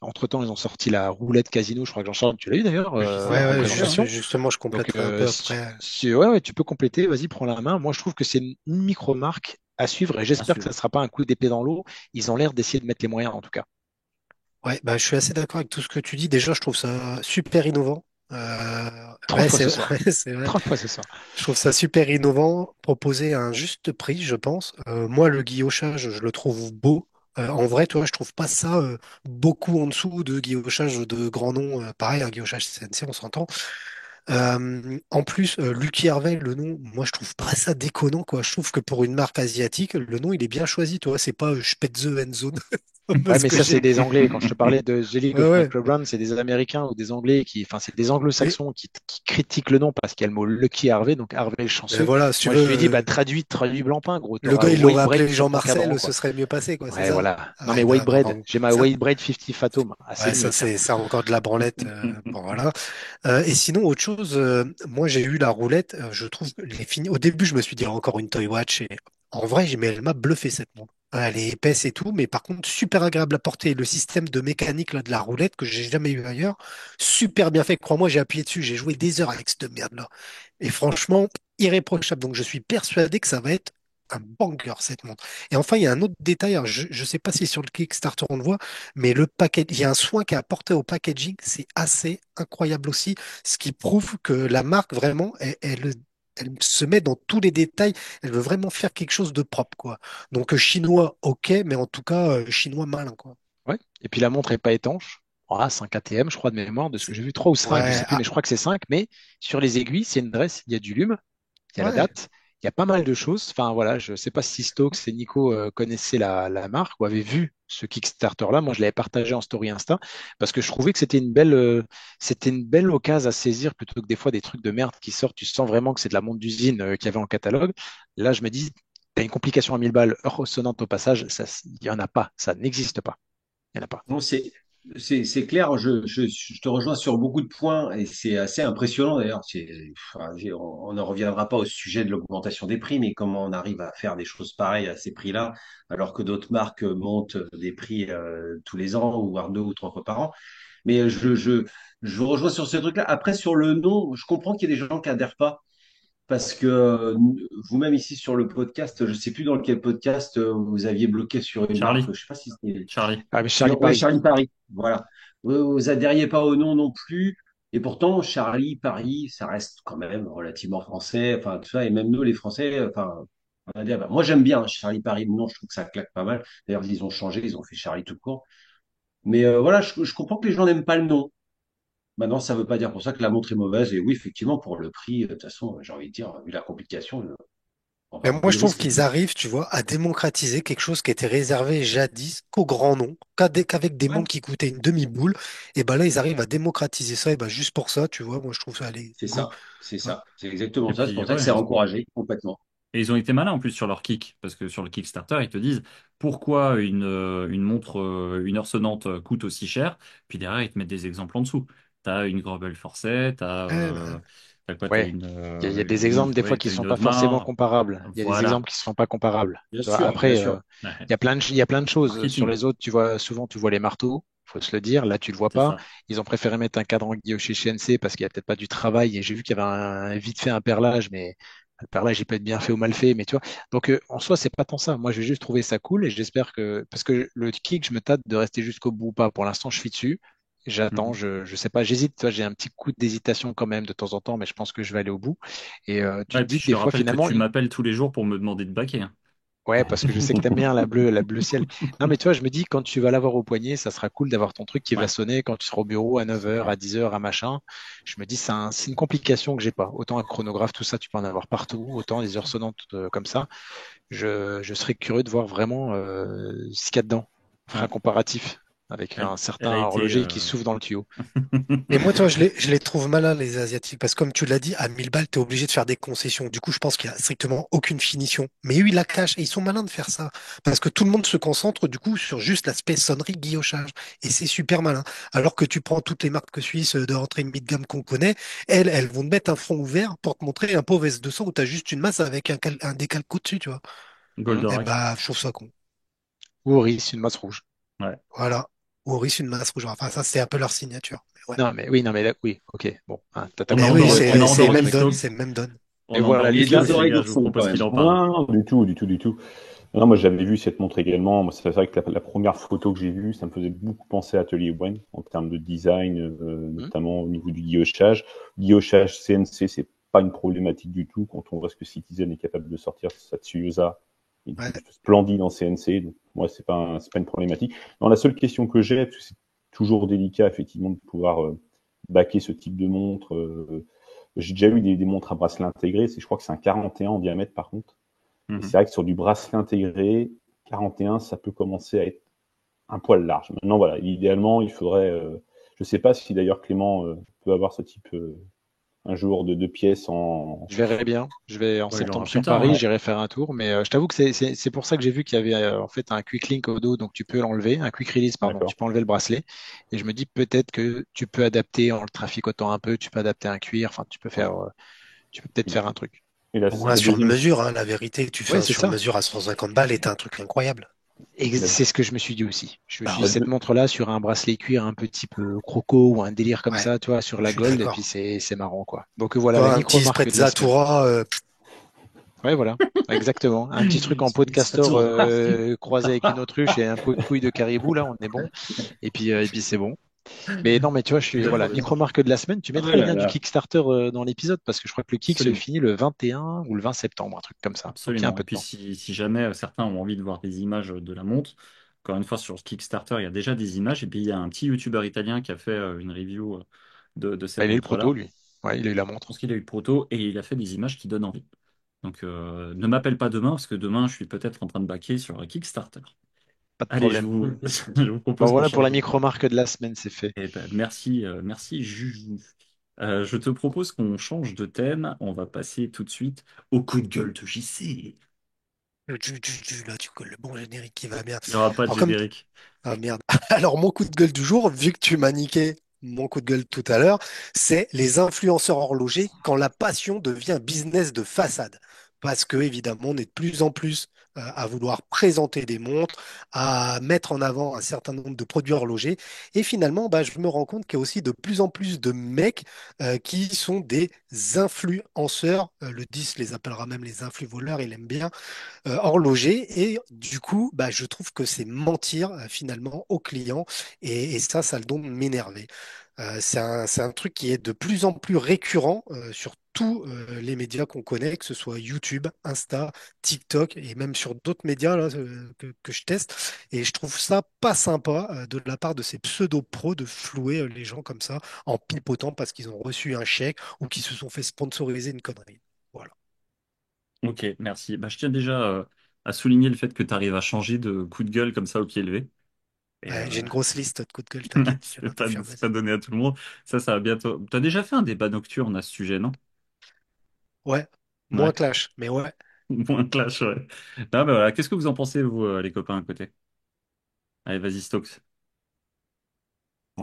Entre-temps, ils ont sorti la roulette casino. Je crois que Jean-Charles, tu l'as eu d'ailleurs J'y sais en rien, Ouais, bien sûr. présentation. justement, je Donc, compléterai un peu après. ouais, ouais, tu peux compléter. Vas-y, prends la main. Moi, je trouve que c'est une micro-marque à suivre et À j'espère que ça suivre. ne sera pas un coup d'épée dans l'eau. Ils ont l'air d'essayer de mettre les moyens en tout cas. Ouais, bah, je suis assez d'accord avec tout ce que tu dis. Déjà, je trouve ça super innovant. Trois Ouais, fois c'est ce soir. ouais, c'est vrai. 3 fois ce soir. Je trouve ça super innovant, proposé à un juste prix, je pense. Moi, le guillochage, je le trouve beau. En vrai, toi, je trouve pas ça beaucoup en dessous de guillochage de grand nom. Pareil, un guillochage CNC, on s'entend. En plus, Lucky Harvey, le nom, moi, je trouve pas ça déconnant, quoi. Je trouve que pour une marque asiatique, le nom, il est bien choisi, toi. C'est pas Spätzle Endzone, Ouais, parce mais que ça, c'est j'ai. des Anglais. Quand je te parlais de The League Ouais, of ouais. Nightclub Brown, c'est des Américains ou des Anglais enfin, c'est des Mais, Anglo-Saxons qui critiquent le nom parce qu'il y a le mot Lucky Harvey, donc Harvey le mais chanceux. voilà, si tu Moi, veux, je lui ai dit, bah, traduis Blancpain, gros. le T'auras gars, il l'aurait White Bread appelé sur ton cadran, Jean-Marcel, quoi. ce serait mieux passé, quoi, c'est Ouais, ça? voilà. Non, mais Ouais, White non, Bread. bon, J'ai ma ça, White Bread 50 Fathom. Ah, c'est ouais, mieux, tiens. c'est encore de la branlette. Bon, voilà. Et sinon, autre chose, moi, j'ai eu la roulette. Je trouve que au début, je me suis dit encore une Toy Watch. Et en vrai, mais elle m'a bluffé cette montre. Elle est épaisse et tout, mais par contre, super agréable à porter. Le système de mécanique là, de la roulette que j'ai jamais eu ailleurs, super bien fait. Crois-moi, j'ai appuyé dessus. J'ai joué des heures avec cette merde-là. Et franchement, irréprochable. Donc, je suis persuadé que ça va être un banger cette montre. Et enfin, il y a un autre détail. Alors, je ne sais pas si sur le Kickstarter on le voit, mais le paquet, il y a un soin qui est apporté au packaging, c'est assez incroyable aussi, ce qui prouve que la marque vraiment, elle se met dans tous les détails, elle veut vraiment faire quelque chose de propre, quoi. Donc chinois, ok, mais en tout cas chinois malin, quoi. Ouais. Et puis la montre est pas étanche. Ah, 5 ATM, je crois, de mémoire, de ce que C'est- j'ai vu. 3 ou 5, je Ouais, sais plus, mais je crois que c'est 5. Mais sur les aiguilles, c'est une dresse, il y a du lume, il y a la ouais. date, il y a pas mal de choses. Enfin, voilà, je sais pas si Stokes et Nico connaissaient la marque ou avaient vu ce Kickstarter-là. Moi, je l'avais partagé en story Insta parce que je trouvais que c'était une belle occasion à saisir plutôt que des fois des trucs de merde qui sortent. Tu sens vraiment que c'est de la montre d'usine qu'il y avait en catalogue. Là, je me dis, t'as une complication à 1000 balles, heure sonnante au passage, ça, il y en a pas, ça n'existe pas. Il y en a pas. Non, c'est clair, je te rejoins sur beaucoup de points et c'est assez impressionnant d'ailleurs. Enfin, on ne reviendra pas au sujet de l'augmentation des prix, mais comment on arrive à faire des choses pareilles à ces prix-là, alors que d'autres marques montent des prix tous les ans ou voire 2 ou 3 fois par an. Mais je vous rejoins sur ce truc-là. Après, sur le nom, je comprends qu'il y ait des gens qui adhèrent pas. Parce que vous-même ici sur le podcast, je sais plus dans quel podcast vous aviez bloqué sur une marque, Charlie, je sais pas si c'était Charlie. Ah, mais Charlie Ouais, Paris. Charlie Paris, voilà. Vous adhériez pas au nom non plus. Et pourtant, Charlie Paris, ça reste quand même relativement français. Enfin, tout ça, et même nous, les Français, enfin, on va dire, bah, moi j'aime bien Charlie Paris. Non, je trouve que ça claque pas mal. D'ailleurs, ils ont changé, ils ont fait Charlie tout court. Mais voilà, je comprends que les gens n'aiment pas le nom. Maintenant, ça veut pas dire pour ça que la montre est mauvaise. Et oui, effectivement, pour le prix, de toute façon, j'ai envie de dire, vu la complication, on va Mais pas moi, prendre je le trouve risque. qu'ils arrivent, tu vois, à démocratiser quelque chose qui était réservé jadis qu'aux grands noms, qu'avec des Ouais, montres qui coûtaient une demi-boule. Et ben là, ils arrivent à démocratiser ça. Et ben juste pour ça, tu vois, moi, je trouve ça, allez, c'est go. ça, c'est Ouais. ça, c'est exactement Et ça. C'est puis, pour ça que ouais, c'est encouragé complètement. et ils ont été malins en plus sur leur kick, parce que sur le Kickstarter, ils te disent pourquoi une montre, une heure sonnante coûte aussi cher, puis derrière, ils te mettent des exemples en dessous. T'as une Greubel Forsey, Ouais, bah, t'as quoi? T'as Ouais. Il y a des une exemples montre, des fois ouais, qui t'as sont une pas forcément Audemars. comparables. Il y a des Voilà. exemples qui sont pas comparables. Bien Tu vois, sûr, bien après, sûr. il y a il y a plein de choses. Sur Marketing, les autres, tu vois, souvent, tu vois les marteaux. Faut se le dire. Là, tu le vois c'est pas. ça. Ils ont préféré mettre un cadran guilloché chez CNC parce qu'il y a peut-être pas du travail. Et j'ai vu qu'il y avait vite fait un perlage, mais le perlage, il peut être bien fait ou mal fait. Mais tu vois, donc en soi, c'est pas tant ça. Moi, j'ai juste trouvé ça cool et j'espère que parce que le kick, je me tâte de rester jusqu'au bout ou pas. Pour l'instant, je suis dessus. J'attends, Mhm. je sais pas, j'hésite, tu vois, j'ai un petit coup d'hésitation quand même de temps en temps, mais je pense que je vais aller au bout. Et tu Ouais, te et puis dis que je te des fois, rappelle que finalement, tu m'appelles tous les jours pour me demander de baquer, hein. ouais, parce que je sais que t'aimes bien la bleu ciel. Non, mais tu vois, je me dis, quand tu vas l'avoir au poignet, ça sera cool d'avoir ton truc qui va Ouais, sonner quand tu seras au bureau à 9 heures, à clair. 10 heures, à machin. Je me dis, c'est une complication que j'ai pas. Autant un chronographe, tout ça, tu peux en avoir partout. Autant des heures sonnantes comme ça. Je serais curieux de voir vraiment ce qu'il y a dedans. Faire un Ouais. comparatif avec Elle, un certain elle a été. horloger qui souffle dans le tuyau. mais moi, toi, je les trouve malins, les Asiatiques, parce que comme tu l'as dit, à 1000 balles, t'es obligé de faire des concessions. Du coup, je pense qu'il y a strictement aucune finition. Mais eux, ils la cachent et ils sont malins de faire ça. Parce que tout le monde se concentre, du coup, sur juste l'aspect sonnerie, guillochage. Et c'est super malin. Alors que tu prends toutes les marques suisses de rentrée mid-gamme qu'on connaît, elles vont te mettre un front ouvert pour te montrer un pauvre S200 où t'as juste une masse avec un décalque au-dessus, tu vois. Hum. Et Goldorak. bah, je trouve ça con. Ou Oris, une masse rouge. Ouais. Voilà. Ou Oris, une masse rouge. Enfin, ça, c'est un peu leur signature. Mais ouais. Non, mais oui, non, mais là, oui, ok. Bon, hein, t'as On a Mais compris oui, Andor, on a c'est Andor même qui donne, stocks. c'est même donne. Et On a voilà, Andor les qui Et gars, des stocks, les oreilles gars, de je vous fond quand propose même. qu'il en parle. Non, du tout, du tout, du tout. Non, moi j'avais vu cette montre également. Moi, c'est vrai que la première photo que j'ai vue, ça me faisait beaucoup penser à Atelier One en termes de design, hmm, notamment au niveau du guillochage. Guillochage CNC, c'est pas une problématique du tout quand on voit ce que Citizen est capable de sortir. Tsuyosa est Ouais. juste splendide en CNC, donc moi c'est pas une problématique. Non, la seule question que j'ai, parce que c'est toujours délicat effectivement de pouvoir baquer ce type de montre. J'ai déjà eu des montres à bracelet intégré, je crois que c'est un 41 en diamètre par contre. Et Mhm. c'est vrai que sur du bracelet intégré, 41, ça peut commencer à être un poil large. Maintenant, voilà, idéalement, il faudrait. Je ne sais pas si d'ailleurs Clément peut avoir ce type un jour de pièces en. je verrai bien. Je vais en Ouais, il aura septembre plus sur tard, Paris, hein. j'irai faire un tour. Mais je t'avoue que c'est pour ça que j'ai vu qu'il y avait en fait un quick link au dos, donc tu peux l'enlever, un quick release, pardon. D'accord. Tu peux enlever le bracelet. Et je me dis peut-être que tu peux adapter en le traficotant un peu, tu peux adapter un cuir. Enfin, Ouais. tu peux peut-être faire un truc. Et Ou un la deuxième. sur-mesure, hein, la vérité, tu fais Ouais, un c'est ça. sur-mesure à 150 balles et t'as un truc incroyable. Et La, c'est ce que je me suis dit aussi. Je me Bah suis dit, ouais, cette la- montre-là, sur un bracelet cuir un petit peu croco ou un délire comme ouais, ça, tu vois, sur je la suis gold, et puis d'accord. c'est marrant, quoi. Donc voilà, la Toi, un petit micro-marque de la semaine. sprezzatura, Ouais, voilà, exactement. Un petit truc en peau de Ça castor tourne. croisé avec une autruche et un pot de couille de caribou, là, on est bon. Et puis c'est bon. Mais non, mais tu vois, je suis, voilà, micro-marque de la semaine. Tu Oh mettras le là lien du là. Kickstarter dans l'épisode parce que je crois que le Kick se Absolument. finit le 21 ou le 20 septembre, un truc comme ça. Donc il y a un Absolument. Et peu de puis temps. si jamais certains ont envie de voir des images de la montre, encore une fois sur Kickstarter, il y a déjà des images. Et puis il y a un petit YouTuber italien qui a fait une review de Bah, cette il a eu le proto, montre-là. lui. Ouais, il a eu la Je pense montre. qu'il a eu le proto et il a fait des images qui donnent envie. Donc ne m'appelle pas demain parce que demain je suis peut-être en train de baquer sur Kickstarter. Pas de Allez, problème. je vous Bon, propose qu'on voilà pour change la de thème. micro-marque de la semaine, c'est fait. Eh ben, merci, merci Juju. Je te propose qu'on change de thème. On va passer tout de suite au coup de gueule de JC. là, tu colles le bon générique qui va bien. Il n'y aura pas de Alors, comme, générique. ah merde. Alors, mon coup de gueule du jour, vu que tu m'as niqué mon coup de gueule tout à l'heure, c'est les influenceurs horlogers quand la passion devient business de façade. Parce que, évidemment, on est de plus en plus à vouloir présenter des montres, à mettre en avant un certain nombre de produits horlogers. Et finalement, bah, je me rends compte qu'il y a aussi de plus en plus de mecs qui sont des influenceurs. Le 10 les appellera même les influ-voleurs, il aime bien horloger. Et du coup, bah, je trouve que c'est mentir finalement aux clients. Et ça a le don de m'énerver. C'est un truc qui est de plus en plus récurrent sur tous les médias qu'on connaît, que ce soit YouTube, Insta, TikTok et même sur d'autres médias là, que je teste. Et je trouve ça pas sympa de la part de ces pseudo-pros de flouer les gens comme ça en pipotant parce qu'ils ont reçu un chèque ou qu'ils se sont fait sponsoriser une connerie. Voilà. Ok, merci. Bah, je tiens déjà à souligner le fait que tu arrives à changer de coup de gueule comme ça au pied levé. Et Ouais, j'ai une grosse liste de coups de gueule, t'inquiète, je vais pas te faire c'est baisser. pas donné à tout le monde. Ça va bientôt. Tu as déjà fait un débat nocturne à ce sujet, non? Ouais, moins Ouais. clash, mais ouais. Moins clash, ouais. Non, mais voilà. Qu'est-ce que vous en pensez, vous, les copains à côté? Allez, vas-y, Stokes.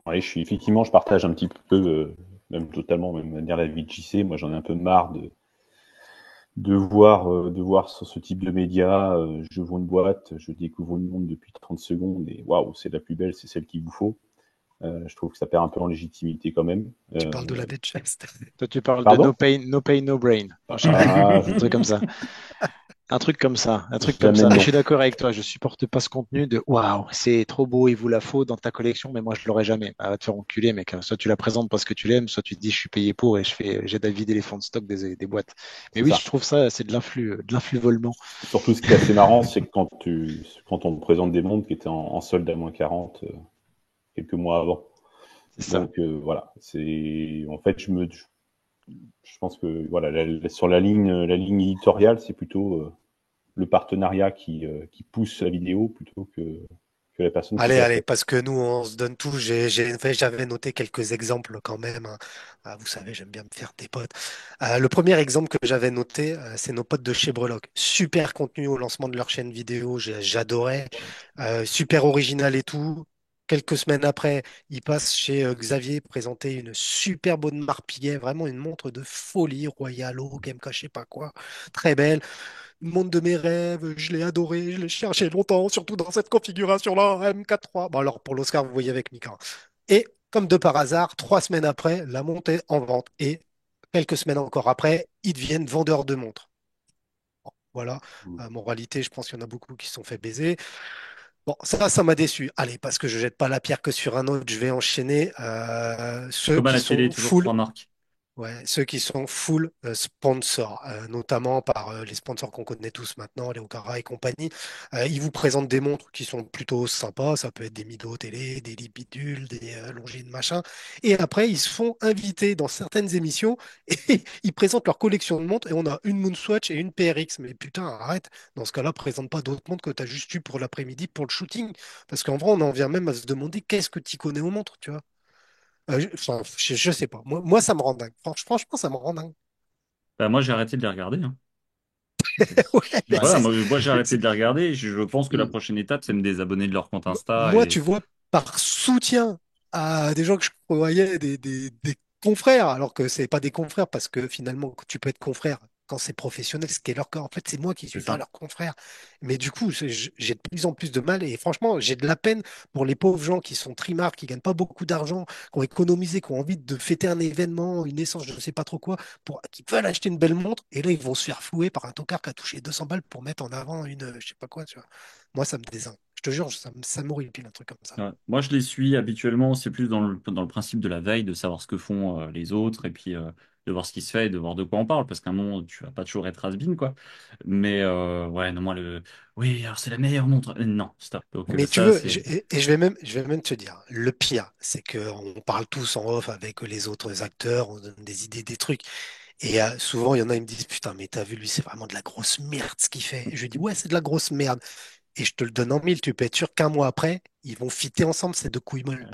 Ouais, effectivement, je partage un petit peu, même totalement, même manière la vie de JC. Moi, j'en ai un peu marre de voir ce type de médias. Je vois une boîte, je découvre le monde depuis 30 secondes et waouh, c'est la plus belle, c'est celle qu'il vous faut. Je trouve que ça perd un peu en légitimité quand même. Tu parles de la chest. Toi, tu parles de Pardon? no pain, no brain, machin. Ah, Un truc comme ça. Un truc comme ça. Un truc comme jamais ça. Mais je non. suis d'accord avec toi. Je supporte pas ce contenu de waouh, c'est trop beau, il vous la faut dans ta collection, mais moi, je l'aurai jamais. Ah, va te faire enculer, mec. Soit tu la présentes parce que tu l'aimes, soit tu te dis je suis payé pour et j'aide à vider les fonds de stock des boîtes. Mais C'est oui, je ça. trouve ça, c'est de l'influx volement. Surtout, ce qui est assez marrant, c'est que quand on te présente des montres qui étaient en solde à moins 40 quelques mois avant. C'est ça. Donc voilà, c'est en fait je pense que voilà sur la ligne éditoriale, c'est plutôt le partenariat qui pousse la vidéo plutôt que la personne qui te Allez, la allez, fait. parce que nous, on se donne tout. J'avais noté quelques exemples quand même, hein. Ah, vous savez, j'aime bien me faire des potes. Le premier exemple que j'avais noté, c'est nos potes de chez Breloque. Super contenu au lancement de leur chaîne vidéo, j'adorais. Super original et tout. Quelques semaines après, il passe chez Xavier présenter une super bonne Marpillet, vraiment une montre de folie, Royal Oak, MK, je sais pas quoi, très belle. Une montre de mes rêves, je l'ai adorée, je l'ai cherchée longtemps, surtout dans cette configuration-là, MK3. Bon, alors pour l'Oscar, vous voyez avec Mika. Et comme de par hasard, 3 semaines après, la montre est en vente. Et quelques semaines encore après, ils deviennent vendeurs de montres. Voilà, moralité, je pense qu'il y en a beaucoup qui se sont fait baiser. Bon, ça m'a déçu. Allez, parce que je jette pas la pierre que sur un autre, je vais enchaîner. Ceux Comme à qui la télé, sont toujours trois full. marques. Ouais, ceux qui sont full sponsors, notamment par les sponsors qu'on connaît tous maintenant, les Okara et compagnie. Ils vous présentent des montres qui sont plutôt sympas. Ça peut être des Mido télé, des Lipidules, des Longines machin. Et après, ils se font inviter dans certaines émissions et ils présentent leur collection de montres. Et on a une Moonswatch et une PRX. Mais putain, arrête. Dans ce cas-là, présente pas d'autres montres que tu as juste eu pour l'après-midi pour le shooting. Parce qu'en vrai, on en vient même à se demander qu'est-ce que tu connais aux montres, tu vois. Enfin, je sais pas. Moi, ça me rend dingue. Franchement, ça me rend dingue. Bah, moi, j'ai arrêté de les regarder, hein. Ouais, mais Voilà, moi j'ai arrêté c'est- de les regarder. Je pense que la Mm. prochaine étape, c'est me désabonner de leur compte Insta Moi, et tu vois, par soutien à des gens que je croyais des confrères, alors que c'est pas des confrères, parce que finalement, tu peux être confrère quand c'est professionnel, ce qui est leur cas. En fait, c'est moi qui c'est suis pas ça. leur confrère. Mais du coup, j'ai de plus en plus de mal et franchement, j'ai de la peine pour les pauvres gens qui sont trimards, qui gagnent pas beaucoup d'argent, qui ont économisé, qui ont envie de fêter un événement, une naissance, je ne sais pas trop quoi, qui veulent acheter une belle montre et là, ils vont se faire flouer par un tocard qui a touché 200 balles pour mettre en avant une, je sais pas quoi, tu vois. Moi, ça me désingue. Je te jure, ça m'horripile un truc comme ça. Ouais. Moi, je les suis habituellement. C'est plus dans le principe de la veille, de savoir ce que font les autres et puis de voir ce qui se fait et de voir de quoi on parle. Parce qu'à un moment, tu vas pas toujours être has-been, quoi. Mais ouais, non, moi, oui, alors c'est la meilleure montre. Non, stop. Donc Mais tu ça, veux, c'est. et je vais même te dire, le pire, c'est qu'on parle tous en off avec les autres acteurs, on donne des idées, des trucs. Et souvent, il y en a, ils me disent, putain, mais t'as vu, lui, c'est vraiment de la grosse merde ce qu'il fait. Et je lui dis, ouais, c'est de la grosse merde. Et je te le donne en mille, tu peux être sûr qu'un mois après, ils vont fitter ensemble ces deux couilles molles.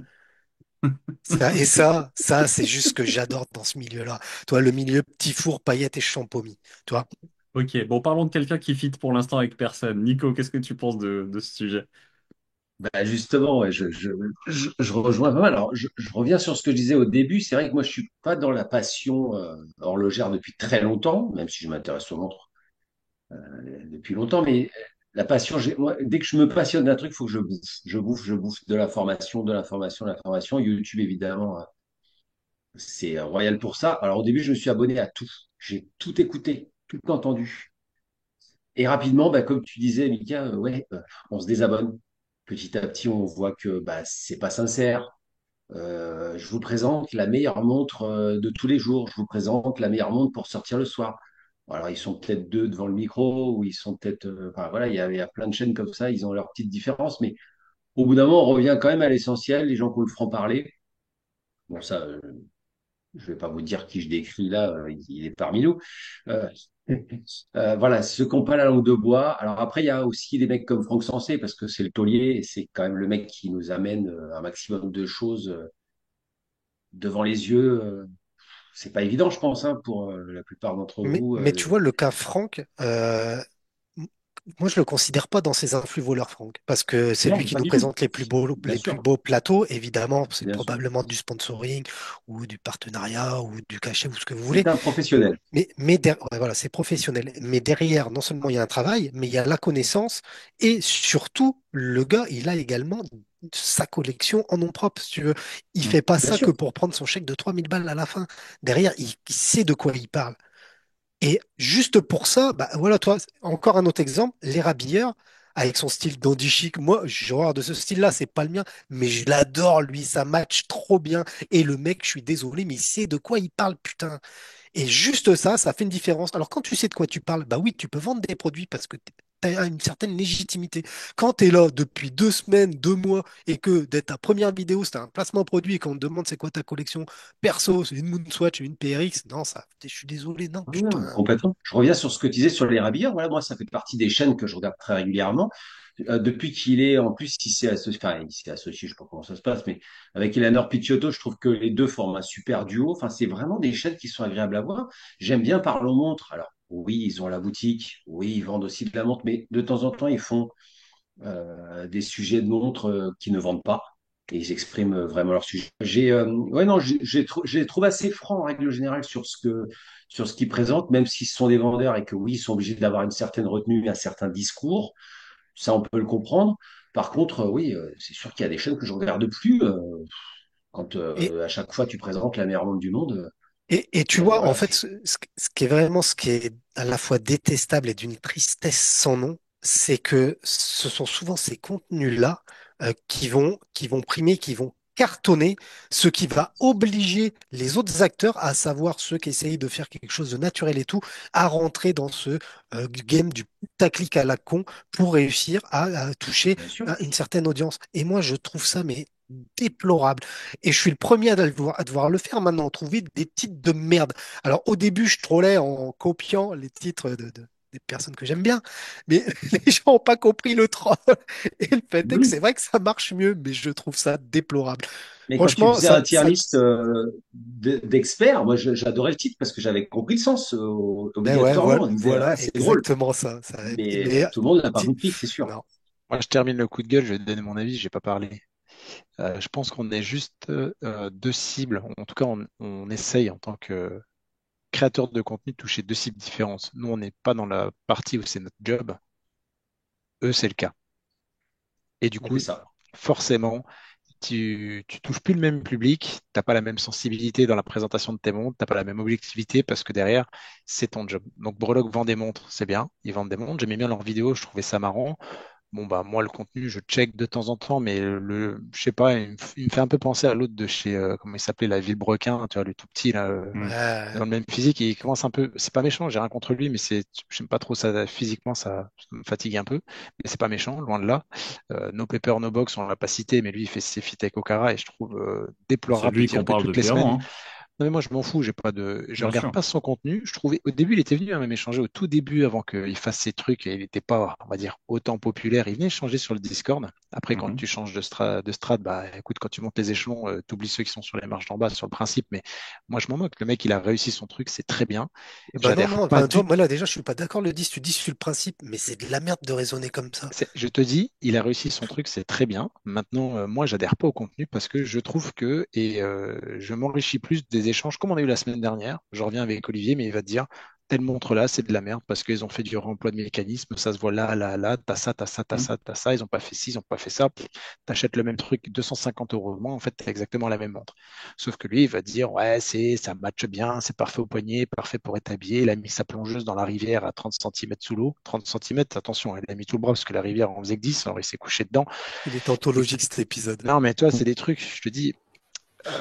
Ça, c'est juste ce que j'adore dans ce milieu-là. Toi, le milieu petit four, paillettes et champomis. Toi, Ok, bon, parlons de quelqu'un qui fit pour l'instant avec personne. Nico, qu'est-ce que tu penses de ce sujet? Bah justement, ouais, je rejoins pas mal. Alors, je reviens sur ce que je disais au début. C'est vrai que moi, je suis pas dans la passion horlogère depuis très longtemps, même si je m'intéresse aux montres depuis longtemps. Mais la passion, moi, dès que je me passionne d'un truc, il faut que je bouffe. Je bouffe de l'information, de l'information, de l'information. YouTube, évidemment, c'est royal pour ça. Alors, au début, je me suis abonné à tout. J'ai tout écouté, tout entendu. Et rapidement, bah, comme tu disais, Mika, ouais, on se désabonne. Petit à petit, on voit que bah, c'est pas sincère. Je vous présente la meilleure montre de tous les jours. Je vous présente la meilleure montre pour sortir le soir. Alors, ils sont peut-être deux devant le micro, ou ils sont peut-être. Enfin, voilà, il y a plein de chaînes comme ça, ils ont leurs petites différences. Mais au bout d'un moment, on revient quand même à l'essentiel, les gens qui ont le franc-parler. Bon, ça, je vais pas vous dire qui je décris là, il est parmi nous. Euh, voilà, ceux qui n'ont pas la langue de bois. Alors après, il y a aussi des mecs comme Franck Sensé, parce que c'est le taulier, et c'est quand même le mec qui nous amène un maximum de choses devant les yeux. C'est pas évident, je pense, hein, pour la plupart d'entre vous. mais tu vois, le cas Franck, m- moi, je le considère pas dans ses influx voleurs, Franck, parce que c'est lui Non, qui pas nous du tout. présente Bien les plus sûr, beaux plateaux. Évidemment, c'est bien sûr. probablement du sponsoring ou du partenariat ou du cachet ou ce que vous voulez. C'est un professionnel. Ouais, voilà, c'est professionnel. Mais derrière, non seulement il y a un travail, mais il y a la connaissance et surtout, le gars, il a également sa collection en nom propre, si tu veux. Il fait pas Bien ça que sûr. pour prendre son chèque de 3000 balles à la fin. Derrière, il sait de quoi il parle. Et juste pour ça, bah voilà, toi, encore un autre exemple, l'érabilleur, avec son style dandy chic. Moi, j'ai horreur de ce style-là, c'est pas le mien, mais je l'adore, lui, ça match trop bien. Et le mec, je suis désolé, mais il sait de quoi il parle, putain. Et juste ça, ça fait une différence. Alors, quand tu sais de quoi tu parles, bah oui, tu peux vendre des produits parce que tu as une certaine légitimité. Quand tu es là depuis 2 semaines, 2 mois, et que dès ta première vidéo, c'est un placement produit et qu'on te demande c'est quoi ta collection perso, c'est une Moonswatch, une PRX, non, ça, je suis désolé, non, Ah non, putain. complètement. Je reviens sur ce que tu disais sur les rabilleurs. Voilà, moi, ça fait partie des chaînes que je regarde très régulièrement. Depuis qu'il est, en plus, il s'est associé, je sais pas comment ça se passe, mais avec Eleanor Picciotto, je trouve que les deux forment un super duo. Enfin, c'est vraiment des chaînes qui sont agréables à voir. J'aime bien Parlons Montre. Alors, oui, ils ont la boutique. Oui, ils vendent aussi de la montre, mais de temps en temps, ils font des sujets de montres qui ne vendent pas. et ils expriment vraiment leur sujet. Ouais, non, j'ai trouvé assez franc en règle générale sur ce qu'ils présentent, même s'ils sont des vendeurs et que oui, ils sont obligés d'avoir une certaine retenue, un certain discours. Ça, on peut le comprendre. Par contre, oui, c'est sûr qu'il y a des chaînes que je regarde plus quand Et, à chaque fois tu présentes la meilleure monde du monde. et tu Bon, ben vois, en voilà. fait, ce qui est vraiment, ce qui est à la fois détestable et d'une tristesse sans nom, c'est que ce sont souvent ces contenus-là qui vont primer, qui vont cartonner, ce qui va obliger les autres acteurs, à savoir ceux qui essayent de faire quelque chose de naturel et tout, à rentrer dans ce game du putaclic à la con pour réussir à toucher Bien sûr. une certaine audience. Et moi, je trouve ça, mais déplorable. Et je suis le premier à devoir le faire maintenant, trouver des titres de merde. Alors au début, je trollais en copiant les titres des personnes que j'aime bien, mais les gens n'ont pas compris le troll. Et le fait est que c'est Oui. vrai que ça marche mieux, mais je trouve ça déplorable. Mais quand tu Franchement, faisais un tier list d'experts, moi j'adorais le titre parce que j'avais compris le sens ben ouais, voilà, obligatoirement. On me disait, ah, voilà, c'est drôle. exactement ça. Mais Mais tout le monde n'a pas di- compris, c'est sûr. Non. Moi, je termine le coup de gueule, je vais te donner mon avis, j'ai pas parlé. Je pense qu'on est juste deux cibles. En tout cas, on essaye en tant que créateur de contenu de toucher deux cibles différentes. Nous, on n'est pas dans la partie où c'est notre job. Eux, c'est le cas. Et du C'est coup, ça. forcément, tu touches plus le même public, t'as pas la même sensibilité dans la présentation de tes montres, t'as pas la même objectivité parce que derrière, c'est ton job. Donc, Breloque vend des montres, c'est bien, ils vendent des montres. J'aimais bien leurs vidéos, je trouvais ça marrant. Bon, bah, moi, le contenu, je check de temps en temps, mais je sais pas, il me fait un peu penser à l'autre de chez, comment il s'appelait, la Villebrequin, tu vois, le tout petit, là, Hmm. dans le même physique, et il commence un peu, c'est pas méchant, j'ai rien contre lui, mais j'aime pas trop ça, physiquement, ça me fatigue un peu, mais c'est pas méchant, loin de là. No Paper, No Box, on l'a pas cité, mais lui, il fait ses feats avec Okara, et je trouve C'est déplorable de lui qu'on dire que parle toutes les depuis semaines, avant, hein. non mais moi je m'en fous, je Bien regarde sûr. pas son contenu. Je trouvais au début il était venu même échanger au tout début avant qu'il fasse ses trucs et il n'était pas, on va dire, autant populaire. Il venait échanger sur le Discord. Après quand Mhm. tu changes de strat, bah écoute, quand tu montes les échelons, t'oublies ceux qui sont sur les marches d'en bas sur le principe. Mais moi je m'en moque. Le mec il a réussi son truc, c'est très bien. bah non, J'adhère non, pas enfin, tu vois, du moi là déjà, je suis pas d'accord, le 10, tu dis sur le principe, mais c'est de la merde de raisonner comme ça. Je te dis, il a réussi son truc, c'est très bien. Maintenant, moi, j'adhère pas au contenu parce que je trouve que, et je m'enrichis plus des échanges comme on a eu la semaine dernière. Je reviens avec Olivier, mais il va te dire, telle montre-là, c'est de la merde parce qu'ils ont fait du remploi de mécanisme, ça se voit là, là, là, t'as ça, t'as ça, t'as Mhm. ça, t'as ça, ils ont pas fait ci, ils ont pas fait ça. T'achètes le même truc, 250 € de moins, en fait, t'as exactement la même montre. Sauf que lui, il va te dire, ouais, ça matche bien, c'est parfait au poignet, parfait pour établir. Il a mis sa plongeuse dans la rivière à 30 centimètres sous l'eau. 30 centimètres, attention, il a mis tout le bras parce que la rivière en faisait que 10, alors il s'est couché dedans. Il est Et- anthologique cet épisode. non, mais toi, c'est des trucs, je te dis, euh,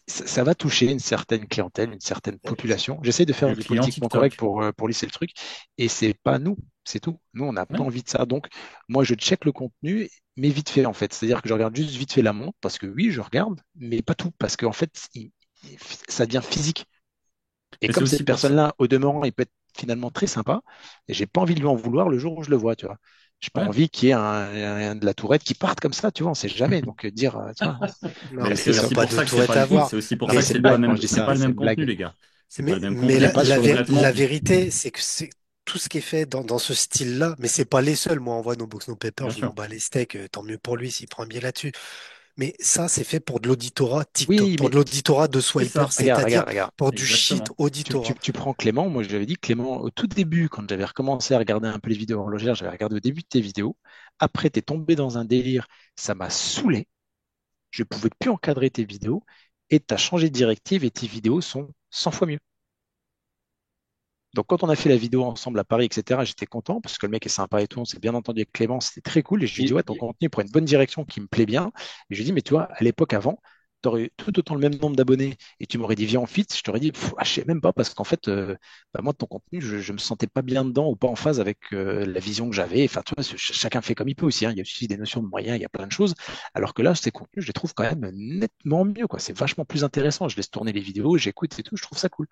ça va toucher une certaine clientèle, une certaine population. J'essaie de faire Le du client politiquement correct TikTok. pour lisser le truc, et c'est pas nous, c'est tout. Nous, on n'a pas Ouais. envie de ça. Donc, moi, je check le contenu, mais vite fait, en fait. C'est-à-dire que je regarde juste vite fait la montre, parce que oui, je regarde, mais pas tout, parce qu'en fait, ça devient physique. Et Mais c'est comme aussi cette pour ça. personne-là, au demeurant, il peut être finalement très sympa, et j'ai pas envie de lui en vouloir le jour où je le vois, tu vois. J'ai pas Ouais. envie qu'il y ait de la tourette qui parte comme ça, tu vois, on sait jamais. Donc dire, tu vois, Non, Mais mais c'est il n'y a aussi pas pour de ça que c'est tourette pas à le, voir. c'est aussi pour non mais ça que c'est Mais c'est une pas blague quand je dis c'est ça, pas le c'est même une contenu, blague. les gars. C'est pas le même On n'est contenu. pas sur une. Concrètement, La vérité, c'est que c'est tout ce qui est fait dans ce style-là, mais c'est pas les seuls. Moi, en vrai, No Box No Paper, bien je m'en sûr. bats les steaks, tant mieux pour lui s'il prend un billet là-dessus. Mais ça, c'est fait pour de l'auditorat TikTok, Oui, pour mais de l'auditorat de C'est swiper, ça. c'est-à-dire regarde. pour du shit Exactement. auditorat. Tu prends Clément, moi j'avais dit Clément au tout début, quand j'avais recommencé à regarder un peu les vidéos horlogères, j'avais regardé au début de tes vidéos. Après, tu es tombé dans un délire, ça m'a saoulé. Je ne pouvais plus encadrer tes vidéos et tu as changé de directive et tes vidéos sont 100 fois mieux. Donc, quand on a fait la vidéo ensemble à Paris, etc., j'étais content parce que le mec est sympa et tout. On s'est bien entendu avec Clément, c'était très cool. Et je lui dis, Et, ouais, ton contenu prend une bonne direction qui me plaît bien. Et je lui dis, mais tu vois, à l'époque avant, tu aurais eu tout autant le même nombre d'abonnés et tu m'aurais dit, viens en fit. Je t'aurais dit, je sais même pas parce qu'en fait, bah, moi, ton contenu, je me sentais pas bien dedans ou pas en phase avec la vision que j'avais. Enfin, tu vois, chacun fait comme il peut aussi, hein. Il y a aussi des notions de moyens, il y a plein de choses. Alors que là, ces contenus, je les trouve quand même nettement mieux, quoi. C'est vachement plus intéressant. Je laisse tourner les vidéos, j'écoute et tout. Je trouve ça cool.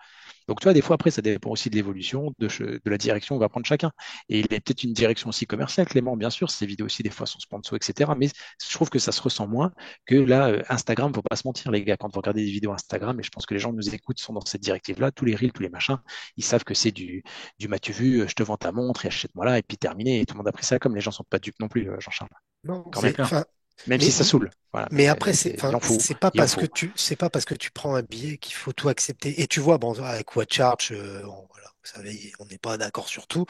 Donc, tu vois, des fois, après, ça dépend aussi de l'évolution, de la direction qu'on va prendre chacun. Et il y a peut-être une direction aussi commerciale, Clément, bien sûr. Ces vidéos aussi, des fois, sont sponsors, etc. Mais je trouve que ça se ressent moins que là, Instagram, faut pas se mentir, les gars. Quand vous regardez des vidéos Instagram, et je pense que les gens qui nous écoutent sont dans cette directive-là, tous les reels, tous les machins, ils savent que c'est du m'as-tu vu, je te vends ta montre et achète-moi là, et puis terminé. Et tout le monde a pris ça comme les gens sont pas dupes non plus, Jean-Charles. Non, Quand C'est même. clair. Même si Mais, ça saoule. Voilà, mais après, c'est, il enfin, en faut. Il en faut. c'est pas parce que tu prends un billet qu'il faut tout accepter. Et tu vois, bon, avec WatchCharge, voilà, vous savez, on n'est pas d'accord sur tout.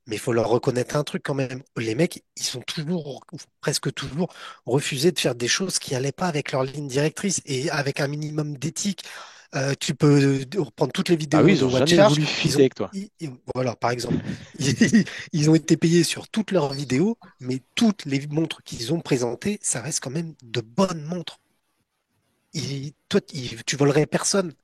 Mais il faut leur reconnaître un truc quand même. Les mecs, ils sont toujours, ou presque toujours, refusés de faire des choses qui n'allaient pas avec leur ligne directrice et avec un minimum d'éthique. Tu peux reprendre toutes les Ah oui, vidéos ils de ont jamais WatchCharge. voulu fitter avec toi. Voilà, par exemple, ils ont été payés sur toutes leurs vidéos, mais toutes les montres qu'ils ont présentées, ça reste quand même de bonnes montres. Toi, tu volerais personne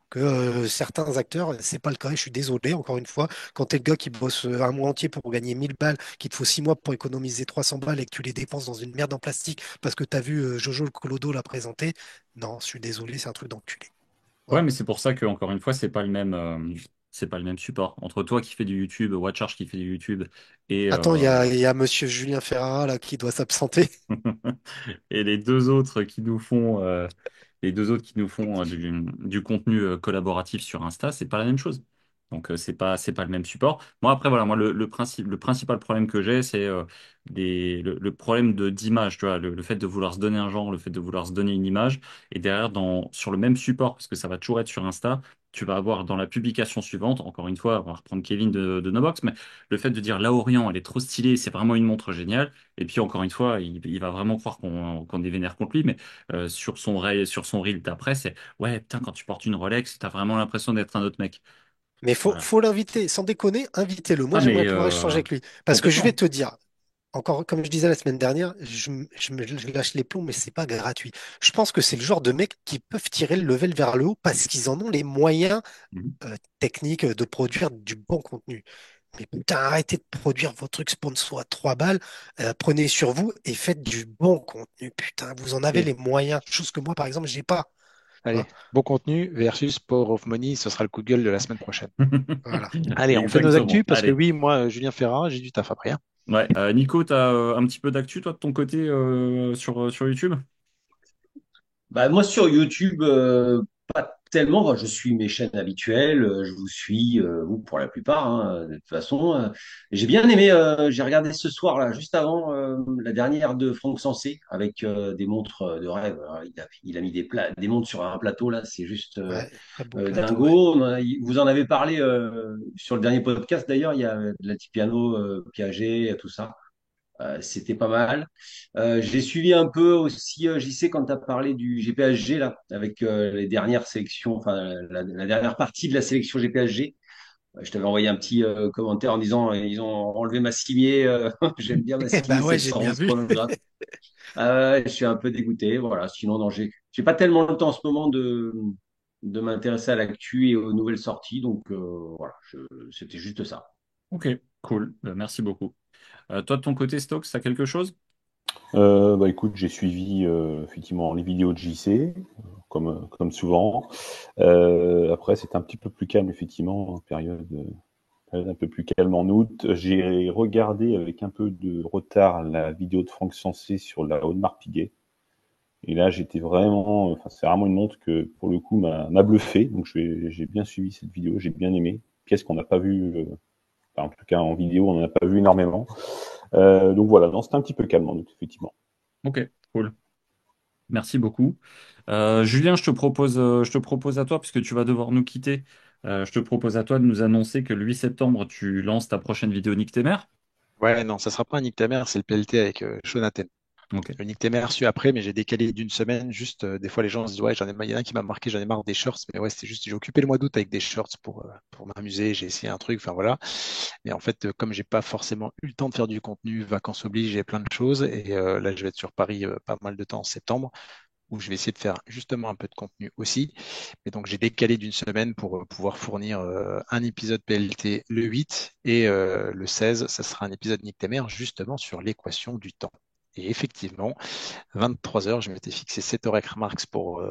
que certains acteurs, c'est pas le cas, et je suis désolé, encore une fois, quand t'es le gars qui bosse un mois entier pour gagner 1000 balles, qu'il te faut 6 mois pour économiser 300 balles et que tu les dépenses dans une merde en plastique parce que t'as vu Jojo le Colodo la présenter, non, je suis désolé, c'est un truc d'enculé. Ouais, Voilà. mais c'est pour ça que, encore une fois, c'est pas le même support. Entre toi qui fais du YouTube, Watchart qui fait du YouTube, et, Attends, il y a Monsieur Julien Ferrara là qui doit s'absenter. et les deux autres qui nous font, du contenu collaboratif sur Insta, c'est pas la même chose. Donc c'est pas le même support. Moi après voilà, moi le principal problème que j'ai, c'est le problème d'image, tu vois, le fait de vouloir se donner un genre, le fait de vouloir se donner une image, et derrière sur le même support, parce que ça va toujours être sur Insta, tu vas avoir dans la publication suivante, encore une fois, on va reprendre Kevin de Nobox, mais le fait de dire la Orient, elle est trop stylée, c'est vraiment une montre géniale. Et puis encore une fois, il va vraiment croire qu'on est vénère contre lui, mais sur son reel d'après, c'est ouais, putain, quand tu portes une Rolex, t'as vraiment l'impression d'être un autre mec. Mais Voilà. faut l'inviter, sans déconner, invitez-le. Moi, Ah, mais j'aimerais pouvoir échanger avec lui. Parce que je vais complètement. te dire, encore, comme je disais la semaine dernière, je lâche les plombs, mais c'est pas gratuit. Je pense que c'est le genre de mecs qui peuvent tirer le level vers le haut parce qu'ils en ont les moyens Mhm. techniques de produire du bon contenu. Mais putain, arrêtez de produire vos trucs sponsor à 3 balles, prenez sur vous et faites du bon contenu. Putain, vous en avez Ok. les moyens, chose que moi, par exemple, j'ai pas. Allez, Hein. bon contenu versus Power of Money, ce sera le coup de gueule de la semaine prochaine. Voilà. Allez, on fait nos Exactement. actus parce que Allez. oui, moi, Julien Ferrara, j'ai du taf après, hein. Ouais. Nico, t'as un petit peu d'actu, toi, de ton côté, sur YouTube? Bah, moi, sur YouTube, pas tellement. Enfin, je suis mes chaînes habituelles. Je vous suis, vous, pour la plupart, hein, de toute façon. J'ai bien aimé. J'ai regardé ce soir, là, juste avant, la dernière de Franck Sensé, avec des montres de rêve. Alors, il a mis des montres sur un plateau, là. C'est juste Ouais, très beau plateau, ouais. dingo. Vous en avez parlé sur le dernier podcast, d'ailleurs. Il y a de la Piano, Piaget, tout ça. C'était pas mal. J'ai suivi un peu aussi, JC, quand tu as parlé du GPHG, là, avec les dernières sélections, enfin, la dernière partie de la sélection GPHG. Je t'avais envoyé un petit commentaire en disant ils ont enlevé Massimier. J'aime bien Massimier, Bah ouais, cette j'ai bien 111 vu. chronographe. Je suis un peu dégoûté. Voilà. Sinon, non, j'ai pas tellement le temps en ce moment de m'intéresser à l'actu et aux nouvelles sorties. Donc, voilà, c'était juste ça. Ok, cool. Merci beaucoup. Toi, de ton côté, Stokes, t'as quelque chose? Bah écoute, j'ai suivi effectivement les vidéos de JC, comme souvent. Après, c'est un petit peu plus calme, effectivement, période un peu plus calme en août. J'ai regardé avec un peu de retard la vidéo de Franck Sensé sur la Audemars Piguet. Et là, j'étais vraiment, enfin, c'est vraiment une montre que, pour le coup, m'a bluffé. Donc, j'ai bien suivi cette vidéo, j'ai bien aimé. Pièce qu'on n'a pas vue, enfin, en tout cas en vidéo, on n'en a pas vu énormément. Donc voilà, non, c'était un petit peu calme en août, effectivement. Ok, cool. Merci beaucoup. Julien, je te propose à toi, puisque tu vas devoir nous quitter, je te propose à toi de nous annoncer que le 8 septembre, tu lances ta prochaine vidéo Nick Temer. Ouais, non, ça sera pas un Nick ta mère, c'est le PLT avec Jonathan. Ok. Le Nick ta mère su après, mais j'ai décalé d'une semaine. Juste, des fois, les gens se disent, ouais, il y en a un qui m'a marqué, j'en ai marre des shorts. Mais ouais, c'était juste, j'ai occupé le mois d'août avec des shorts pour m'amuser. J'ai essayé un truc, enfin voilà. Mais en fait, comme j'ai pas forcément eu le temps de faire du contenu, vacances oblige, j'ai plein de choses. Et là, je vais être sur Paris pas mal de temps en septembre, où je vais essayer de faire justement un peu de contenu aussi. Et donc, j'ai décalé d'une semaine pour pouvoir fournir un épisode PLT le 8 et le 16, ça sera un épisode Nick Temer justement sur l'équation du temps. Et effectivement, 23 heures, je m'étais fixé 7h max pour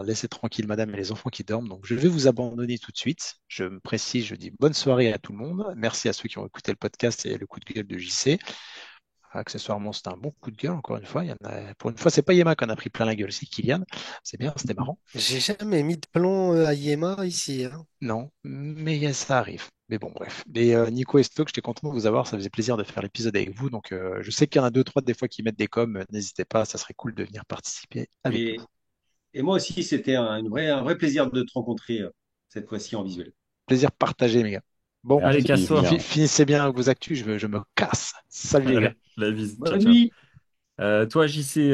laisser tranquille madame et les enfants qui dorment. Donc, je vais vous abandonner tout de suite. Je me précise, je dis bonne soirée à tout le monde. Merci à ceux qui ont écouté le podcast et le coup de gueule de JC. Accessoirement, c'était un bon coup de gueule, encore une fois. Pour une fois, c'est pas Yema qu'on a pris plein la gueule, c'est Kylian. C'est bien, c'était marrant. J'ai jamais mis de plomb à Yema ici, hein. Non, mais ça arrive. Mais bon, bref. Et Nico et Stoke, j'étais content de vous avoir. Ça faisait plaisir de faire l'épisode avec vous. Donc, je sais qu'il y en a deux, trois des fois qui mettent des coms. N'hésitez pas, ça serait cool de venir participer avec nous. Et, et moi aussi, c'était un vrai plaisir de te rencontrer cette fois-ci en visuel. Plaisir partagé, les gars. Bon, Allez, Merci casse-toi. bien. finissez bien avec vos actus. Je me casse. Salut, les gars. Allez, la bise. Ciao, Bonne ciao. nuit. Toi, JC,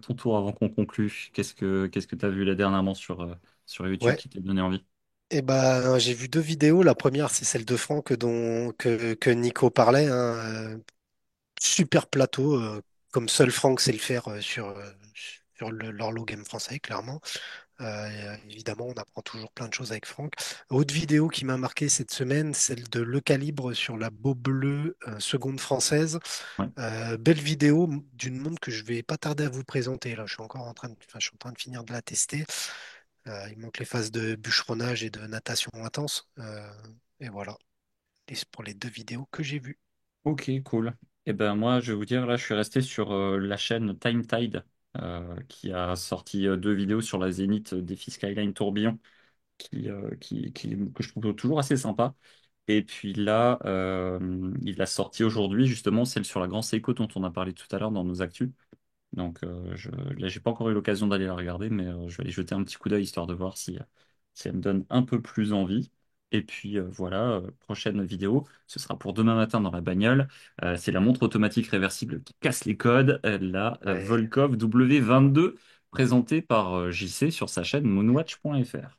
ton tour avant qu'on conclue. Qu'est-ce que tu as vu là dernièrement sur YouTube Ouais. qui t'a donné envie? Et ben, j'ai vu deux vidéos. La première, c'est celle de Franck que Nico parlait, hein. Super plateau, comme seul Franck sait le faire sur l'Orlo Game français, clairement. Évidemment, on apprend toujours plein de choses avec Franck. Autre vidéo qui m'a marqué cette semaine, celle de Le Calibre sur la Beau Bleu seconde française. Ouais. Belle vidéo d'une montre que je vais pas tarder à vous présenter. Là, je suis encore enfin, je suis en train de finir de la tester. Il manque les phases de bûcheronnage et de natation intense. Et voilà, pour les deux vidéos que j'ai vues. Ok, cool. Et ben moi, je vais vous dire, là, je suis resté sur la chaîne Time Tide, qui a sorti deux vidéos sur la Zénith défi Skyline Tourbillon, que je trouve toujours assez sympa. Et puis là, il a sorti aujourd'hui justement celle sur la Grand Seiko dont on a parlé tout à l'heure dans nos actus. Donc là, j'ai pas encore eu l'occasion d'aller la regarder, mais je vais aller jeter un petit coup d'œil histoire de voir si elle me donne un peu plus envie. Et puis voilà, prochaine vidéo, ce sera pour demain matin dans la bagnole. C'est la montre automatique réversible qui casse les codes, la Ouais. Volkov W22, présentée par JC sur sa chaîne moonwatch.fr.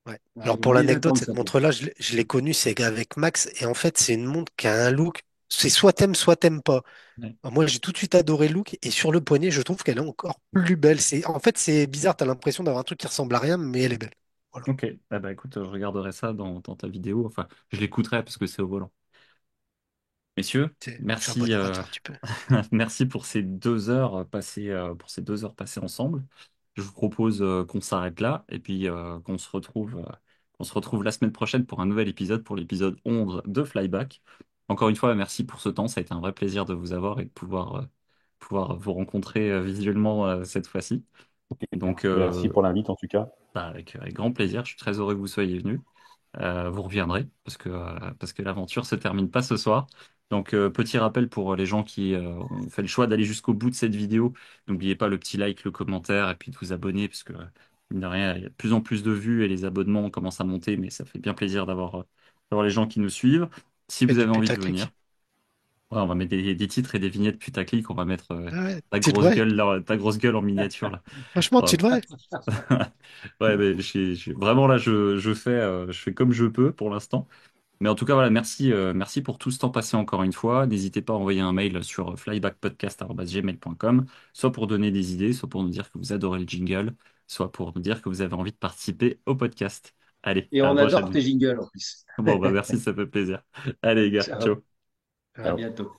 Ouais. Ah, Alors ils vont pour bien l'anecdote, attendre cette ça. montre-là, je l'ai connue, c'est avec Max, et en fait, c'est une montre qui a un look, c'est soit t'aimes pas. Ouais. Alors, moi, j'ai tout de suite adoré le look, et sur le poignet, je trouve qu'elle est encore plus belle. En fait, c'est bizarre, t'as l'impression d'avoir un truc qui ressemble à rien, mais elle est belle. Voilà. Ok, ah bah écoute, je regarderai ça dans ta vidéo, enfin, je l'écouterai parce que c'est au volant. Messieurs, Je suis un bon merci, amateur, tu peux. merci pour ces 2 heures passées, ensemble. Je vous propose qu'on s'arrête là et puis qu'on se retrouve la semaine prochaine pour un nouvel épisode, pour l'épisode 11 de Flyback. Encore une fois, merci pour ce temps. Ça a été un vrai plaisir de vous avoir et de pouvoir vous rencontrer visuellement cette fois-ci. Donc, Merci pour l'invite en tout cas. bah, avec grand plaisir. Je suis très heureux que vous soyez venus. Vous reviendrez parce que l'aventure se termine pas ce soir. Donc, petit rappel pour les gens qui ont fait le choix d'aller jusqu'au bout de cette vidéo. N'oubliez pas le petit like, le commentaire et puis de vous abonner parce que, mine de rien, il y a de plus en plus de vues et les abonnements commencent à monter, mais ça fait bien plaisir d'avoir les gens qui nous suivent. Si Et vous du avez envie de venir, putaclic. ouais, on va mettre des titres et des vignettes putaclic. On va mettre Ah ouais, ta tu grosse devrais. gueule, là, ta grosse gueule en miniature là. Franchement, tu devrais. Ouais, mais vraiment là, je fais comme je peux pour l'instant. Mais en tout cas, voilà, merci pour tout ce temps passé encore une fois. N'hésitez pas à envoyer un mail sur flybackpodcast@gmail.com, soit pour donner des idées, soit pour nous dire que vous adorez le jingle, soit pour nous dire que vous avez envie de participer au podcast. Allez, Et à la on adore prochaine. tes jingles en plus. Bon, bah merci, ça fait plaisir. Allez, les gars, Ciao. ciao. À Ciao. bientôt.